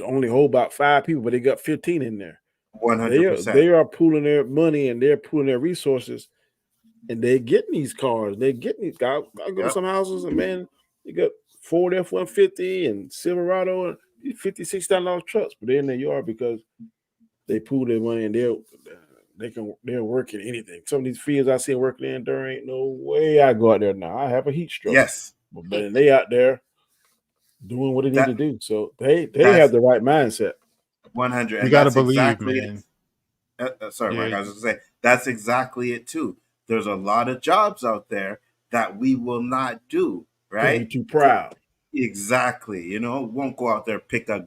only hold about 5 people, but they got 15 in there. 100%. They are pooling their money and they're pooling their resources, and they're getting these cars. They're getting these. I go to some houses, and man, you got Ford F-150 and Silverado and $50,000, $60,000 trucks, but they're in their yard because they pool their money and they're working anything. Some of these fields I see working in, there ain't no way I go out there now. I have a heat stroke. Yes, but they out there doing what they need to do. So they have the right mindset. 100. You got to believe, man. Sorry, Mike. I was just going to say that's exactly it too. There's a lot of jobs out there that we will not do. Right? You're too proud. Exactly. You know, won't go out there picking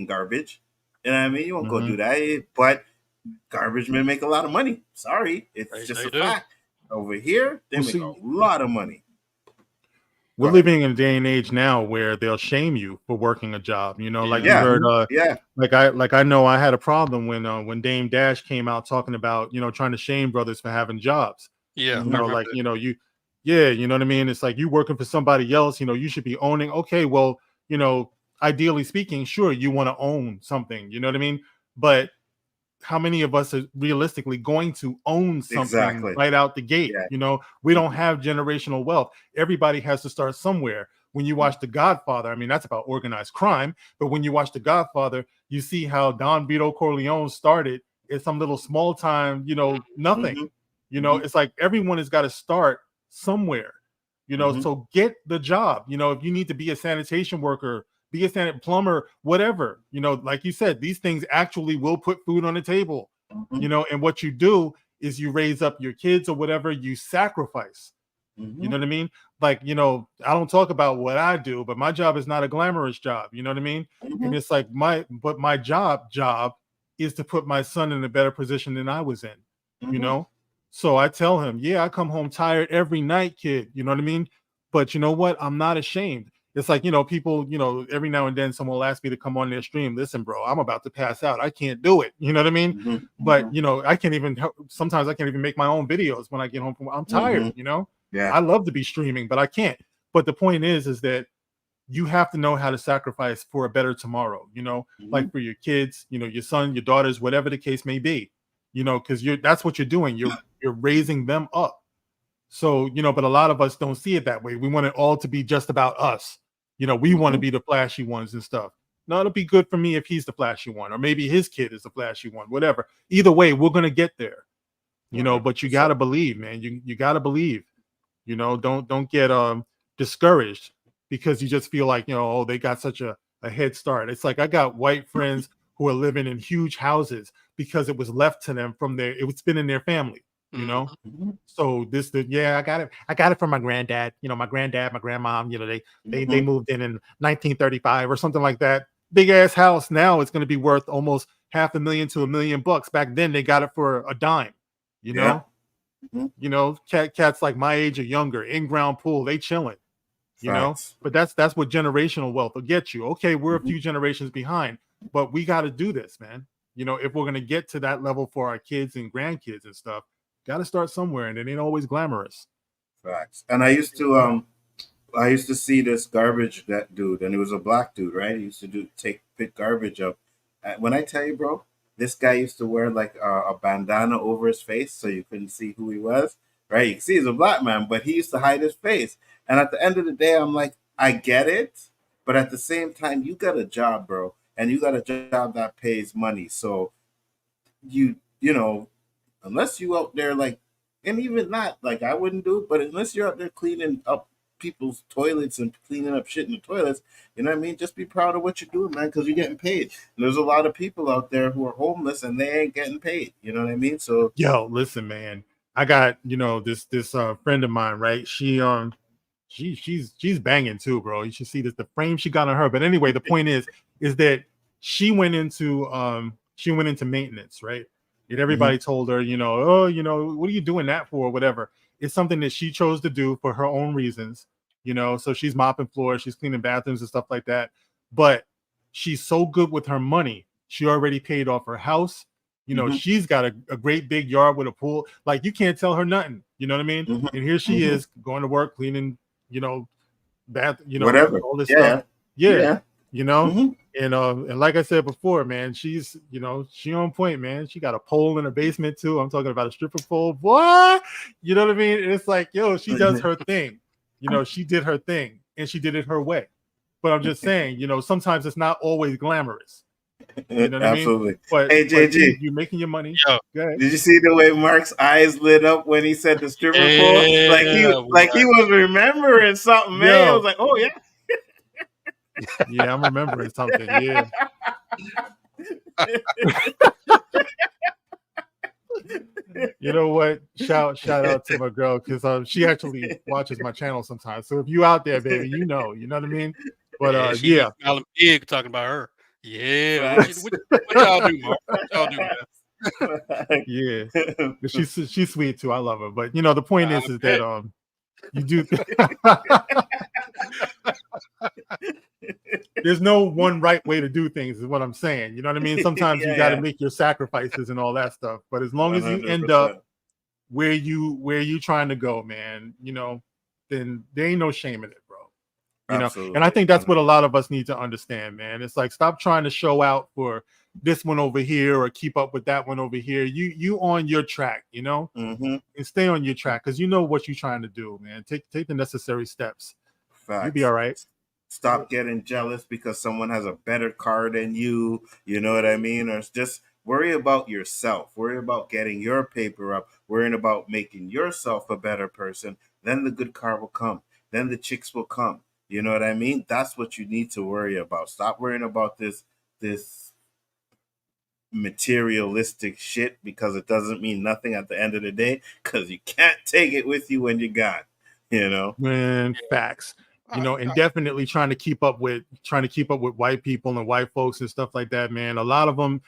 garbage. You know what I mean? You won't go do that. But garbage men make a lot of money. Sorry, it's just a fact. Over here, they make a lot of money. We're living in a day and age now where they'll shame you for working a job. You know, like you heard, like I know I had a problem when Dame Dash came out talking about, trying to shame brothers for having jobs. Yeah, you know what I mean? It's like you working for somebody else, you should be owning. Okay, well, ideally speaking, sure, you want to own something, you know what I mean? But how many of us are realistically going to own something right out the gate? Yeah. We don't have generational wealth. Everybody has to start somewhere. When you watch The Godfather, I mean, that's about organized crime. But when you watch The Godfather, you see how Don Vito Corleone started in some little small time, nothing. It's like everyone has got to start somewhere, so get the job. If you need to be a sanitation worker, be a plumber, whatever, like you said, these things actually will put food on the table. you know, and what you do is you raise up your kids or whatever, you sacrifice. You know what I mean? Like, you know, I don't talk about what I do, but my job is not a glamorous job. You know what I mean? And it's like my job is to put my son in a better position than I was in, you know? So I tell him, yeah, I come home tired every night, kid. You know what I mean? But you know what? I'm not ashamed. It's like, you know, people, you know, every now and then someone will ask me to come on their stream. Listen, bro, I'm about to pass out. I can't do it. You know what I mean? But, you know, I can't even, sometimes I can't even make my own videos when I get home from, I'm tired, you know? Yeah. I love to be streaming, but I can't. But the point is that you have to know how to sacrifice for a better tomorrow, you know, like for your kids, you know, your son, your daughters, whatever the case may be, you know, because that's what you're doing. You're raising them up. So, you know, but a lot of us don't see it that way. We want it all to be just about us. You know, we want to be the flashy ones and stuff. No, it'll be good for me if he's the flashy one, or maybe his kid is the flashy one, whatever. Either way, we're gonna get there, you know, but you gotta believe, man. You gotta believe. You know, don't get discouraged because you just feel like, you know, oh, they got such a head start. It's like I got white friends who are living in huge houses because it was left to them from it's been in their family, you know. So I got it from my granddad. You know, my granddad, my grandmom, you know, they moved in 1935 or something like that. Big ass house. Now it's going to be worth almost $500,000 to $1 million. Back then they got it for a dime, you know. You know, cats like my age or younger, in-ground pool, they chilling, you know. But that's what generational wealth will get you. Okay, we're a few generations behind, but we got to do this, man. You know, if we're gonna get to that level for our kids and grandkids and stuff, got to start somewhere, and it ain't always glamorous. Facts. And I used to see this garbage that dude, and it was a black dude, right? He used to pick garbage up. When I tell you, bro, this guy used to wear like a bandana over his face so you couldn't see who he was, right? You can see he's a black man, but he used to hide his face. And at the end of the day, I'm like, I get it, but at the same time, you got a job, bro, and you got a job that pays money. So you know, unless you out there like, and even not like I wouldn't do it, but unless you're out there cleaning up people's toilets and cleaning up shit in the toilets, you know what I mean? Just be proud of what you're doing, man, because you're getting paid. And there's a lot of people out there who are homeless and they ain't getting paid. You know what I mean? So yo, listen, man, I got, you know, this friend of mine, right? She's banging too, bro. You should see the frame she got on her. But anyway, the point is that she went into maintenance, right? And everybody told her, you know, oh, you know, what are you doing that for, or whatever. It's something that she chose to do for her own reasons, you know. So she's mopping floors, she's cleaning bathrooms and stuff like that. But she's so good with her money. She already paid off her house. You know, she's got a great big yard with a pool. Like, you can't tell her nothing. You know what I mean? And here she is going to work, cleaning, you know, you know, whatever, all this stuff. Yeah. You know, and like I said before, man, she's, you know, she on point, man. She got a pole in her basement too. I'm talking about a stripper pole. What? You know what I mean? It's like, yo, she does her thing. You know, she did her thing and she did it her way. But I'm just saying, you know, sometimes it's not always glamorous. You know what Absolutely. I mean? But, hey, JG, you're making your money. did you see the way Mark's eyes lit up when he said the stripper pole? Like he was remembering something, man. He was like, oh yeah. Yeah, I'm remembering something. Yeah. You know what? Shout out to my girl, because she actually watches my channel sometimes. So if you out there, baby, you know what I mean. But she smiling big talking about her. Yeah, what y'all do, Mark? What y'all do, man? Yeah, but she's sweet too. I love her. But you know, the point is that you do. There's no one right way to do things, is what I'm saying. You know what I mean? Sometimes you got to make your sacrifices and all that stuff. But as long as you end up where you trying to go, man, you know, then there ain't no shame in it, bro. You know, and I think that's what a lot of us need to understand, man. It's like, stop trying to show out for this one over here or keep up with that one over here. You on your track, you know, and stay on your track, because you know what you're trying to do, man. Take the necessary steps. Facts. You'll be all right. Stop getting jealous because someone has a better car than you. You know what I mean? Or just worry about yourself. Worry about getting your paper up. Worrying about making yourself a better person. Then the good car will come. Then the chicks will come. You know what I mean? That's what you need to worry about. Stop worrying about this materialistic shit because it doesn't mean nothing at the end of the day because you can't take it with you when you're gone. You know, man, facts. You know, and definitely trying to keep up with white people and white folks and stuff like that, man. A lot of them,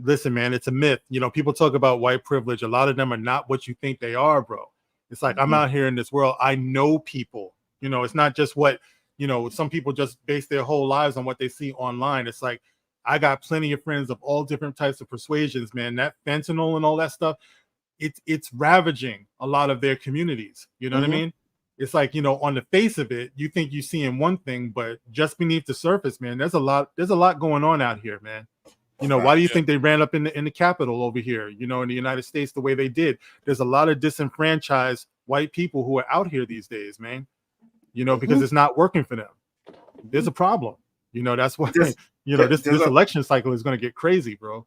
listen, man, it's a myth. You know, people talk about white privilege. A lot of them are not what you think they are, bro. It's like I'm out here in this world. I know people. You know, it's not just what, you know, some people just base their whole lives on what they see online. It's like I got plenty of friends of all different types of persuasions, man. That fentanyl and all that stuff, it's ravaging a lot of their communities. You know what I mean? It's like, you know, on the face of it, you think you're seeing one thing, but just beneath the surface, man, there's a lot going on out here, man. You know, why do you think they ran up in the Capitol over here, you know, in the United States the way they did? There's a lot of disenfranchised white people who are out here these days, man. You know, because it's not working for them. There's a problem. You know, that's why you know this election cycle is going to get crazy, bro.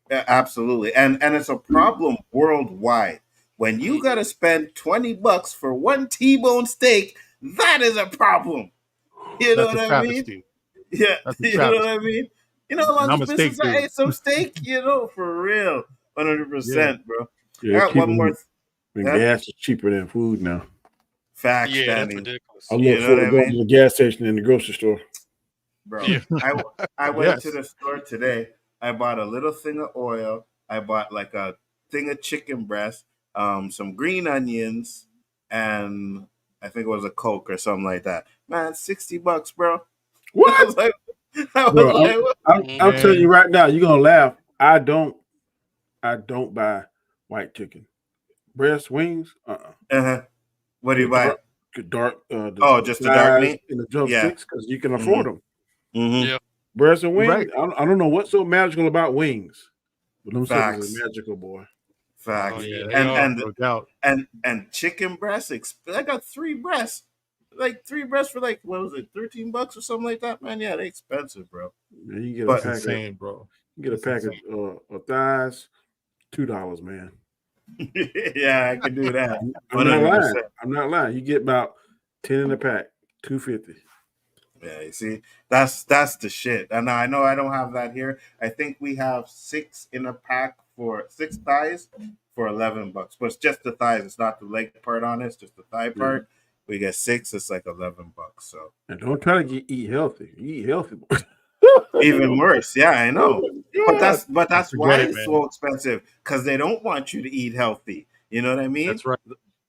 Yeah, absolutely. And it's a problem worldwide. When you got to spend $20 for one T-bone steak, that is a problem. You know what I mean? Yeah, you know what I mean? You know how long it's been since I ate some steak? You know, for real. 100%, bro. Yeah, I got one more. Gas is cheaper than food now. Facts, yeah, Danny. that's ridiculous. I look forward to going to the gas station in the grocery store. Bro, I went to the store today. I bought a little thing of oil. I bought like a thing of chicken breast, some green onions, and I think it was a Coke or something like that. Man, $60, bro. What? I'm telling you right now, you're gonna laugh. I don't buy white chicken. Breast, wings, What do you buy? Dark. Just the dark meat and the drumsticks because you can afford them. Yeah. Breast and wings. I don't know what's so magical about wings, but them suckers are magical, boy. Facts. And chicken breasts. I got 3 breasts. Like 3 breasts for like, what was it, $13 or something like that, man? Yeah, they're expensive, bro. Yeah, you get a package, bro. You get a package of thighs, $2, man. Yeah, I can do that. I'm not lying. You get about 10 in a pack, $2.50. Yeah, you see, that's the shit. And I know I don't have that here. I think we have 6 in a pack for 6 thighs for $11. But it's just the thighs. It's not the leg part on it. It's just the thigh part. We get 6. It's like $11. So. And don't try to eat healthy. You eat healthy. Even worse. Yeah, I know. But that's why it's so expensive, because they don't want you to eat healthy. You know what I mean? That's right.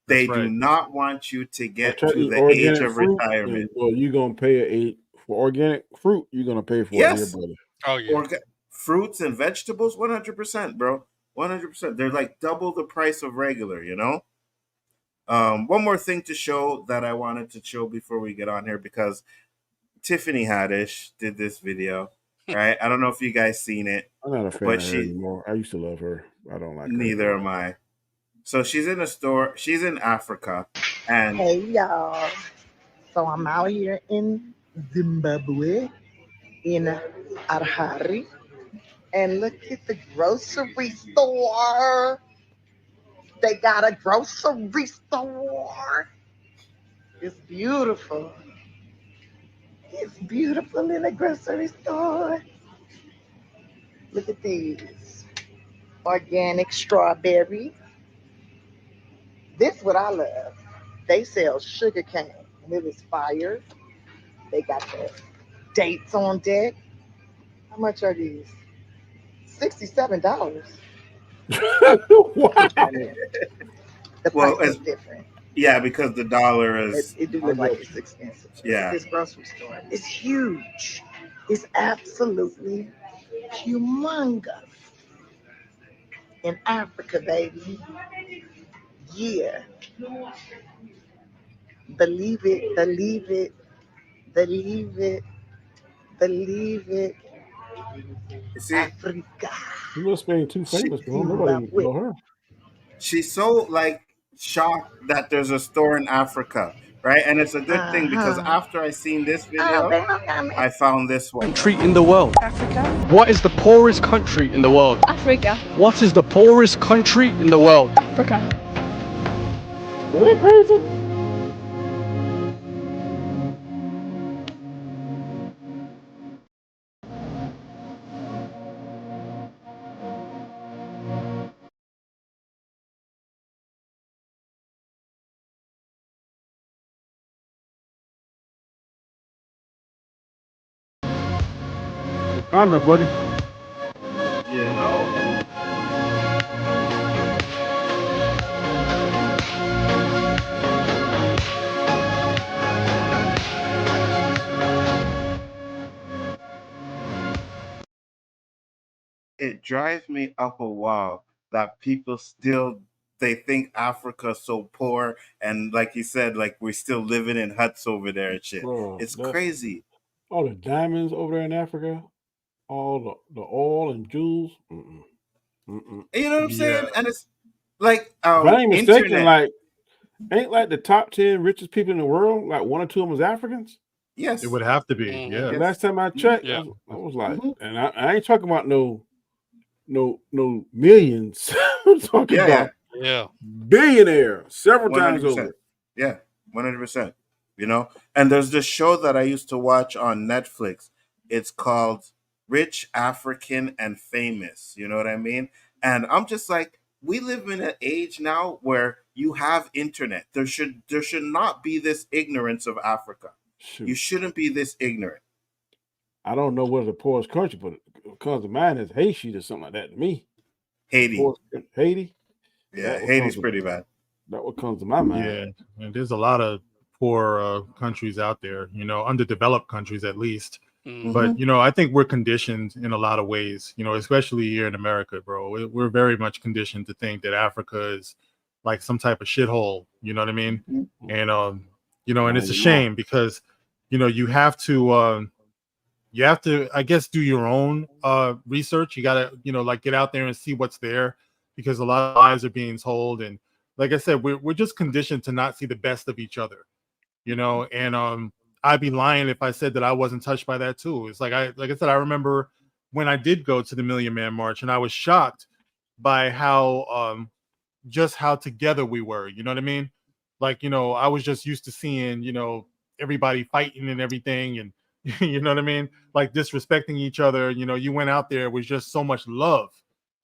They do not want you to get to the age of retirement. Well, you're gonna pay for organic fruit. You're gonna pay for it, brother. Oh yeah. Fruits and vegetables, 100%, bro. 100%. They're like double the price of regular. You know. One more thing to show that I wanted to show before we get on here, because Tiffany Haddish did this video, right? I don't know if you guys seen it. I'm not a fan of her anymore. I used to love her. I don't like her. Neither am I. So she's in a store. She's in Africa. And hey, y'all. So I'm out here in Zimbabwe, in Harare. And look at the grocery store. They got a grocery store. It's beautiful. It's beautiful in a grocery store. Look at these. Organic strawberry. This is what I love. They sell sugar cane. And it is fire. They got the dates on deck. How much are these? $67. What? The price is different. Yeah, because the dollar is. It do look like it's expensive. Yeah. This grocery store is huge. It's absolutely humongous. In Africa, baby. Yeah. Believe it, believe it, believe it, believe it. See, Africa. You must be too famous, bro. Nobody know her. She's so like shocked that there's a store in Africa, right? And it's a good thing, because after I seen this video, I found this one. Country in the world. Africa. What is the poorest country in the world? Africa. What is the poorest country in the world? Africa. Really crazy? I know, buddy. You know. It drives me up a wall that people still they think Africa's so poor, and like you said, like we're still living in huts over there and shit. Bro, It's that's crazy. all the diamonds over there in Africa, all the oil and jewels. Mm-mm. Mm-mm. You know what I'm Yeah. saying? And it's like If I ain't mistaken, internet. ain't like the top 10 richest people in the world, like one or two of them is Africans. Yes, It would have to be. Mhm. Yeah. The last time I checked, Yeah. I was like, and I ain't talking about no millions. I'm talking about Yeah. billionaire several times 100%. over. Yeah, 100%. You know, and there's this show that I used to watch on Netflix. It's called Rich, African, and Famous. You know what I mean? And I'm just like, we live in an age now where you have internet. There should not be this ignorance of Africa. Shoot. You shouldn't be this ignorant. I don't know what's the poorest country, but it comes to mind is Haiti or something like that to me. Haiti. Haiti? Yeah, Haiti's pretty bad. That what comes to my mind. Yeah, and there's a lot of poor countries out there, underdeveloped countries at least. Mhm. But I think we're conditioned in a lot of ways, especially here in America, bro. We're very much conditioned to think that Africa is like some type of shithole. You know what I mean? And and it's a shame because you have to I guess do your own research. You gotta like get out there and see what's there, because a lot of lies are being told. And like I said, we're just conditioned to not see the best of each other, and I'd be lying if I said that I wasn't touched by that too. It's like I said, I remember when I did go to the Million Man March, and I was shocked by how just how together we were. You know what I mean? Like, I was just used to seeing, everybody fighting and everything, and you know what I mean? Like disrespecting each other. You went out there, it was just so much love.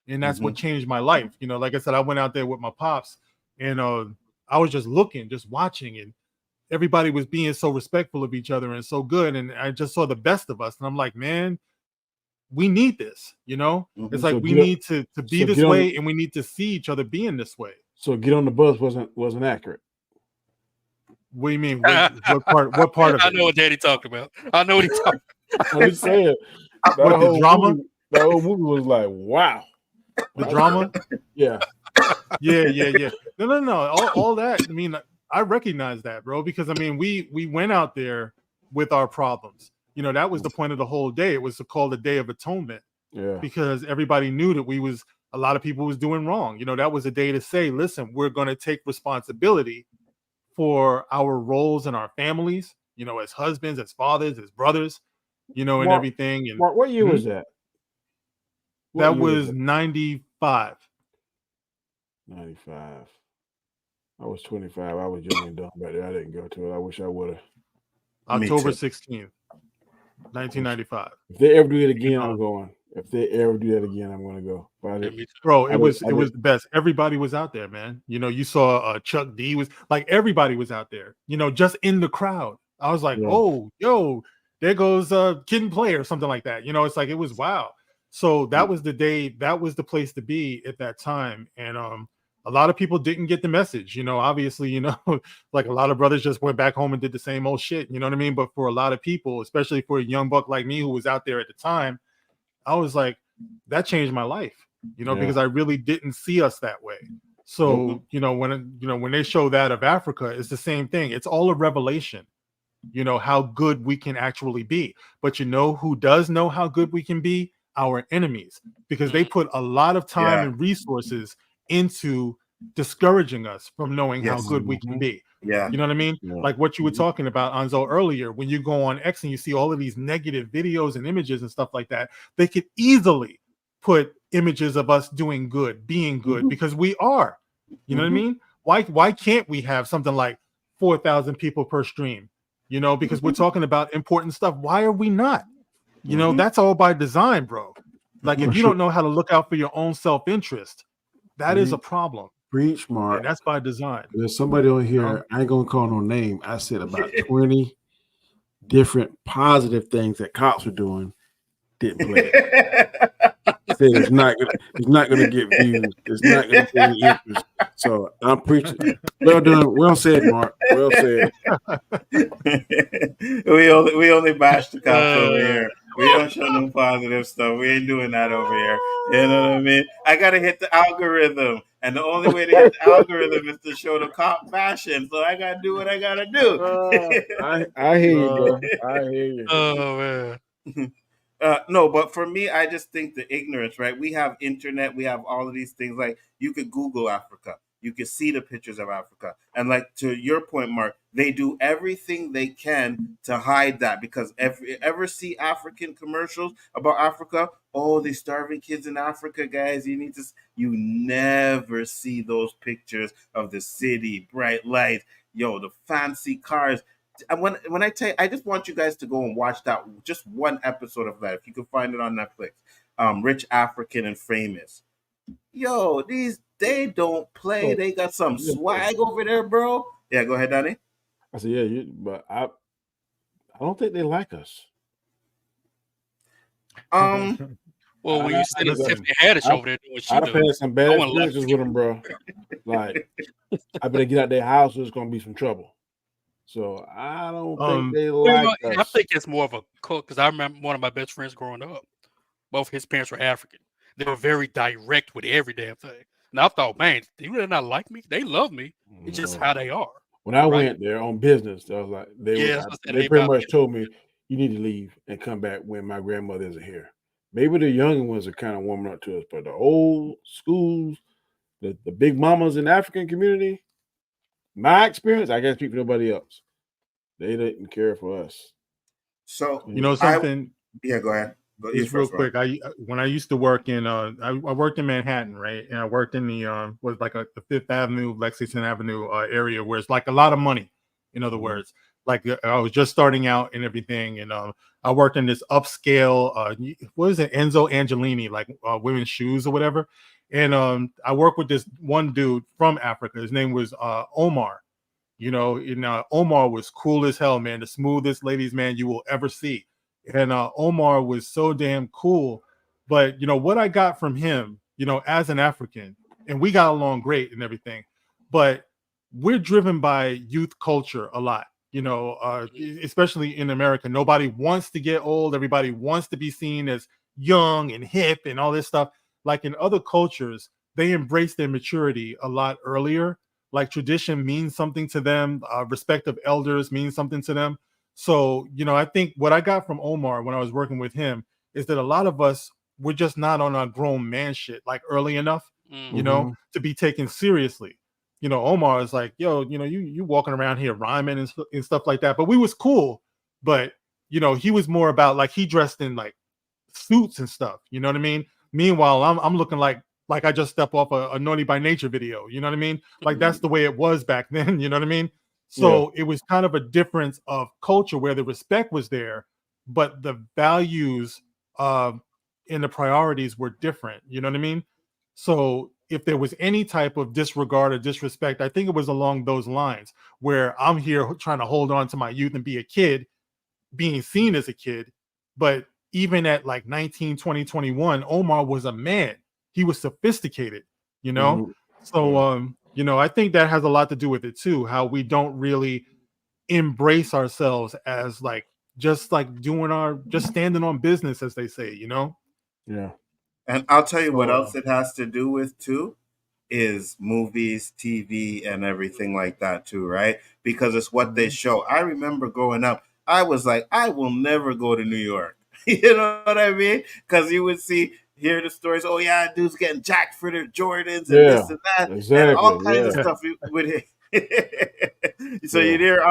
And that's what changed my life. Like I said, I went out there with my pops, and I was just looking, just watching, and everybody was being so respectful of each other and so good. And I just saw the best of us. And I'm like, man, we need this, It's like So we get- need to be so this get on- way, and we need to see each other being this way. So get on the bus wasn't accurate. What do you mean? What part of it? I know what Daddy talked about. I know what he talked about. I'm just saying that What, the drama? That whole movie was like, wow. The drama? Yeah. Yeah. No. All that. I mean, I recognize that, bro, because I mean, we went out there with our problems. That was the point of the whole day. It was called the Day of Atonement. Yeah. Because everybody knew that a lot of people was doing wrong. That was a day to say, listen, we're going to take responsibility for our roles in our families, as husbands, as fathers, as brothers, and Mark, everything. And Mark, what year was that? That was 95. 95. I was 25. I was young and dumb back there. I didn't go to it. I wish I would have. October 16th, 1995. If they ever do it again, I'm going. If they ever do that again, I'm going to go. Bro, it was the best. Everybody was out there, man. You saw Chuck D was like, everybody was out there, just in the crowd. I was like, oh, yo, there goes Kid and Play or something like that. It's like, it was wow. So that was the day, that was the place to be at that time. And a lot of people didn't get the message, obviously, like a lot of brothers just went back home and did the same old shit. You know what I mean? But for a lot of people, especially for a young buck like me who was out there at the time, I was like, that changed my life, because I really didn't see us that way. So, when they show that of Africa, it's the same thing. It's all a revelation, how good we can actually be. But who does know how good we can be? Our enemies, because they put a lot of time and resources into discouraging us from knowing how good we can be. Yeah. You know what I mean? Like what you were talking about, Nzo, earlier, when you go on X and you see all of these negative videos and images and stuff like that, they could easily put images of us doing good, being good, because we are. You know what I mean? Why can't we have something like 4,000 people per stream? Because we're talking about important stuff. Why are we not? That's all by design, bro. Like if you don't know how to look out for your own self-interest, that is a problem. Preach, Mark. And that's by design. There's somebody on here, I ain't gonna call no name. I said about 20 different positive things that cops are doing, didn't play it. Said it's not gonna get views. It's not gonna get any interest. So I'm preaching. Well done. Well said, Mark. Well said. we only bash the cops over here. We don't show no positive stuff. We ain't doing that over here. You know what I mean? I gotta hit the algorithm, and the only way to hit the algorithm is to show the cop bashing. So I gotta do what I gotta do. I hear you, bro. I hear you. Oh man. No, but for me, I just think the ignorance, right? We have internet, we have all of these things. Like you could Google Africa, you could see the pictures of Africa, and like to your point, Mark, they do everything they can to hide that because ever see African commercials about Africa? Oh, the starving kids in Africa, guys. You never see those pictures of the city, bright lights, the fancy cars. And when I tell you, I just want you guys to go and watch that just one episode of that if you can find it on Netflix. Rich African and Famous. They don't play. They got some swag over there, bro. Yeah, go ahead, Danny. I said, yeah, but I don't think they like us. Well, when you send Tiffany Haddish over there doing what she I've does, had some bad experiences with them, bro. Like, I better get out their house, or it's gonna be some trouble. So I don't think they like us. I think it's more of a cook because I remember one of my best friends growing up. Both his parents were African. They were very direct with every damn thing. And I thought, man, they really not like me. They love me. It's just how they are. When I went there on business, I was like, they pretty much told me, you need to leave and come back when my grandmother isn't here. Maybe the younger ones are kind of warming up to us, but the old schools, the big mamas in the African community, my experience, I can't speak for nobody else. They didn't care for us. So something. Yeah, go ahead. Just real quick. When I used to work in, I worked in Manhattan, right? And I worked in the the Fifth Avenue, Lexington Avenue area, where it's like a lot of money. In other words, like I was just starting out and everything, and I worked in this upscale, what is it, Nzo Angelini, like women's shoes or whatever. And I worked with this one dude from Africa. His name was Omar. Omar was cool as hell, man. The smoothest ladies man you will ever see. And Omar was so damn cool. But, what I got from him, as an African, and we got along great and everything, but we're driven by youth culture a lot, especially in America. Nobody wants to get old. Everybody wants to be seen as young and hip and all this stuff. Like in other cultures, they embrace their maturity a lot earlier. Like tradition means something to them. Respect of elders means something to them. So, I think what I got from Omar when I was working with him is that a lot of us, we're just not on our grown man shit like early enough, to be taken seriously. Omar is like, yo, you walking around here rhyming and stuff like that. But we was cool. But, he was more about like he dressed in like suits and stuff. You know what I mean? Meanwhile, I'm looking like I just stepped off a Naughty by Nature video. You know what I mean? Like that's the way it was back then. You know what I mean? So it was kind of a difference of culture where the respect was there, but the values and the priorities were different. You know what I mean? So if there was any type of disregard or disrespect, I think it was along those lines where I'm here trying to hold on to my youth and be a kid, being seen as a kid. But even at like 19, 20, 21, Omar was a man. He was sophisticated, So, I think that has a lot to do with it too, how we don't really embrace ourselves as like, just like just standing on business, as they say, Yeah. And I'll tell you what else it has to do with too, is movies, TV, and everything like that too, right? Because it's what they show. I remember growing up, I was like, I will never go to New York. You know what I mean? Because you would hear the stories. Oh yeah, dude's getting jacked for their Jordans and this and that, and all kinds of stuff. So you hear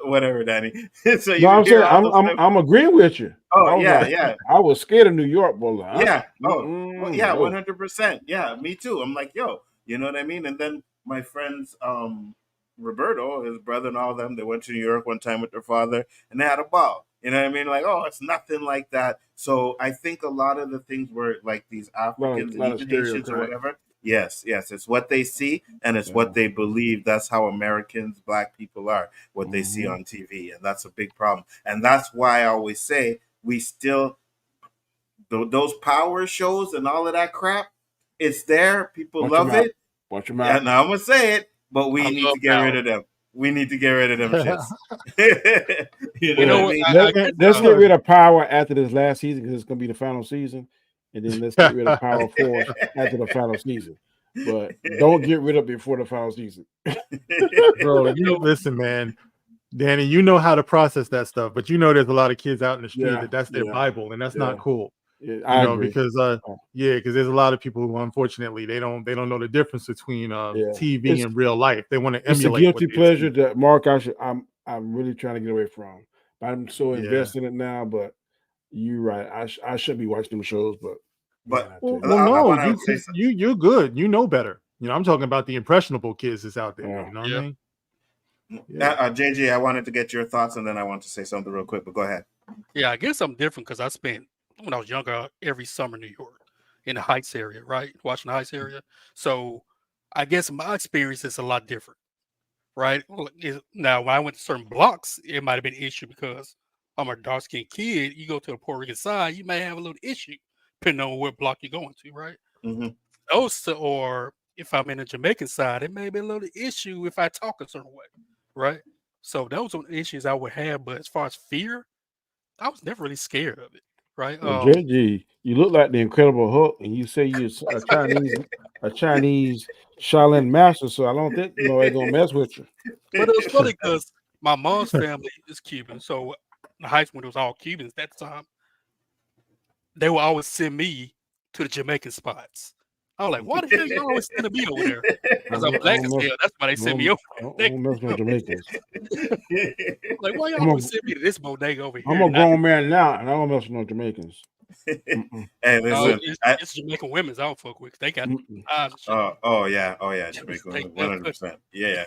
whatever, Danny. So you hear I'm agreeing with you. Oh yeah. I was scared of New York, boy. 100%. Yeah, me too. I'm like, yo, you know what I mean? And then my friends, Roberto, his brother, and all of them, they went to New York one time with their father, and they had a ball. You know what I mean? Like, oh, it's nothing like that. So I think a lot of the things were like these Africans and even Haitians or whatever. Yes, it's what they see and it's what they believe. That's how Americans, Black people are, what they see on TV, and that's a big problem. And that's why I always say we still those power shows and all of that crap, it's there. People Watch love your mouth. it. Watch your Yeah, mouth. now I'm gonna say it, but we I need love to get rid of them. We need to get rid of them shits. You know what I what? mean? I guess, Let's get rid of Power after this last season because it's going to be the final season, and then let's get rid of Power Force after the final season. But don't get rid of it before the final season. Bro, you listen, man. Danny, you know how to process that stuff, but you know there's a lot of kids out in the street that's their Bible, and that's not cool. Yeah, I agree. because because there's a lot of people who unfortunately they don't know the difference between TV and real life. They want to It's a emulate guilty what they pleasure see. that Mark. I'm really trying to get away from. I'm so invested in it now, but you're right. I should be watching them shows, but Well, no, you're good. You know better. You know, I'm talking about the impressionable kids that's out there. You know what I mean? JJ, I wanted to get your thoughts, and then I want to say something real quick. But go ahead. Yeah, I guess I'm different because I spent when I was younger every summer in New York in the Heights area, right? Watching the Heights area. So I guess my experience is a lot different, right? Now, when I went to certain blocks, it might have been an issue because I'm a dark skinned kid. You go to the Puerto Rican side, you may have a little issue depending on what block you're going to, right? Or if I'm in the Jamaican side, it may be a little issue if I talk a certain way, right? So those are issues I would have. But as far as fear, I was never really scared of it, right? JG, you look like the Incredible Hulk, and you say you're a Chinese Shaolin master. So I don't think they're gonna mess with you. But it was funny because my mom's family is Cuban, so the high school, when it was all Cubans at the time, they would always send me to the Jamaican spots. I was like, why the hell you always sending me over there? Because I'm black as hell. That's why they send me over there. Don't mess with Jamaicans. Like, why y'all always send me to this bodega over here? I'm a grown man now, and I don't mess with no Jamaicans. Hey, listen, it's Jamaican women's I don't fuck with. They got eyes and shit. oh yeah, Jamaican women, 100%. Yeah.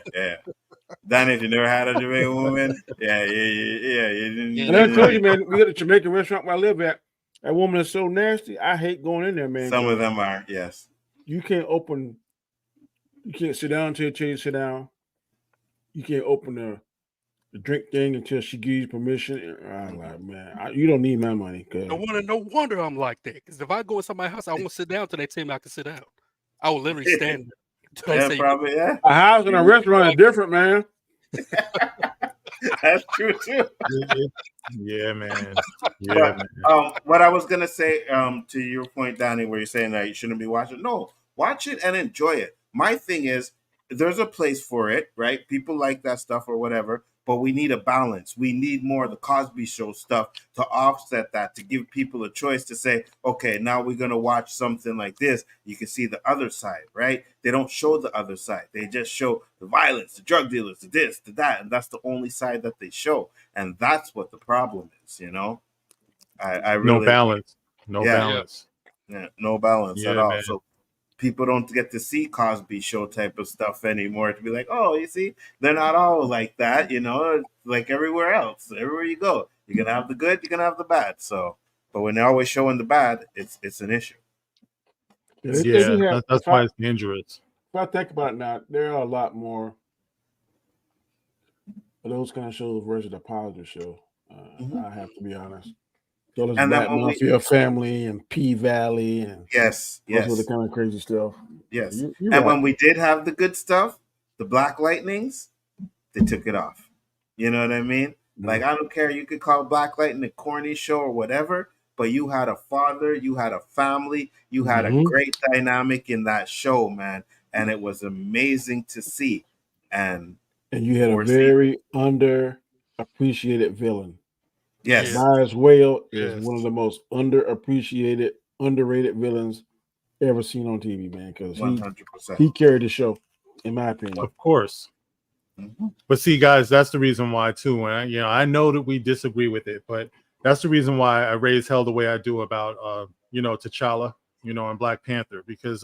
Danny, if you never had a Jamaican woman, yeah. And I tell you, man, we got a Jamaican restaurant where I live at. That woman is so nasty. I hate going in there, man. Some of them are, yes. You can't sit down until you tell you to sit down. You can't open the drink thing until she gives you permission. I'm like, man, you don't need my money. No wonder I'm like that. Because if I go in somebody's house, I won't sit down until they tell me I can sit down. I will literally stand there. A house and a restaurant is different, man. That's true too. Yeah, man. What I was gonna say, to your point, Danny, where you're saying that you shouldn't be watching. No, watch it and enjoy it. My thing is, there's a place for it, right? People like that stuff or whatever, but we need a balance. We need more of the Cosby Show stuff to offset that, to give people a choice to say, okay, now we're going to watch something like this. You can see the other side, right? They don't show the other side. They just show the violence, the drug dealers, the this, the that, and that's the only side that they show. And that's what the problem is, you know? I really... No balance. No balance. Yeah, no balance at all. Man. So people don't get to see Cosby Show type of stuff anymore to be like, oh, you see, they're not all like that, you know, like everywhere else. Everywhere you go, you can have the good, you can have the bad. So, but when they're always showing the bad, it's an issue. Yeah, that's why it's dangerous. If I think about it now, there are a lot more of those kind of shows versus a positive show. I have to be honest. So there's And then Black when Mafia Family and P Valley and yes, those are the kind of crazy stuff. Yes. You're And right. when we did have the good stuff, the Black Lightnings, they took it off. You know what I mean? Like, I don't care. You could call Black Lightning a corny show or whatever, but you had a father, you had a family, you had a great dynamic in that show, man. And it was amazing to see. And you had a very underappreciated villain. Yes. Myers Whale is one of the most underappreciated, underrated villains ever seen on TV, man. Because 100%. He carried the show, in my opinion. Of course. But see, guys, that's the reason why too. And I know that we disagree with it, but that's the reason why I raise hell the way I do about T'Challa, and Black Panther. Because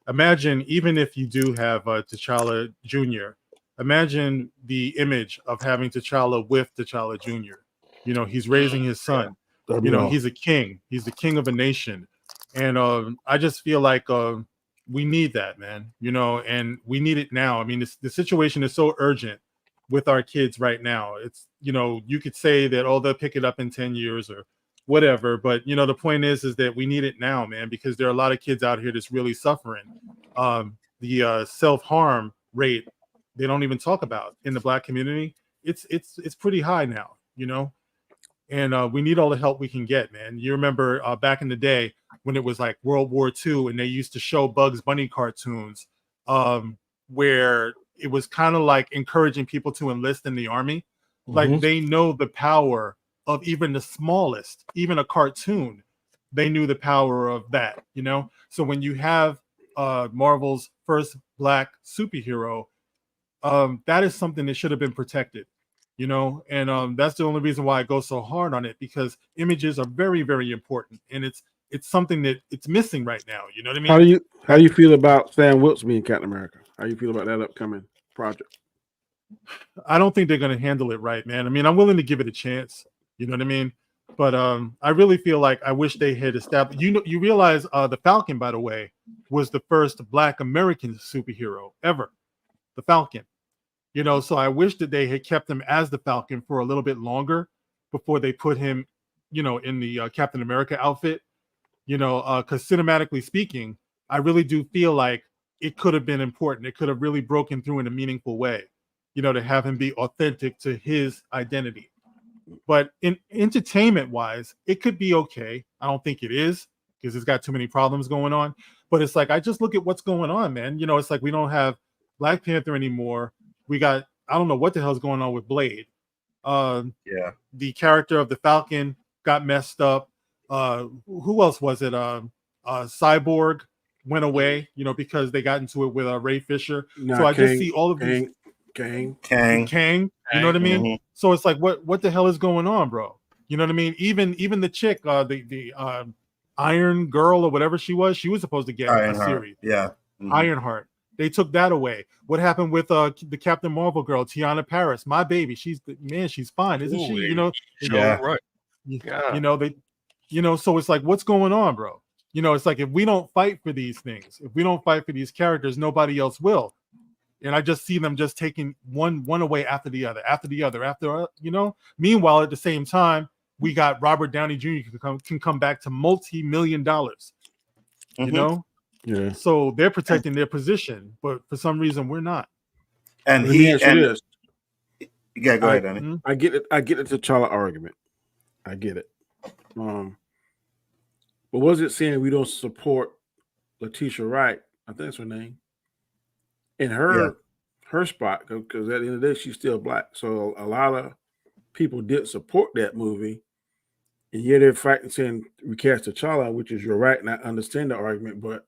imagine, even if you do have T'Challa Jr., imagine the image of having T'Challa with T'Challa Jr. He's raising his son. He's a king. He's the king of a nation. And I just feel like we need that, man, and we need it now. I mean, the situation is so urgent with our kids right now. It's, you could say that, oh, they'll pick it up in 10 years or whatever. But you know, the point is that we need it now, man, because there are a lot of kids out here that's really suffering. The self-harm rate they don't even talk about in the Black community. It's pretty high now, you know, and we need all the help we can get, man. You remember back in the day when it was like World War II and they used to show Bugs Bunny cartoons, where it was kind of like encouraging people to enlist in the army. Like they know the power of even the smallest, even a cartoon. They knew the power of that, you know. So when you have Marvel's first Black superhero, that is something that should have been protected, you know. And that's the only reason why I go so hard on it, because images are very, very important, and it's something that it's missing right now. You know what I mean? How do you feel about Sam Wilson being Captain America? How do you feel about that upcoming project? I don't think they're going to handle it right, man. I mean, I'm willing to give it a chance. You know what I mean? But I really feel like I wish they had established. You know, you realize the Falcon, by the way, was the first Black American superhero ever. The Falcon. You know, so I wish that they had kept him as the Falcon for a little bit longer before they put him, you know, in the Captain America outfit. You know, because cinematically speaking, I really do feel like it could have been important. It could have really broken through in a meaningful way, you know, to have him be authentic to his identity. But in entertainment wise, it could be okay. I don't think it is, because it's got too many problems going on. But it's like, I just look at what's going on, man. You know, it's like we don't have Black Panther anymore. We got, I don't know what the hell's going on with Blade. The character of the Falcon got messed up. Who else was it? Cyborg went away, you know, because they got into it with Ray Fisher. So I just see all of these Kang. You know what I mean? So it's like, what the hell is going on, bro? You know what I mean? Even the chick, the Iron Girl or whatever she was supposed to get a series. Ironheart. They took that away. What happened with the Captain Marvel girl, Tiana Paris? My baby. She's fine, isn't she? You know, right. You know, so it's like, what's going on, bro? You know, it's like, if we don't fight for these things, if we don't fight for these characters, nobody else will. And I just see them just taking one away after the other, you know. Meanwhile, at the same time, we got Robert Downey Jr. can come back to multi-million dollars, you know. Yeah. So they're protecting their position, but for some reason we're not. And Let me ask you this. Yeah, go ahead, Danny. I get it. I get the T'Challa argument. I get it. But was it saying we don't support Letitia Wright? I think that's her name. In her spot, because at the end of the day, she's still Black. So a lot of people did support that movie, and yet they're fighting saying we cast T'Challa, which is, you're right, and I understand the argument, but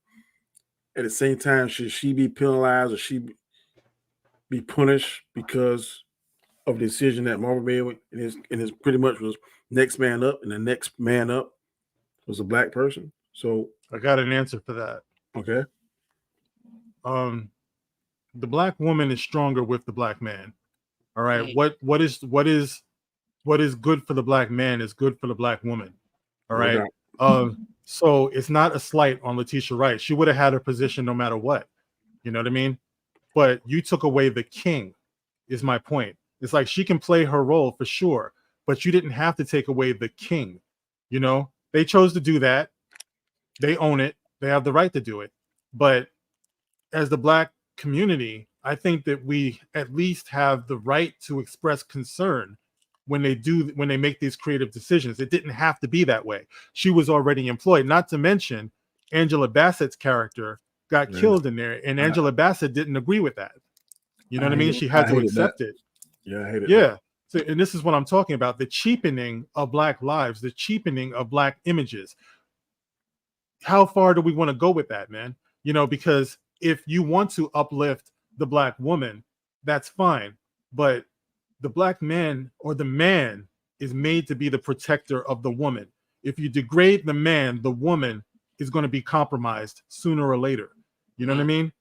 at the same time, should she be penalized or she be punished because of the decision that Marvel made? And his pretty much was next man up, and the next man up was a Black person. So I got an answer for that. Okay. The Black woman is stronger with the Black man. All right. What is good for the Black man is good for the Black woman. All right. So it's not a slight on Letitia Wright. She would have had her position no matter what. You know what I mean? But you took away the king, is my point. It's like, she can play her role for sure, but you didn't have to take away the king. You know, they chose to do that. They own it. They have the right to do it. But as the Black community, I think that we at least have the right to express concern when they make these creative decisions. It didn't have to be that way. She was already employed. Not to mention, Angela Bassett's character got killed in there, and Angela Bassett didn't agree with that. You know what I mean? She had to accept it. Yeah, I hate it. Yeah. So, and this is what I'm talking about: the cheapening of Black lives, the cheapening of Black images. How far do we want to go with that, man? You know, because if you want to uplift the Black woman, that's fine. But the Black man, or the man, is made to be the protector of the woman. If you degrade the man, the woman is going to be compromised sooner or later. You know what I mean?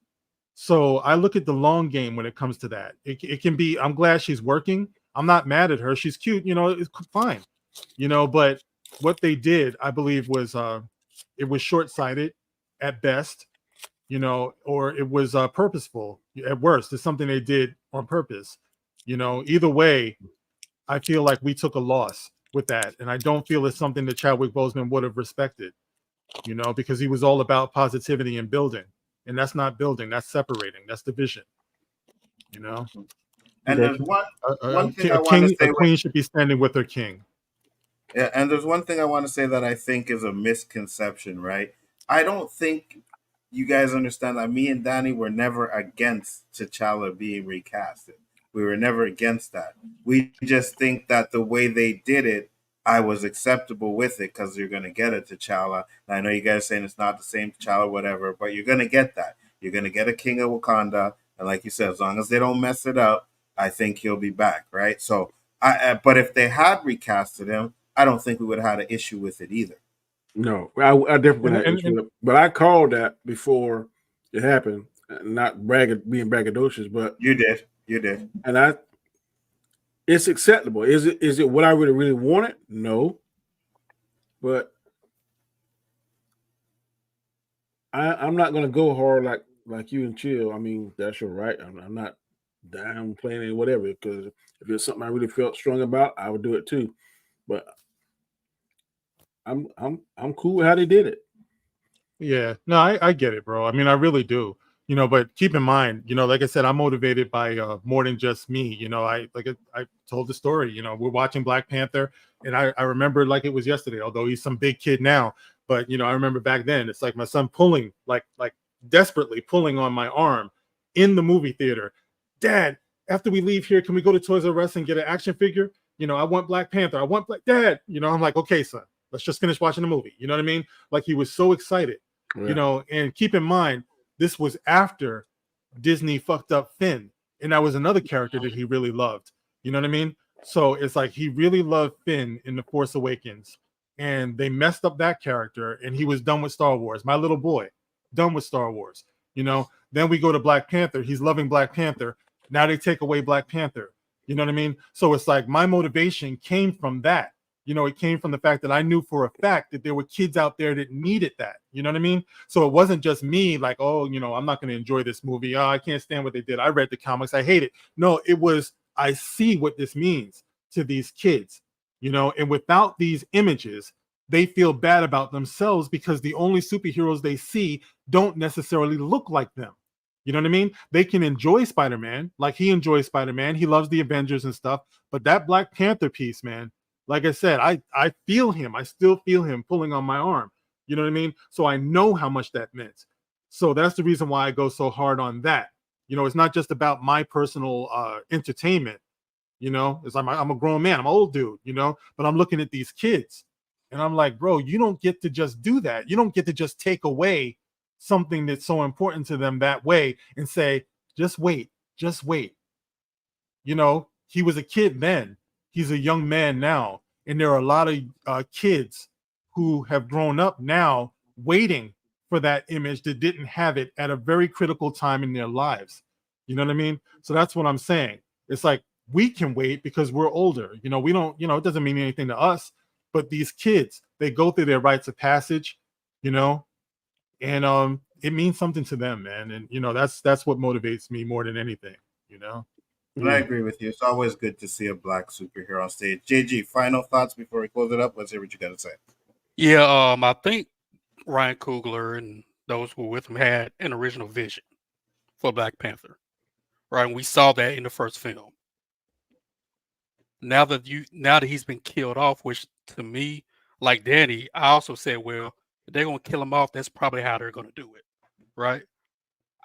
So I look at the long game when it comes to that. It can be, I'm glad she's working. I'm not mad at her. She's cute. You know, it's fine. You know, but what they did, I believe, was it was short-sighted at best. You know, or it was purposeful at worst. It's something they did on purpose. You know, either way, I feel like we took a loss. with that, and I don't feel it's something that Chadwick Boseman would have respected, you know, because he was all about positivity and building, and that's not building, that's separating, that's division, you know. And Okay. there's one thing I want to say. A queen should be standing with her king. Yeah, and there's one thing I want to say that I think is a misconception, right? I don't think you guys understand that me and Danny were never against T'Challa being recasted. We were never against that. We just think that the way they did it, I was acceptable with it because you're going to get a T'Challa. And I know you guys are saying it's not the same T'Challa, whatever, but you're going to get that. You're going to get a king of Wakanda. And like you said, as long as they don't mess it up, I think he'll be back, right? So, but if they had recasted him, I don't think we would have had an issue with it either. No, I definitely had an issue with it. But I called that before it happened, not being braggadocious, but you did, and it's acceptable. Is it what I really wanted? No, but I'm not gonna go hard like you and chill. I mean, that's your right. I'm not downplaying it, whatever. Because if it's something I really felt strong about, I would do it too. But I'm cool with how they did it. Yeah, no, I get it, bro. I mean, I really do. You know, but keep in mind, you know, like I said, I'm motivated by more than just me. You know, I told the story. You know, we're watching Black Panther, and I remember like it was yesterday. Although he's some big kid now, but you know, I remember back then. It's like my son pulling, like desperately pulling on my arm in the movie theater. Dad, after we leave here, can we go to Toys R Us and get an action figure? You know, I want Black Panther. I want Black Dad. You know, I'm like, okay, son, let's just finish watching the movie. You know what I mean? Like he was so excited. Yeah. You know, and keep in mind, this was after Disney fucked up Finn, and that was another character that he really loved. You know what I mean? So it's like he really loved Finn in The Force Awakens, and they messed up that character, and he was done with Star Wars. My little boy, done with Star Wars. You know, then we go to Black Panther. He's loving Black Panther. Now they take away Black Panther. You know what I mean? So it's like my motivation came from that. You know, it came from the fact that I knew for a fact that there were kids out there that needed that. You know what I mean? So it wasn't just me like, oh, you know, I'm not going to enjoy this movie. Oh, I can't stand what they did. I read the comics. I hate it. No, it was, I see what this means to these kids, you know, and without these images, they feel bad about themselves because the only superheroes they see don't necessarily look like them. You know what I mean? They can enjoy Spider-Man like he enjoys Spider-Man. He loves the Avengers and stuff. But that Black Panther piece, man, like I said, I feel him. I still feel him pulling on my arm. You know what I mean? So I know how much that meant. So that's the reason why I go so hard on that. You know, it's not just about my personal entertainment. You know, it's I'm a grown man. I'm an old dude, you know, but I'm looking at these kids and I'm like, bro, you don't get to just do that. You don't get to just take away something that's so important to them that way and say, just wait, just wait. You know, he was a kid then. He's a young man now. And there are a lot of kids who have grown up now waiting for that image that didn't have it at a very critical time in their lives. You know what I mean? So that's what I'm saying. It's like we can wait because we're older. You know, we don't, you know, it doesn't mean anything to us, but these kids, they go through their rites of passage, you know, and it means something to them, man. And you know, that's what motivates me more than anything, you know. And I agree with you. It's always good to see a Black superhero on stage. JG, final thoughts before we close it up. Let's hear what you got to say. Yeah, I think Ryan Coogler and those who were with him had an original vision for Black Panther, right? And we saw that in the first film. Now that he's been killed off, which to me, like Danny, I also said, well, if they're gonna kill him off, that's probably how they're gonna do it, right?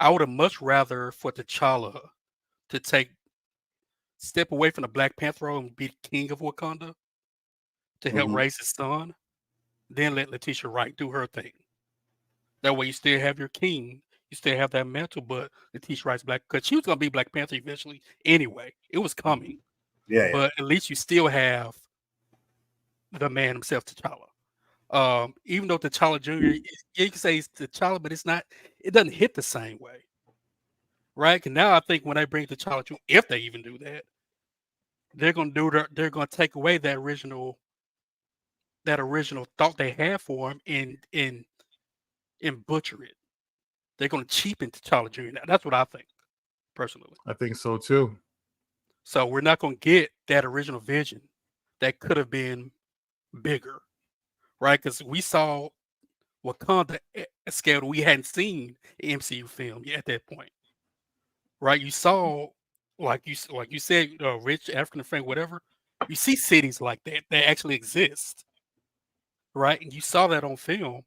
I would have much rather for T'Challa to step away from the Black Panther role and be king of Wakanda to help raise his son, then let Letitia Wright do her thing. That way you still have your king, you still have that mantle, but Letitia Wright's Black, because she was going to be Black Panther eventually anyway. It was coming. Yeah. But at least you still have the man himself, T'Challa. Even though T'Challa Jr., you can say it's T'Challa, but it doesn't hit the same way. Right? And now I think when they bring T'Challa Jr., if they even do that, they're going to take away that original thought they had for him and butcher it. They're going to cheapen T'Challa Jr. Now, that's what I think, personally. I think so too. So we're not going to get that original vision that could have been bigger, right? Because we saw Wakanda at a scale that we hadn't seen in MCU film yet at that point, right? You saw, like you said, rich African Frank, whatever. You see cities like that actually exist, right? And you saw that on film,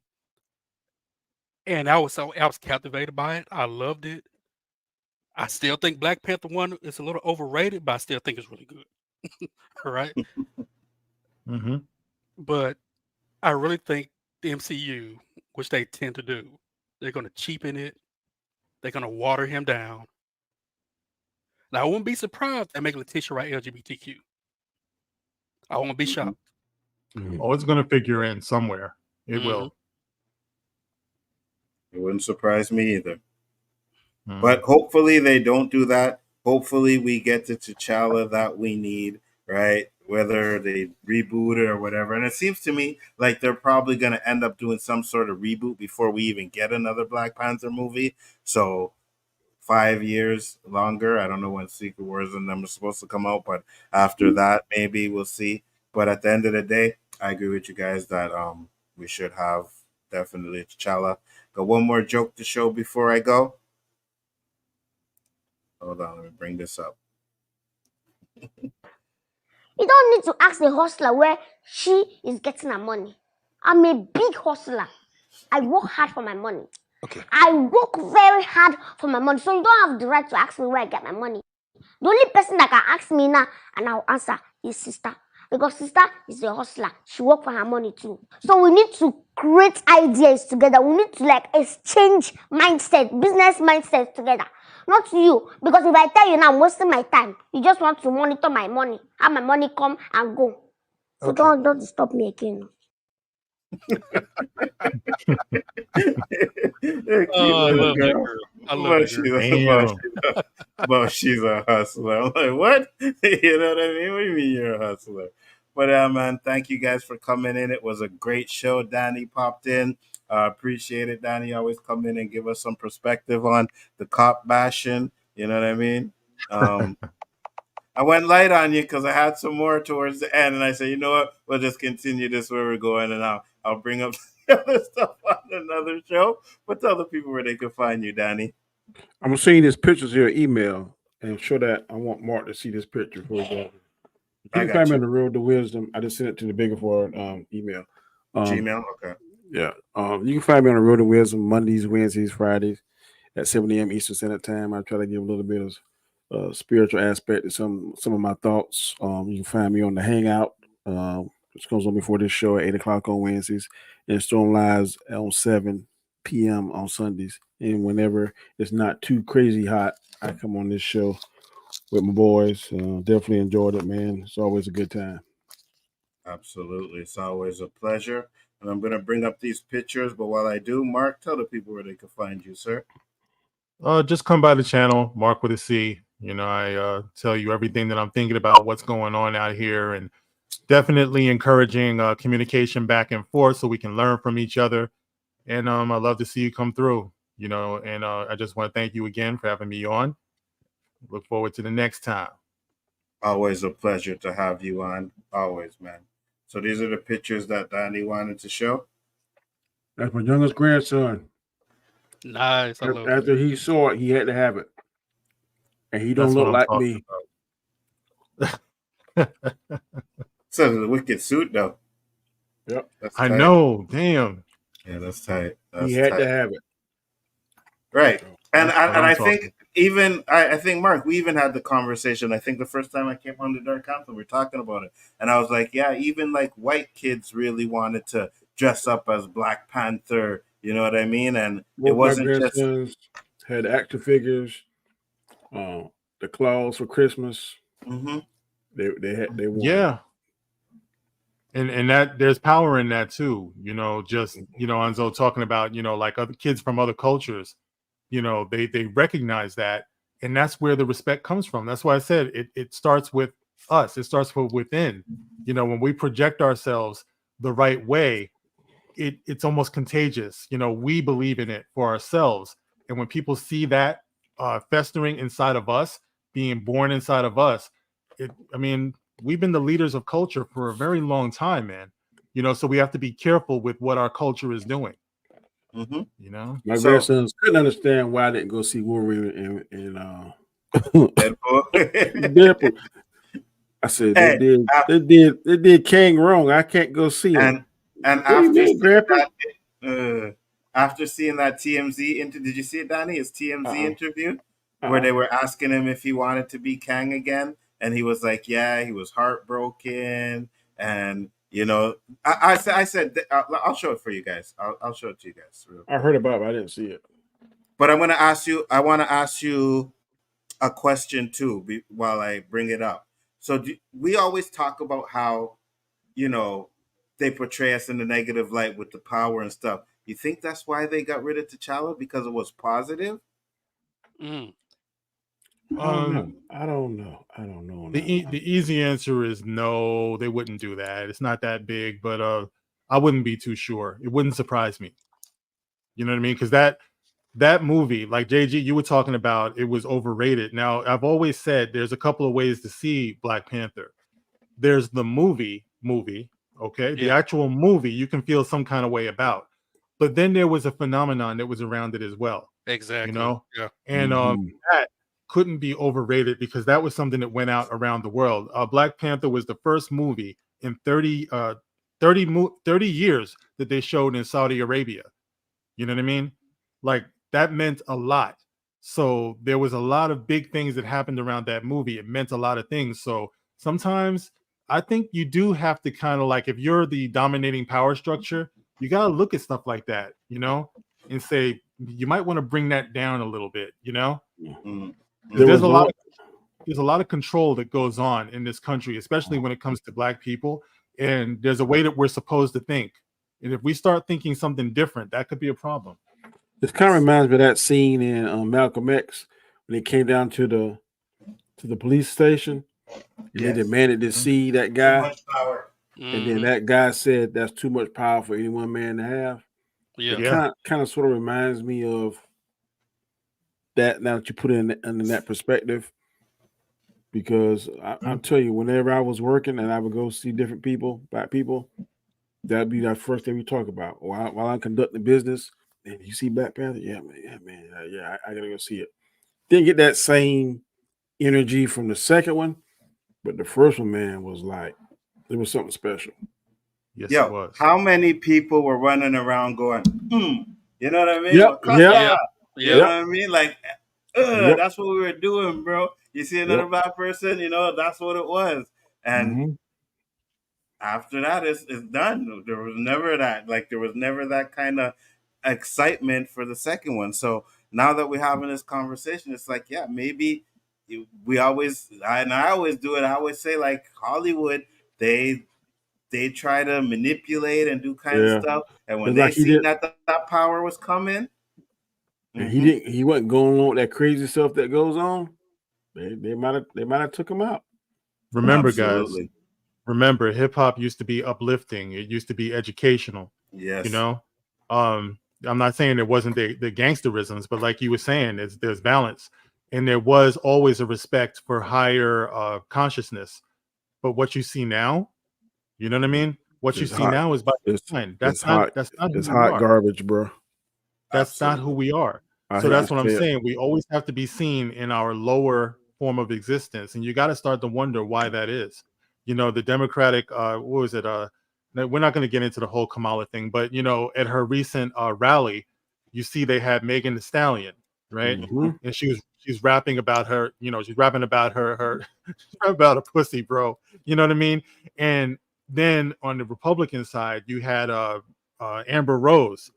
and I was captivated by it. I loved it. I still think Black Panther 1 is a little overrated, but I still think it's really good. Right? Mm-hmm. But I really think the MCU, which they tend to do, they're going to cheapen it. They're going to water him down. Now, I wouldn't be surprised if they make Letitia write LGBTQ. I won't be shocked. Oh, it's going to figure in somewhere. It will. It wouldn't surprise me either. But hopefully they don't do that. Hopefully we get the T'Challa that we need, right? Whether they reboot it or whatever. And it seems to me like they're probably going to end up doing some sort of reboot before we even get another Black Panther movie. So 5 years longer. I don't know when Secret Wars and them are supposed to come out, but after that, maybe we'll see. But at the end of the day, I agree with you guys that we should have definitely T'Challa. Got one more joke to show before I go. Hold on, let me bring this up. You don't need to ask the hustler where she is getting her money. I'm a big hustler. I work hard for my money. Okay. I work very hard for my money, so you don't have the right to ask me where I get my money. The only person that can ask me now and I'll answer is sister. Because sister is a hustler. She works for her money too. So we need to create ideas together. We need to exchange mindset, business mindsets together. Not you. Because if I tell you now I'm wasting my time, you just want to monitor my money. Have my money come and go. So don't disturb me again. I love that girl. I love that girl. But she's a hustler. I'm like, what? You know what I mean? What do you mean you're a hustler? But man, thank you guys for coming in. It was a great show. Danny popped in. Appreciate it, Danny. Always come in and give us some perspective on the cop bashing. You know what I mean? I went light on you because I had some more towards the end, and I said, you know what? We'll just continue this where we're going, and I'll bring up the other stuff on another show. But tell the people where they can find you, Danny. I'm gonna send you these pictures here, email, and show that I want Mark to see this picture for you. You can find me on the Road to Wisdom. I just sent it to the Bigger Forward email. Gmail, okay. Yeah. You can find me on the Road to Wisdom Mondays, Wednesdays, Fridays at 7 a.m. Eastern Standard Time. I try to give a little bit of spiritual aspect to some of my thoughts. You can find me on the Hangout, which comes on before this show at 8 o'clock on Wednesdays, and Storm Lives on 7 p.m. on Sundays. And whenever it's not too crazy hot, I come on this show with my boys. Definitely enjoyed it, man. It's always a good time. Absolutely. It's always a pleasure. And I'm going to bring up these pictures. But while I do, Mark, tell the people where they can find you, sir. Just come by the channel, Mark with a C. You know, I tell you everything that I'm thinking about, what's going on out here, and definitely encouraging communication back and forth so we can learn from each other. And I love to see you come through, you know, and I just want to thank you again for having me on. Look forward to the next time. Always a pleasure to have you on. Always, man. So these are the pictures that Danny wanted to show. That's my youngest grandson. Nice. After he saw it, he had to have it. And he don't look like me. So the wicked suit, though. Yep. I know. Damn. Yeah, that's tight. He had to have it. Right. And I think I think, Mark, we even had the conversation. I think the first time I came on the Dark Council, we were talking about it. And I was like, yeah, even like white kids really wanted to dress up as Black Panther. You know what I mean? And it wasn't just had action figures, the claws for Christmas. Mm-hmm. They won. Yeah. And that there's power in that too. You know, just, you know, Nzo talking about, you know, like other kids from other cultures, you know, they recognize that. And that's where the respect comes from. That's why I said it starts with us. It starts from within. You know, when we project ourselves the right way, it's almost contagious. You know, we believe in it for ourselves. And when people see that festering inside of us, being born inside of us, I mean, we've been the leaders of culture for a very long time, man. You know, so we have to be careful with what our culture is doing. Mm-hmm. You know, my grandsons couldn't understand why I didn't go see Wolverine and Deadpool. I said Hey, they did Kang wrong. I can't go see him. And What do you mean, Grandpa? After seeing that TMZ interview, did you see it, Danny? His TMZ interview where they were asking him if he wanted to be Kang again, and he was like, "Yeah, he was heartbroken." And you know, I said I'll show it for you guys. I'll show it to you guys. I heard about it, but I didn't see it. But I want to ask you a question too while I bring it up. So we always talk about how, you know, they portray us in the negative light with the power and stuff. You think that's why they got rid of T'Challa, because it was positive? Mm. I don't know. The easy answer is no, they wouldn't do that. It's not that big, but I wouldn't be too sure. It wouldn't surprise me. You know what I mean? Because that movie, like JG, you were talking about, it was overrated. Now, I've always said there's a couple of ways to see Black Panther. There's the movie, okay? The actual movie you can feel some kind of way about. But then there was a phenomenon that was around it as well. Exactly. You know? Yeah. And that couldn't be overrated because that was something that went out around the world. Black Panther was the first movie in 30 years that they showed in Saudi Arabia. You know what I mean? Like, that meant a lot. So there was a lot of big things that happened around that movie. It meant a lot of things. So sometimes I think you do have to kind of, like, if you're the dominating power structure, you got to look at stuff like that, you know, and say, you might want to bring that down a little bit, you know? There's a lot of control that goes on in this country, especially when it comes to Black people. And there's a way that we're supposed to think. And if we start thinking something different, that could be a problem. This kind of reminds me of that scene in Malcolm X when they came down to the police station and they demanded to see that guy. Too much power. And then that guy said that's too much power for any one man to have. Yeah. It kind of sort of reminds me of that now that you put it in that perspective. Because I'll tell you, whenever I was working and I would go see different people, Black people, that'd be that first thing we talk about. While I'm conducting business, and you see Black Panther, yeah, I gotta go see it. Didn't get that same energy from the second one, but the first one, man, was like, it was something special. Yes, it was. How many people were running around going, you know what I mean? Yep. You know what I mean? Like, that's what we were doing, bro. You see another Black person, you know, that's what it was. And after that, it's done. There was never that. Like, there was never that kind of excitement for the second one. So now that we're having this conversation, it's like, yeah, maybe I always do it. I always say, like, Hollywood, they try to manipulate and do kind of stuff. And when they seen that power was coming, and he wasn't going on with that crazy stuff that goes on, they might have took him out. Remember, guys, hip hop used to be uplifting. It used to be educational. Yes. You know, I'm not saying it wasn't the gangsterisms, but like you were saying, there's balance, and there was always a respect for higher consciousness. But what you see now, you know what I mean? What you see now is by design. That's not hot garbage, bro. That's not who we are. So that's what I'm saying. We always have to be seen in our lower form of existence, and you got to start to wonder why that is. You know, the Democratic, what was it? We're not going to get into the whole Kamala thing, but you know, at her recent rally, you see they had Megan Thee Stallion, right? And she's rapping about her. You know, she's rapping about her about a pussy, bro. You know what I mean? And then on the Republican side, you had Amber Rose.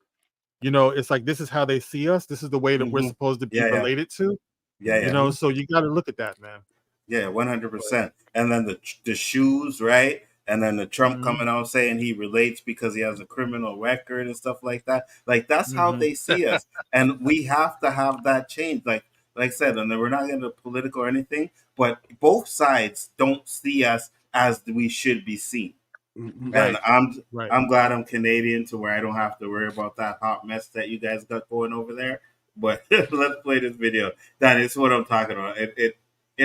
You know, it's like, this is how they see us. This is the way that we're supposed to be related to. You know, so you got to look at that, man. Yeah, 100%. And then the shoes, right? And then the Trump coming out saying he relates because he has a criminal record and stuff like that. Like, that's how they see us. And we have to have that change. Like I said, and we're not into political or anything, but both sides don't see us as we should be seen. And I'm glad I'm Canadian to where I don't have to worry about that hot mess that you guys got going over there. But let's play this video. That is what I'm talking about. It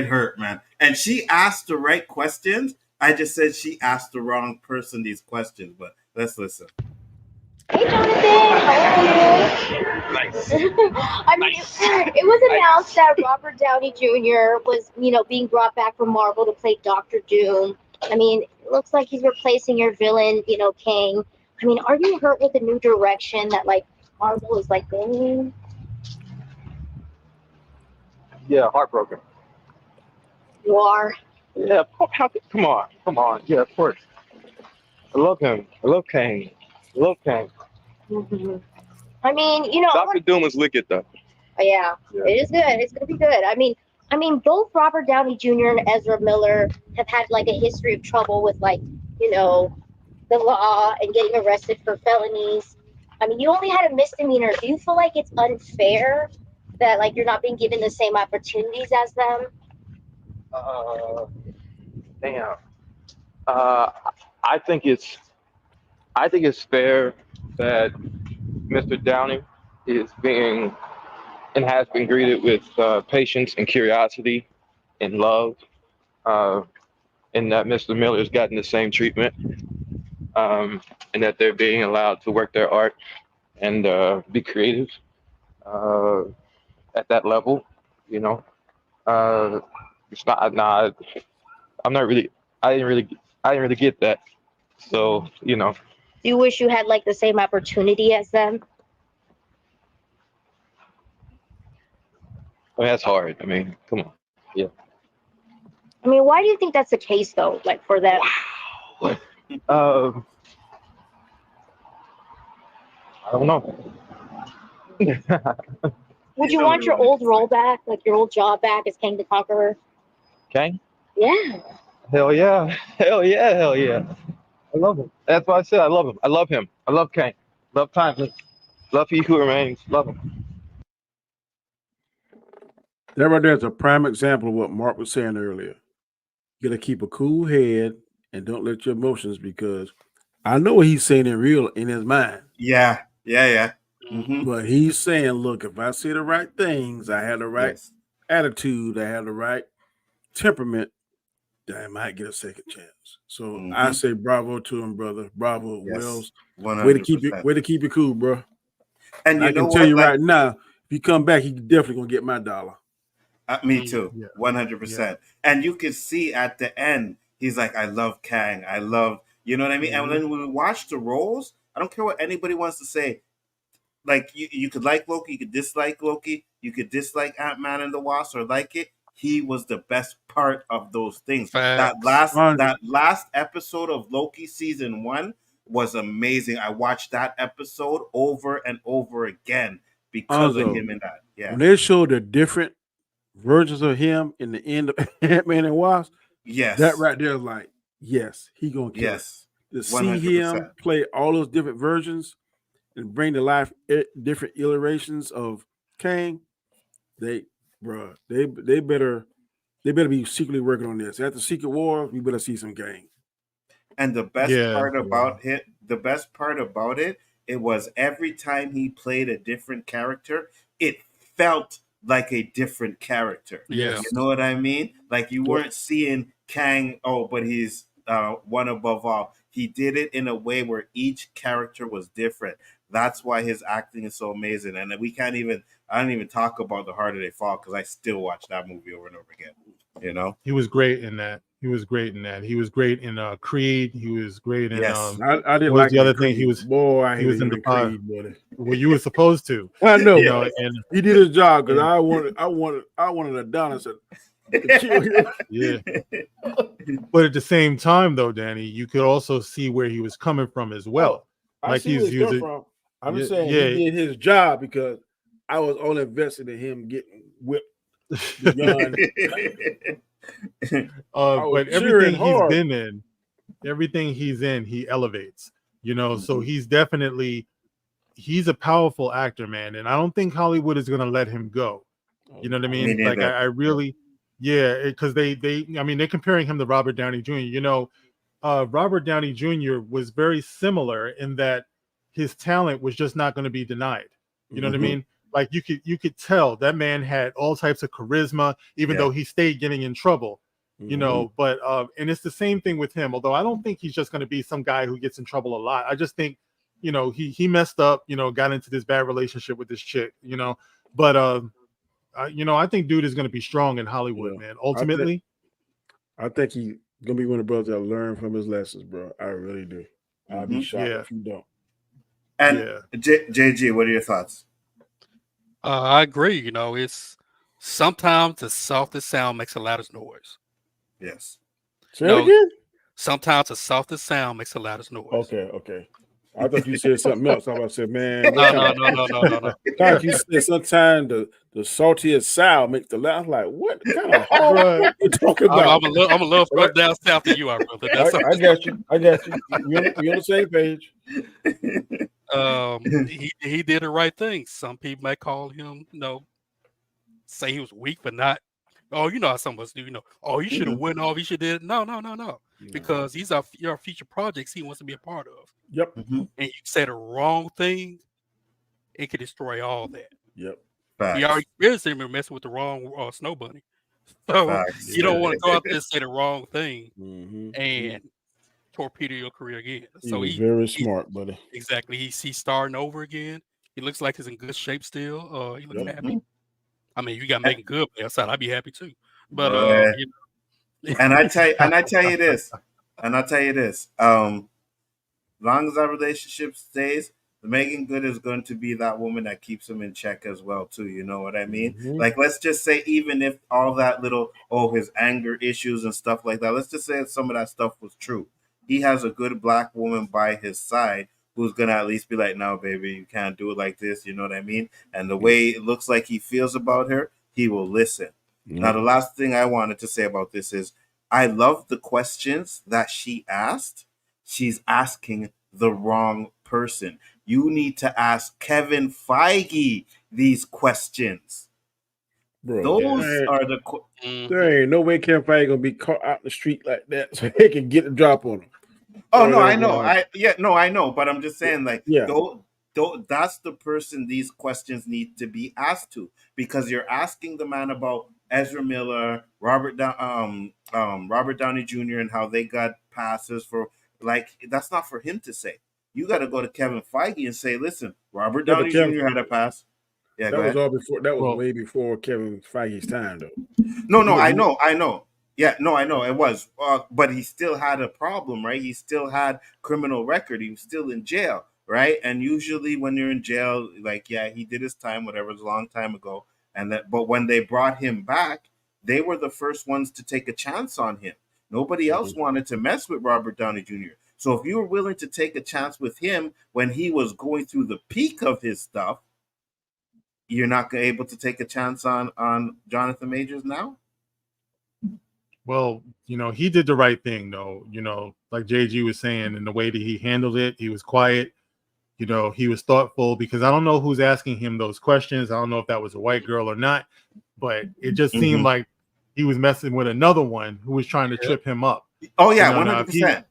hurt, man. And she asked the right questions. I just said she asked the wrong person these questions, but Let's listen. Hey, Jonathan, how are you? Nice. I mean, it was announced that Robert Downey Jr. was, being brought back from Marvel to play Doctor Doom. I mean, it looks like he's replacing your villain, Kang. I mean, are you hurt with the new direction that, Marvel is, going? Yeah, heartbroken. You are? Yeah, come on. Yeah, of course. I love him. I love Kang. I love Kang. Mm-hmm. I mean, Doctor Doom is wicked though. Yeah, it is good. It's gonna be good. I mean, both Robert Downey Jr. and Ezra Miller have had a history of trouble with the law and getting arrested for felonies. I mean, you only had a misdemeanor. Do you feel like it's unfair that you're not being given the same opportunities as them? Damn. I think it's fair that Mr. Downey is being and has been greeted with patience and curiosity and love, and that Mr. Miller's gotten the same treatment, and that they're being allowed to work their art and be creative at that level. It's not. Nah, I'm not really. I didn't really get that. So Do you wish you had the same opportunity as them? I mean, that's hard. I mean, come on. Yeah. I mean, why do you think that's the case though? For them? I don't know. Would you want your old role back, your old job back as King the Conqueror? Kang? Yeah. Hell yeah. Hell yeah. Hell yeah. I love him. That's why I said I love him. I love him. I love Kang. Love Timeless. Love He Who Remains. Love him. That right there is a prime example of what Mark was saying earlier. You got to keep a cool head and don't let your emotions, because I know what he's saying in his mind. Yeah. Mm-hmm. But he's saying, look, if I say the right things, I have the right attitude, I have the right temperament, then I might get a second chance. So I say bravo to him, brother. Bravo, Wells. 100%. Way to keep it cool, bro. And I can tell you right now, if you come back, you definitely gonna get my $1. Me too, 100%. And you can see at the end, he's like, I love Kang. I love, you know what I mean? And when we watch the roles, I don't care what anybody wants to say. You could like Loki, you could dislike Loki, you could dislike Ant-Man and the Wasp or like it. He was the best part of those things. That last episode of Loki season 1 was amazing. I watched that episode over and over again because of him and that. Yeah. When they showed the different versions of him in the end of Ant-Man and Wasp, that right there is yes, he gonna kill it. To 100%. see him play all those different versions and bring to life different iterations of Kang, they better be secretly working on this. After Secret War, we better see some Kang. And the best part about it, it was every time he played a different character, it felt like a different character. Yes. You know what I mean? You weren't seeing Kang, but he's one above all. He did it in a way where each character was different. That's why his acting is so amazing. And I don't even talk about The Harder They Fall, because I still watch that movie over and over again. He was great in that. He was great in Creed. He was great in I didn't what like was the other Creed. thing he was Boy, he was in the Creed, buddy. Well, you were supposed to. I know. And he did his job because I wanted Adonis to kill him. Yeah. But at the same time, though, Danny, you could also see where he was coming from as well. I see where he's coming from. I'm just saying he did his job because I was only invested in him getting whipped beyond. But everything he's in, he elevates. So he's a powerful actor, man, and I don't think Hollywood is going to let him go. You know what I mean? I really, because they're comparing him to Robert Downey Jr. Robert Downey Jr. was very similar in that his talent was just not going to be denied. You know what I mean? You could tell that man had all types of charisma, even though he stayed getting in trouble. you know. But and it's the same thing with him. Although I don't think he's just going to be some guy who gets in trouble a lot. I just think, you know, he messed up, you know, got into this bad relationship with this chick, you know. But you know, I think dude is going to be strong in Hollywood, man. Ultimately, I think he's gonna be one of the brothers that learn from his lessons, bro. I really do. I'll be shocked if you don't. And JG, what are your thoughts? I agree. You know, it's sometimes the softest sound makes the loudest noise. Yes. Say it again? Sometimes the softest sound makes the loudest noise. Okay. I thought you said something else. I was saying, man, No. I thought you said sometimes the saltiest sound makes the loud. Like, what kind of hard you talking about? I'm a little further down south than you are, brother. That's I got you. We're on the same page. He did the right thing. Some people might call him, you know, say he was weak for not. Oh, you know how some of us do. You know, oh, he should have went off. He should did. No. Because these are your future projects he wants to be a part of. Yep. And you say the wrong thing, it could destroy all that. Yep. He already experienced him messing with the wrong snow bunny. So you don't want to go out there and say the wrong thing and torpedo your career again. So he's very smart, buddy. Exactly. He's starting over again. He looks like he's in good shape still. He looks happy. I mean, you got making good by your side. I'd be happy too. But you know. and I tell you this, long as our relationship stays, Megan Good is going to be that woman that keeps him in check as well too. You know what I mean? Like, let's just say, even if all that little his anger issues and stuff like that, let's just say some of that stuff was true. He has a good black woman by his side who's gonna at least be like, no, baby, you can't do it like this. You know what I mean? And the way it looks like he feels about her, he will listen. Now, the last thing I wanted to say about this is I love the questions that she asked. She's asking the wrong person. You need to ask Kevin Feige these questions. Bro, those are the. There ain't no way Kevin Feige gonna be caught out in the street like that so he can get the drop on him. Oh no, I know. I know. But I'm just saying, like, yeah. That's the person these questions need to be asked to, because you're asking the man about Ezra Miller, Robert Downey Jr. and how they got passes for, like, that's not for him to say. You got to go to Kevin Feige and say, listen, Robert Downey Jr. had a pass. Yeah, that was all before. That was way before Kevin Feige's time, though. No, I know. Yeah, no, I know it was, but he still had a problem, right? He still had criminal record. He was still in jail, right? And usually, when you're in jail, like, yeah, he did his time, whatever, it was a long time ago. But when they brought him back, they were the first ones to take a chance on him. Nobody else wanted to mess with Robert Downey Jr. So if you were willing to take a chance with him when he was going through the peak of his stuff, you're not able to take a chance on Jonathan Majors now? Well, you know, he did the right thing, though. You know, like JG was saying, in the way that he handled it, he was quiet. You know, he was thoughtful, because I don't know who's asking him those questions. I don't know if that was a white girl or not, but it just seemed like he was messing with another one who was trying to trip him up. Oh, yeah, you know, 100%.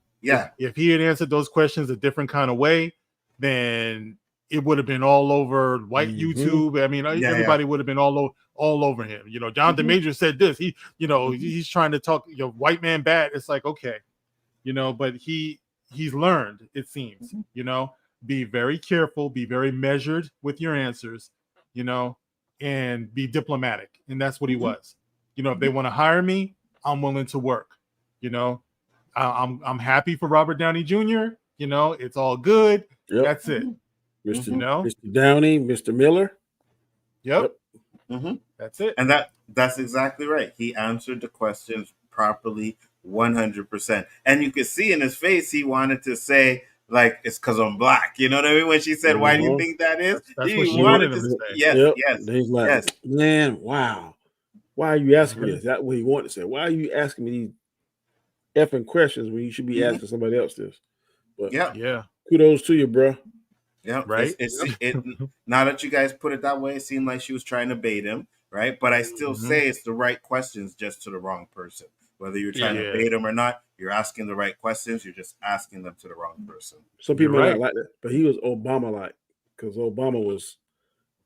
If he had answered those questions a different kind of way, then it would have been all over white YouTube. I mean, everybody would have been all over him. You know, Jonathan Major said this. He's trying to talk, white man bad. It's like, okay, but he's learned, it seems, be very careful, be very measured with your answers, and be diplomatic. And that's what he was. If they want to hire me, I'm willing to work. I'm happy for Robert Downey Jr. It's all good. Yep. That's it. Mr. Downey, Mr. Miller. Yep. That's it. And that's exactly right. He answered the questions properly, 100%. And you could see in his face, he wanted to say, like, it's because I'm black. You know what I mean? When she said, why do you think that is? That's he what she wanted wanted to him say. to say. Yes. He's like, man, wow. Why are you asking me this? That's what he wanted to say. Why are you asking me these effing questions when you should be asking somebody else this? But kudos to you, bro. Yeah, right. Now that you guys put it that way, it seemed like she was trying to bait him, right? But I still say it's the right questions, just to the wrong person. Whether you're trying to bait him or not, you're asking the right questions. You're just asking them to the wrong person. Some people might not like that, but he was Obama-like, because Obama was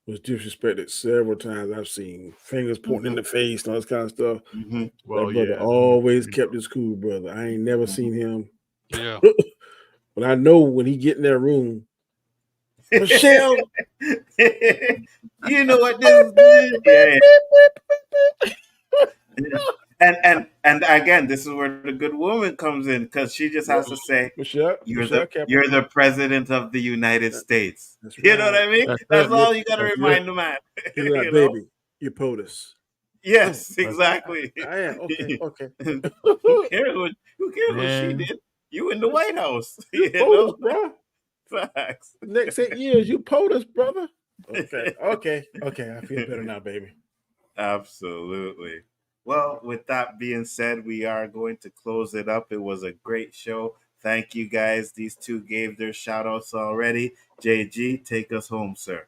was disrespected several times. I've seen fingers pointing in the face and all this kind of stuff. Well, that brother yeah, always kept his cool, brother. I ain't never seen him. Yeah. But I know when he get in that room, Michelle. You know what this is? Yeah. And again, this is where the good woman comes in because she just has to say, Michelle, you're the president of the United States. That's You know what I mean? That's all you got to remind the man. He's like, You know? baby, you POTUS. Yes, exactly. I am. Okay. Who cares what she did? You in the White House. You know? POTUS, bro. Facts. Next 8 years, you POTUS, brother. Okay. I feel better now, baby. Absolutely. Well, with that being said, we are going to close it up. It was a great show. Thank you guys. These two gave their shout outs already. JG, take us home, sir.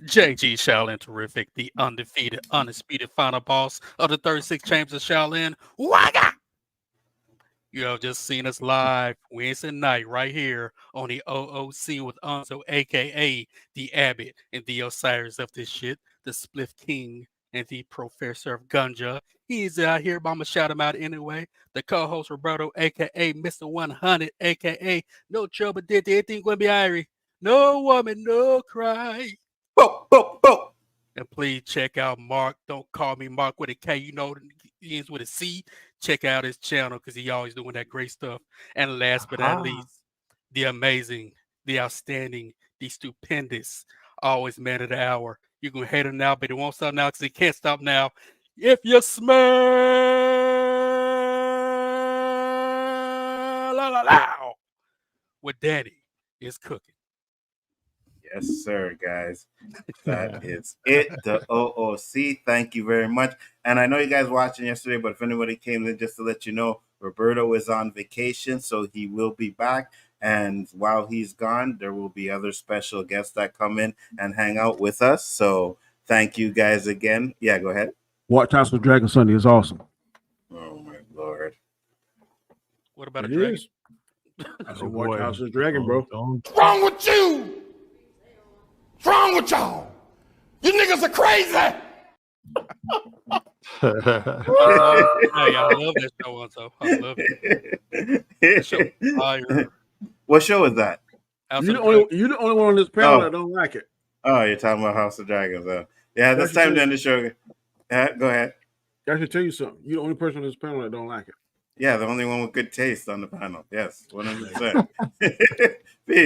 JG Shaolin Terrific, the undefeated, undisputed final boss of the 36 Chambers of Shaolin. Waga! You have just seen us live Wednesday night right here on the O.O.C with Nzo, a.k.a. the Abbott and the Osiris of this shit, the Spliff King and the Professor of Gunja. He's out here, but I'm going to shout him out anyway. The co-host Roberto, a.k.a. Mr. 100, a.k.a. No trouble, did anything going to be Irie. No woman, no cry. Bo, bo, bo. And please check out Mark. Don't call me Mark with a K. You know he ends with a C. Check out his channel because he always doing that great stuff. And last but not least, the amazing, the outstanding, the stupendous, always man of the hour. You can hate him now, but he won't stop now because he can't stop now. If you smell what Danny is cooking. Yes, sir, guys. That is it. The O.O.C. Thank you very much. And I know you guys watching yesterday, but if anybody came in, just to let you know, Roberto is on vacation, so he will be back. And while he's gone, there will be other special guests that come in and hang out with us. So thank you guys again. Yeah, go ahead. Watch House of Dragon Sunday is awesome. Oh, my Lord. What about It a dragon? is. I said, watch House of Dragon, bro. What's wrong with you? What's wrong with y'all? You niggas are crazy. Hey, I love that show also. I love it. That show is fire. What show is that? You're the only one on this panel that don't like it. Oh, you're talking about House of Dragons. Yeah, this time to end the show. Go ahead. I should tell you something. You're the only person on this panel that don't like it. Yeah, the only one with good taste on the panel. Yes, 100%. Peace.